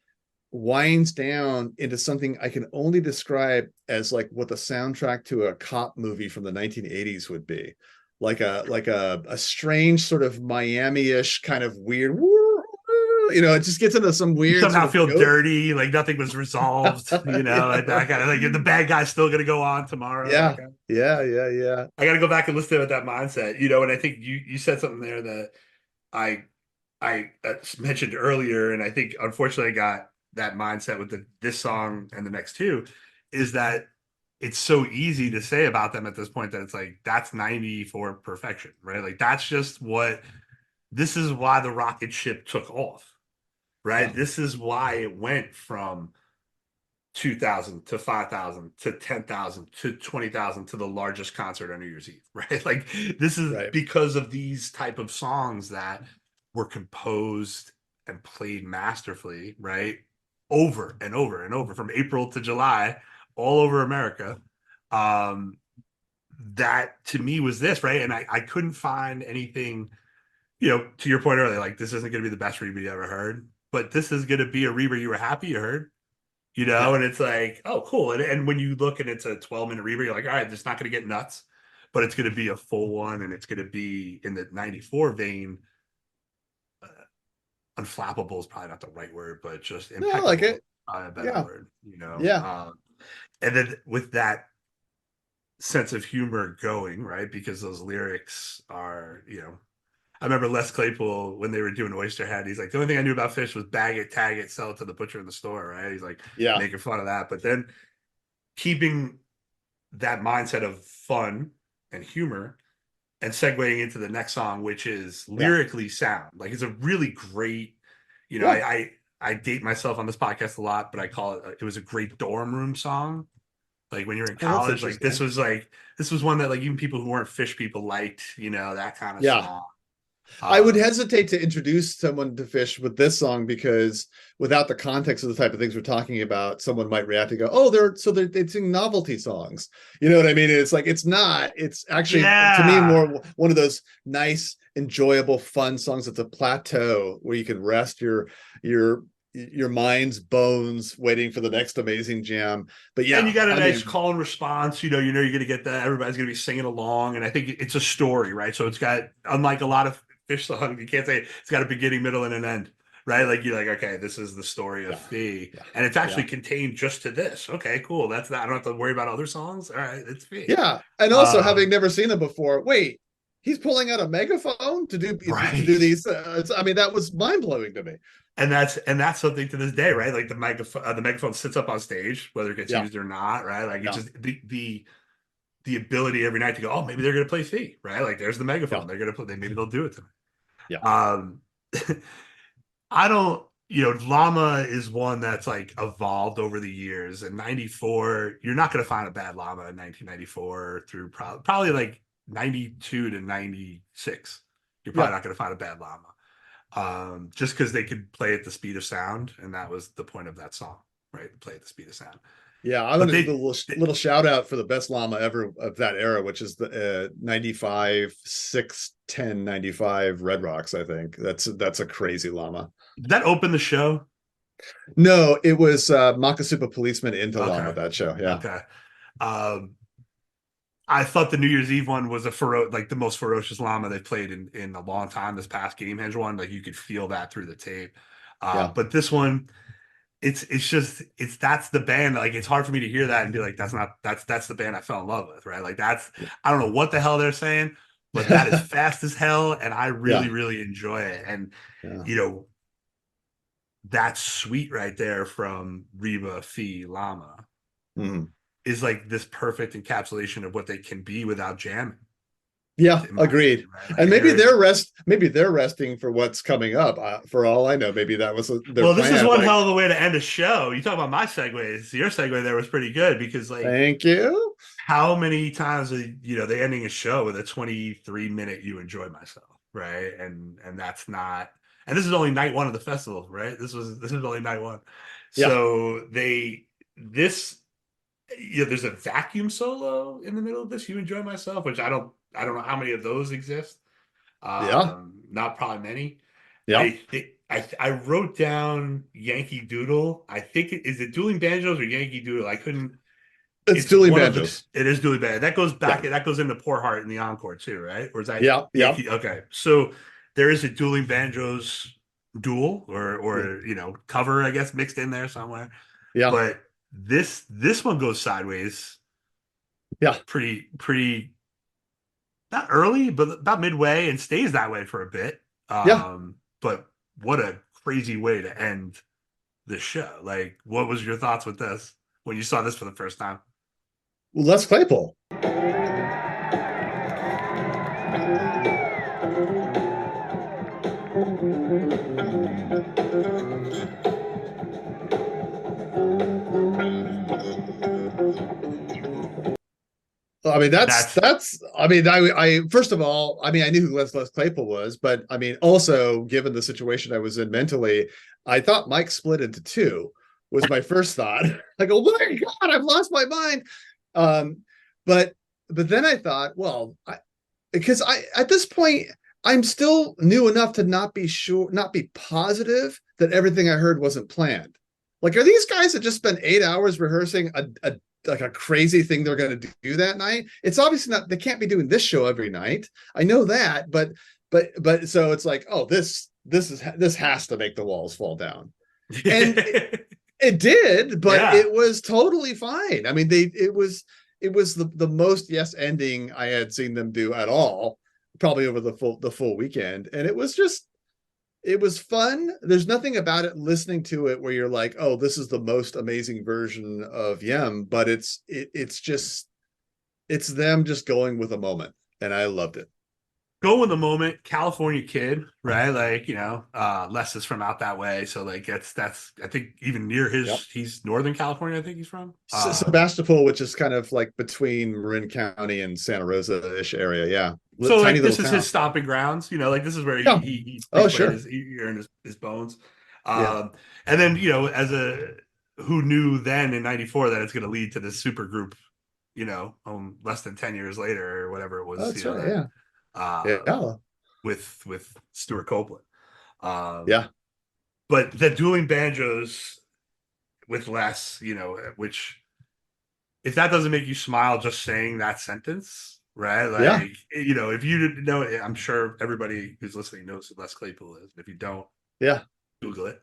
winds down into something I can only describe as like what the soundtrack to a cop movie from the 1980s would be. Like a strange sort of Miami-ish kind of weird, you know, it just gets into some weird. You somehow sort of feel dirty, like nothing was resolved. You know, like that kind of like the bad guy's still gonna go on tomorrow. Yeah, like, yeah. I got to go back and listen to that mindset. You know, and I think you said something there that I mentioned earlier, and I think unfortunately I got that mindset with this song and the next two, is that it's so easy to say about them at this point that it's like that's 90 for perfection, right? Like that's just what. This is why the rocket ship took off. Right. Yeah. This is why it went from 2,000 to 5,000 to 10,000 to 20,000 to the largest concert on New Year's Eve. Right. Like this is Right. because of these type of songs that were composed and played masterfully. Right. Over and over and over from April to July, all over America. That to me was this. Right. And I couldn't find anything, you know, to your point earlier, like this isn't going to be the best Reba you ever heard. But this is going to be a Reba you were happy you heard, you know, Yeah. and it's like, oh, cool. And when you look and it's a 12-minute Reba, you're like, all right, it's not going to get nuts, but it's going to be a full one. And it's going to be in the 94 vein. Unflappable is probably not the right word, but just impeccable. I like it. A better word, you know? Yeah. And then with that sense of humor going, right, because those lyrics are, you know, I remember Les Claypool when they were doing Oysterhead. He's like, the only thing I knew about Phish was bag it, tag it, sell it to the butcher in the store, right? He's like making fun of that. But then keeping that mindset of fun and humor and segueing into the next song, which is lyrically sound. Like it's a really great, you know, I date myself on this podcast a lot, but I call it was a great dorm room song. Like when you're in college, like this was one that like even people who weren't Phish people liked, you know, that kind of song. I would hesitate to introduce someone to Phish with this song because without the context of the type of things we're talking about, someone might react and go, "Oh, they sing novelty songs." You know what I mean? It's like it's not. It's actually to me more one of those nice, enjoyable, fun songs. It's a plateau where you can rest your mind's bones waiting for the next amazing jam. But yeah, and you got a nice call and response. You know you're going to get that. Everybody's going to be singing along, and I think it's a story, right? So it's got, unlike a lot of Phish songs, you can't say it's got a beginning, middle, and an end, right? Like you're like, okay, this is the story of Fee, and it's actually contained just to this. Okay, cool. That's not. I don't have to worry about other songs. All right, it's Fee. Yeah, and also having never seen them before, wait, he's pulling out a megaphone to do these. I mean, that was mind blowing to me. And that's something to this day, right? Like the megaphone sits up on stage, whether it gets used or not, right? Like it's just the ability every night to go, oh, maybe they're going to play Fee, right? Like there's the megaphone. They're going to play. Maybe they'll do it to me. Yeah. I don't llama is one that's like evolved over the years. In 94, you're not going to find a bad llama in 1994 through probably like 92 to 96. You're probably Yeah. not going to find a bad llama. Just because they could play at the speed of sound, and that was the point of that song, right? Play at the speed of sound. Yeah, I'm But gonna do a little shout out for the best llama ever of that era, which is the 95 610 95 Red Rocks. I think that's a crazy llama. did that open the show? No, it was Makasupa Policeman into Okay. Llama, that show. Yeah. Okay. I thought the New Year's Eve one was like the most ferocious llama they played in a long time. This past Gamehenge one, like you could feel that through the tape. Yeah. But this one, it's that's the band. Like it's hard for me to hear that and be like, that's the band I fell in love with, right? Like I don't know what the hell they're saying, but that is fast as hell, and I really, really enjoy it. And that suite right there from Reba, Fee, Llama is like this perfect encapsulation of what they can be without jamming. Yeah, agreed. Opinion, right? Like and maybe they're resting for what's coming up. For all I know, maybe that was their this is one like, hell of a way to end a show. You talk about my segues. Your segue there was pretty good because, like, thank you. How many times are they ending a show with a 23-minute "You Enjoy Myself," right? And that's not. And this is only night one of the festival, right? This is only night one. Yeah. So there's a vacuum solo in the middle of this. "You Enjoy Myself," which I don't know how many of those exist. Not probably many. Yeah. I wrote down Yankee Doodle. I think is it Dueling Banjos or Yankee Doodle? I couldn't. It's Dueling Banjos. It is Dueling Banjos. That goes back. Yeah. That goes into Poor Heart in the encore too, right? Or is that? Yeah. Yankee? Okay, so there is a Dueling Banjos duel or cover, I guess, mixed in there somewhere. Yeah. But this one goes sideways. Yeah. Pretty. Not early, but about midway, and stays that way for a bit. But what a crazy way to end the show. Like, what was your thoughts with this when you saw this for the first time? Well, Les Claypool. I mean, I first of all, I knew who Les Claypool was, but I mean, also given the situation I was in mentally, I thought Mike split into two was my first thought. I go, oh my God, I've lost my mind. But then I thought, well, because at this point, I'm still new enough to not be positive that everything I heard wasn't planned. Like, are these guys that just spent 8 hours rehearsing a crazy thing they're going to do that night? It's obviously not. They can't be doing this show every night. I know that, but so it's like, oh, this has to make the walls fall down, and it did, but it was totally fine. I mean, it was the most yes ending I had seen them do at all, probably over the full weekend, and it was fun. There's nothing about it listening to it where you're like, oh, this is the most amazing version of Yem, but it's them just going with a moment, and I loved it. Go with the moment, California kid, right? Like, Les is from out that way, so like that's I think even near he's Northern California, I think he's from Sebastopol, which is kind of like between Marin County and Santa Rosa-ish area. Yeah. So like this is his stomping grounds, like this is where he sure, his ear and his bones. And then, as who knew then in 94 that it's going to lead to this super group, less than 10 years later or whatever it was. That's right, with Stuart Copeland. But the Dueling Banjos with Les, which if that doesn't make you smile just saying that sentence, right? Like, if you didn't know it, I'm sure everybody who's listening knows who Les Claypool is. If you don't, Google it.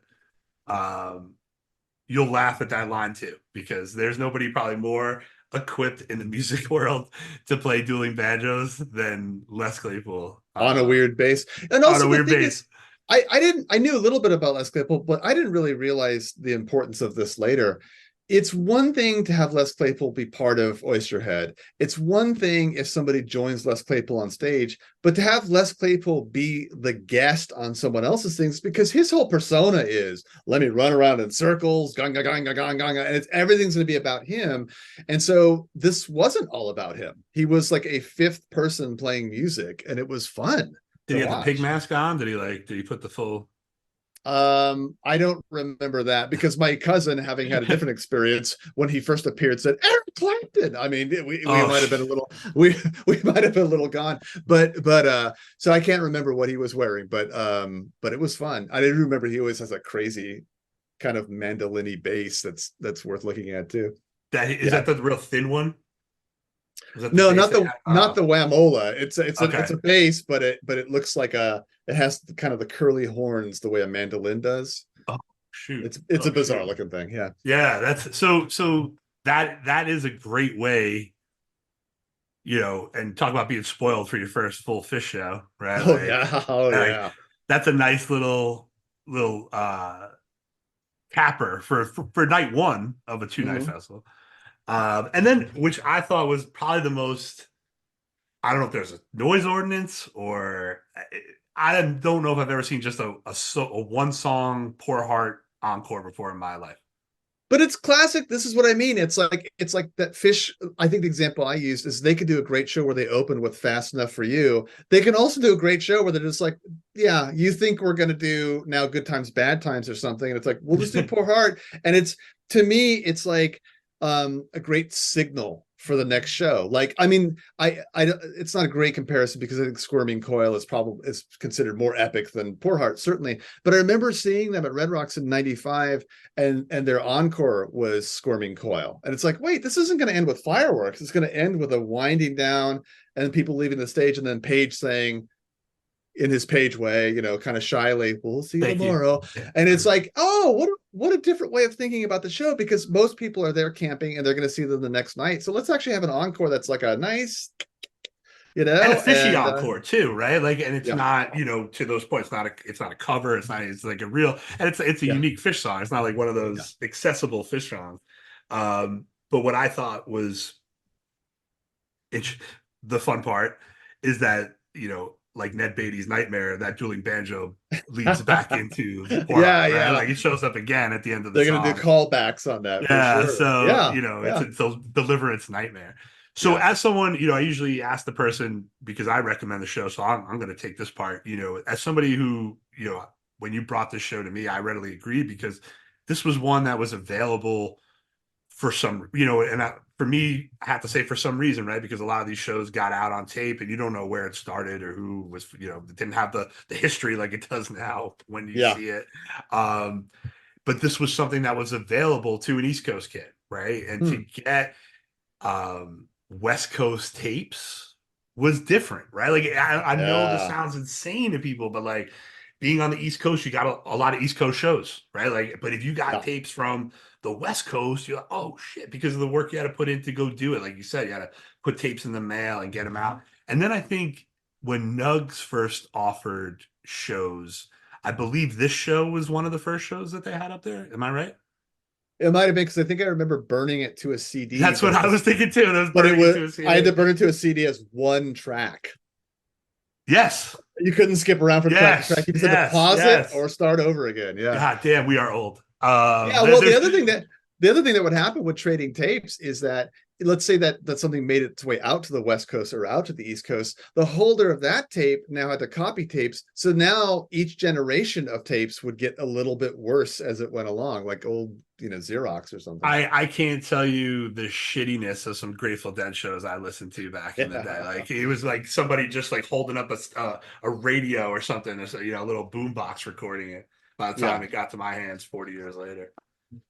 You'll laugh at that line too, because there's nobody probably more equipped in the music world to play Dueling Banjos than Les Claypool on a weird bass. And also on a weird bass. I knew a little bit about Les Claypool, but I didn't really realize the importance of this later. it's one thing to have Les Claypool be part of Oysterhead. It's one thing if somebody joins Les Claypool on stage, but to have Les Claypool be the guest on someone else's things, because his whole persona is, let me run around in circles, gong, gong, gong, gong, gong, and everything's going to be about him. And so this wasn't all about him. He was like a fifth person playing music, and it was fun. Did he have the pig mask on? Did he put the full? I don't remember that, because my cousin, having had a different experience when he first appeared, said Eric Clapton. I mean, we might have been a little we might have been a little gone, but so I can't remember what he was wearing, but it was fun. I didn't remember he always has a crazy kind of mandolin-y bass that's worth looking at too. That the real thin one? No, not the Whamola. It's a bass, but it looks like it has kind of the curly horns the way a mandolin does. Oh shoot. It's a bizarre looking thing. Yeah. Yeah, that's so that is a great way, and talk about being spoiled for your first full Phish show, right? Yeah. That's a nice little capper for night one of a 2-night festival. And then, which I thought was probably the most, I don't know if there's a noise ordinance, or I don't know if I've ever seen just a one song Poor Heart encore before in my life. But it's classic. This is what I mean. It's like that Phish. I think the example I used is they could do a great show where they open with Fast Enough for You. They can also do a great show where they're just like, yeah, you think we're going to do now Good Times, Bad Times or something. And it's like, we'll just do Poor Heart. And to me, it's like a great signal for the next show. Like, I mean, it's not a great comparison, because I think Squirming Coil is considered more epic than Poor Heart, certainly. But I remember seeing them at Red Rocks in '95, and their encore was Squirming Coil. And it's like, wait, this isn't going to end with fireworks. It's going to end with a winding down and people leaving the stage, and then Page saying, in his Page way, kind of shyly, we'll see you tomorrow. And it's like, oh, what a different way of thinking about the show, because most people are there camping and they're going to see them the next night. So let's actually have an encore that's like a nice, and a fishy encore too, right? Like, and it's not, to those points, it's not a cover. It's like a real, and it's a unique Phish song. It's not like one of those accessible Phish songs. But what I thought was the fun part is that, like Ned Beatty's Nightmare, that dueling banjo leads back into right? Like it shows up again at the end of the song. They're going to do callbacks on that. Yeah, for sure. It's a Deliverance Nightmare. So as someone, I usually ask the person, because I recommend the show, so I'm going to take this part. As somebody who, when you brought this show to me, I readily agreed, because this was one that was available for some, for me, I have to say for some reason, right? Because a lot of these shows got out on tape and you don't know where it started or who was, it didn't have the history like it does now when you see it. But this was something that was available to an East Coast kid, right? And to get West Coast tapes was different, right? Like I know this sounds insane to people, but like being on the East Coast, you got a lot of East Coast shows, right? Like, but if you got tapes from the West Coast, you're like, oh shit, because of the work you had to put in to go do it. Like you said, you had to put tapes in the mail and get them out. And then I think when Nugs first offered shows, I believe this show was one of the first shows that they had up there. Am I right? It might have been, because I think I remember burning it to a CD. That's what I was thinking too. I had to burn it to a CD as one track. Yes. You couldn't skip around from track to track. You just had to pause it or start over again. Yeah. God damn, we are old. Well, the other thing that would happen with trading tapes is that, let's say that something made its way out to the West Coast or out to the East Coast, the holder of that tape now had to copy tapes. So now each generation of tapes would get a little bit worse as it went along, like old, Xerox or something. I can't tell you the shittiness of some Grateful Dead shows I listened to back in the day. Like it was like somebody just like holding up a radio or something, a little boombox recording it by the time it got to my hands 40 years later.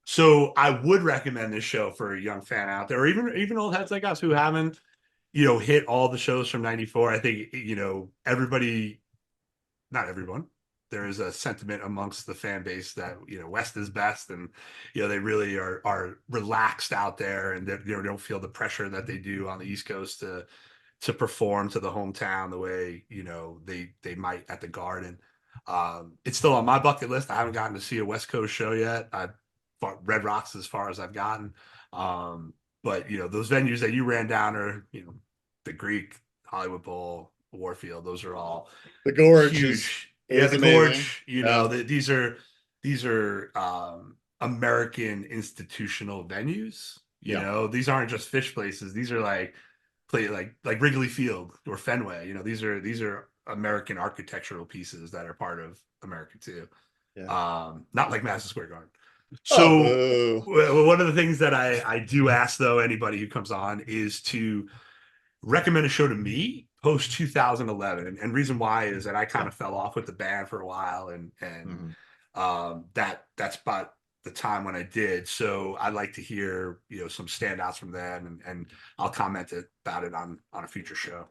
So I would recommend this show for a young fan out there, or even old heads like us who haven't, hit all the shows from '94. I think, everybody, not everyone, there is a sentiment amongst the fan base that, West is best, and, they really are relaxed out there, and they don't feel the pressure that they do on the East Coast to perform to the hometown the way, they might at the Garden. It's still on my bucket list. I haven't gotten to see a West Coast show yet. Red Rocks as far as I've gotten. But those venues that you ran down are, the Greek, Hollywood Bowl, Warfield. Those are all The Gorge huge. is The amazing. Gorge. These are American institutional venues. These aren't just Phish places. These are like Wrigley Field or Fenway. These are American architectural pieces that are part of America too. Yeah. Not like Madison Square Garden. So Oh. one of the things that I do ask, though, anybody who comes on is to recommend a show to me post 2011. And reason why is that I kind of fell off with the band for a while, and that's about the time when I did. So I'd like to hear some standouts from then, and I'll comment about it on a future show.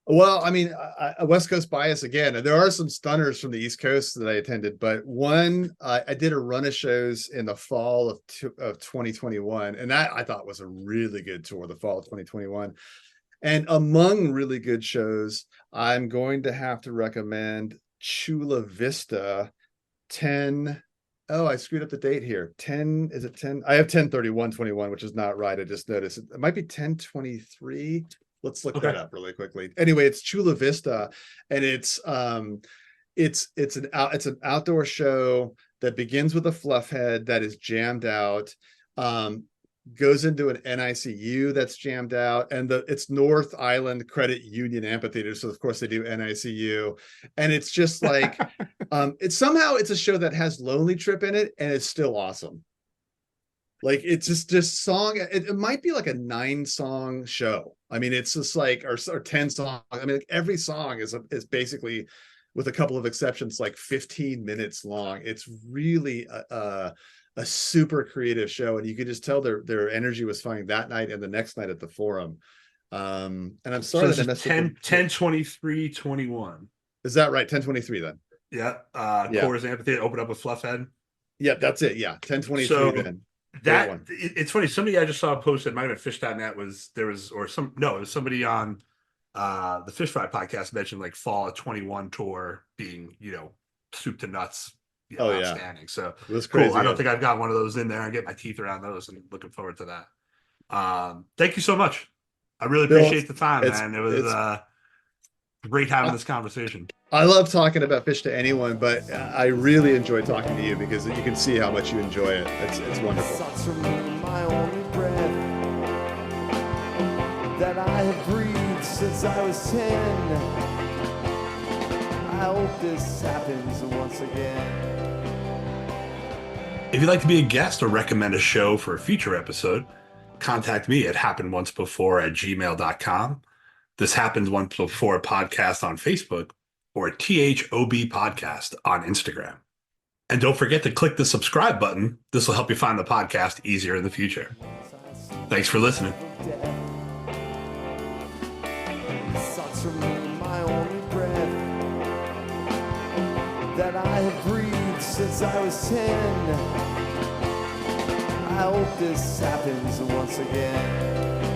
Well, I mean, a West Coast bias again. There are some stunners from the East Coast that I attended, but I did a run of shows in the fall of 2021, and that I thought was a really good tour, the fall of 2021. And among really good shows, I'm going to have to recommend Chula Vista 10. Oh, I screwed up the date here. 10, is it 10? I have 10/31/21, which is not right. I just noticed it might be 10/23. Let's look that up really quickly. Anyway, it's Chula Vista, and it's an outdoor show that begins with a fluff head that is jammed out, goes into an NICU that's jammed out, and it's North Island Credit Union Amphitheater, so of course they do NICU, and it's just like it's a show that has Lonely Trip in it, and it's still awesome. Like it's just song. It might be like a 9-song show. I mean, it's just like or 10 songs. I mean, like every song is basically, with a couple of exceptions, like 15 minutes long. It's really a super creative show, and you could just tell their energy was fine that night and the next night at the Forum. And I'm sorry that I messed 10/23/21. Is that right? 10/23 then. Yeah. Coors Amphitheater opened up with Fluff Head. Yeah, that's it. Yeah, 10/23 so then. It's funny. Somebody I just saw posted, might have been Phish.net, it was somebody on the Phish Fry podcast mentioned like fall of 21 tour being, soup to nuts. Outstanding. So it was crazy. Cool. I don't think I've got one of those in there. I get my teeth around those, and looking forward to that. Thank you so much. I really appreciate the time, man. It was great having this conversation. I love talking about Phish to anyone, but I really enjoy talking to you because you can see how much you enjoy it. It's wonderful. Sucks from my only breath that I have breathed since I was 10. I hope this happens once again. If you'd like to be a guest or recommend a show for a future episode, contact me at happenedonce.before@gmail.com. This Happened Once Before podcast on Facebook, or THOB podcast on Instagram. And don't forget to click the subscribe button. This will help you find the podcast easier in the future. Thanks for listening. Sucks from my only breath that I have breathed since I was 10. I hope this happens once again.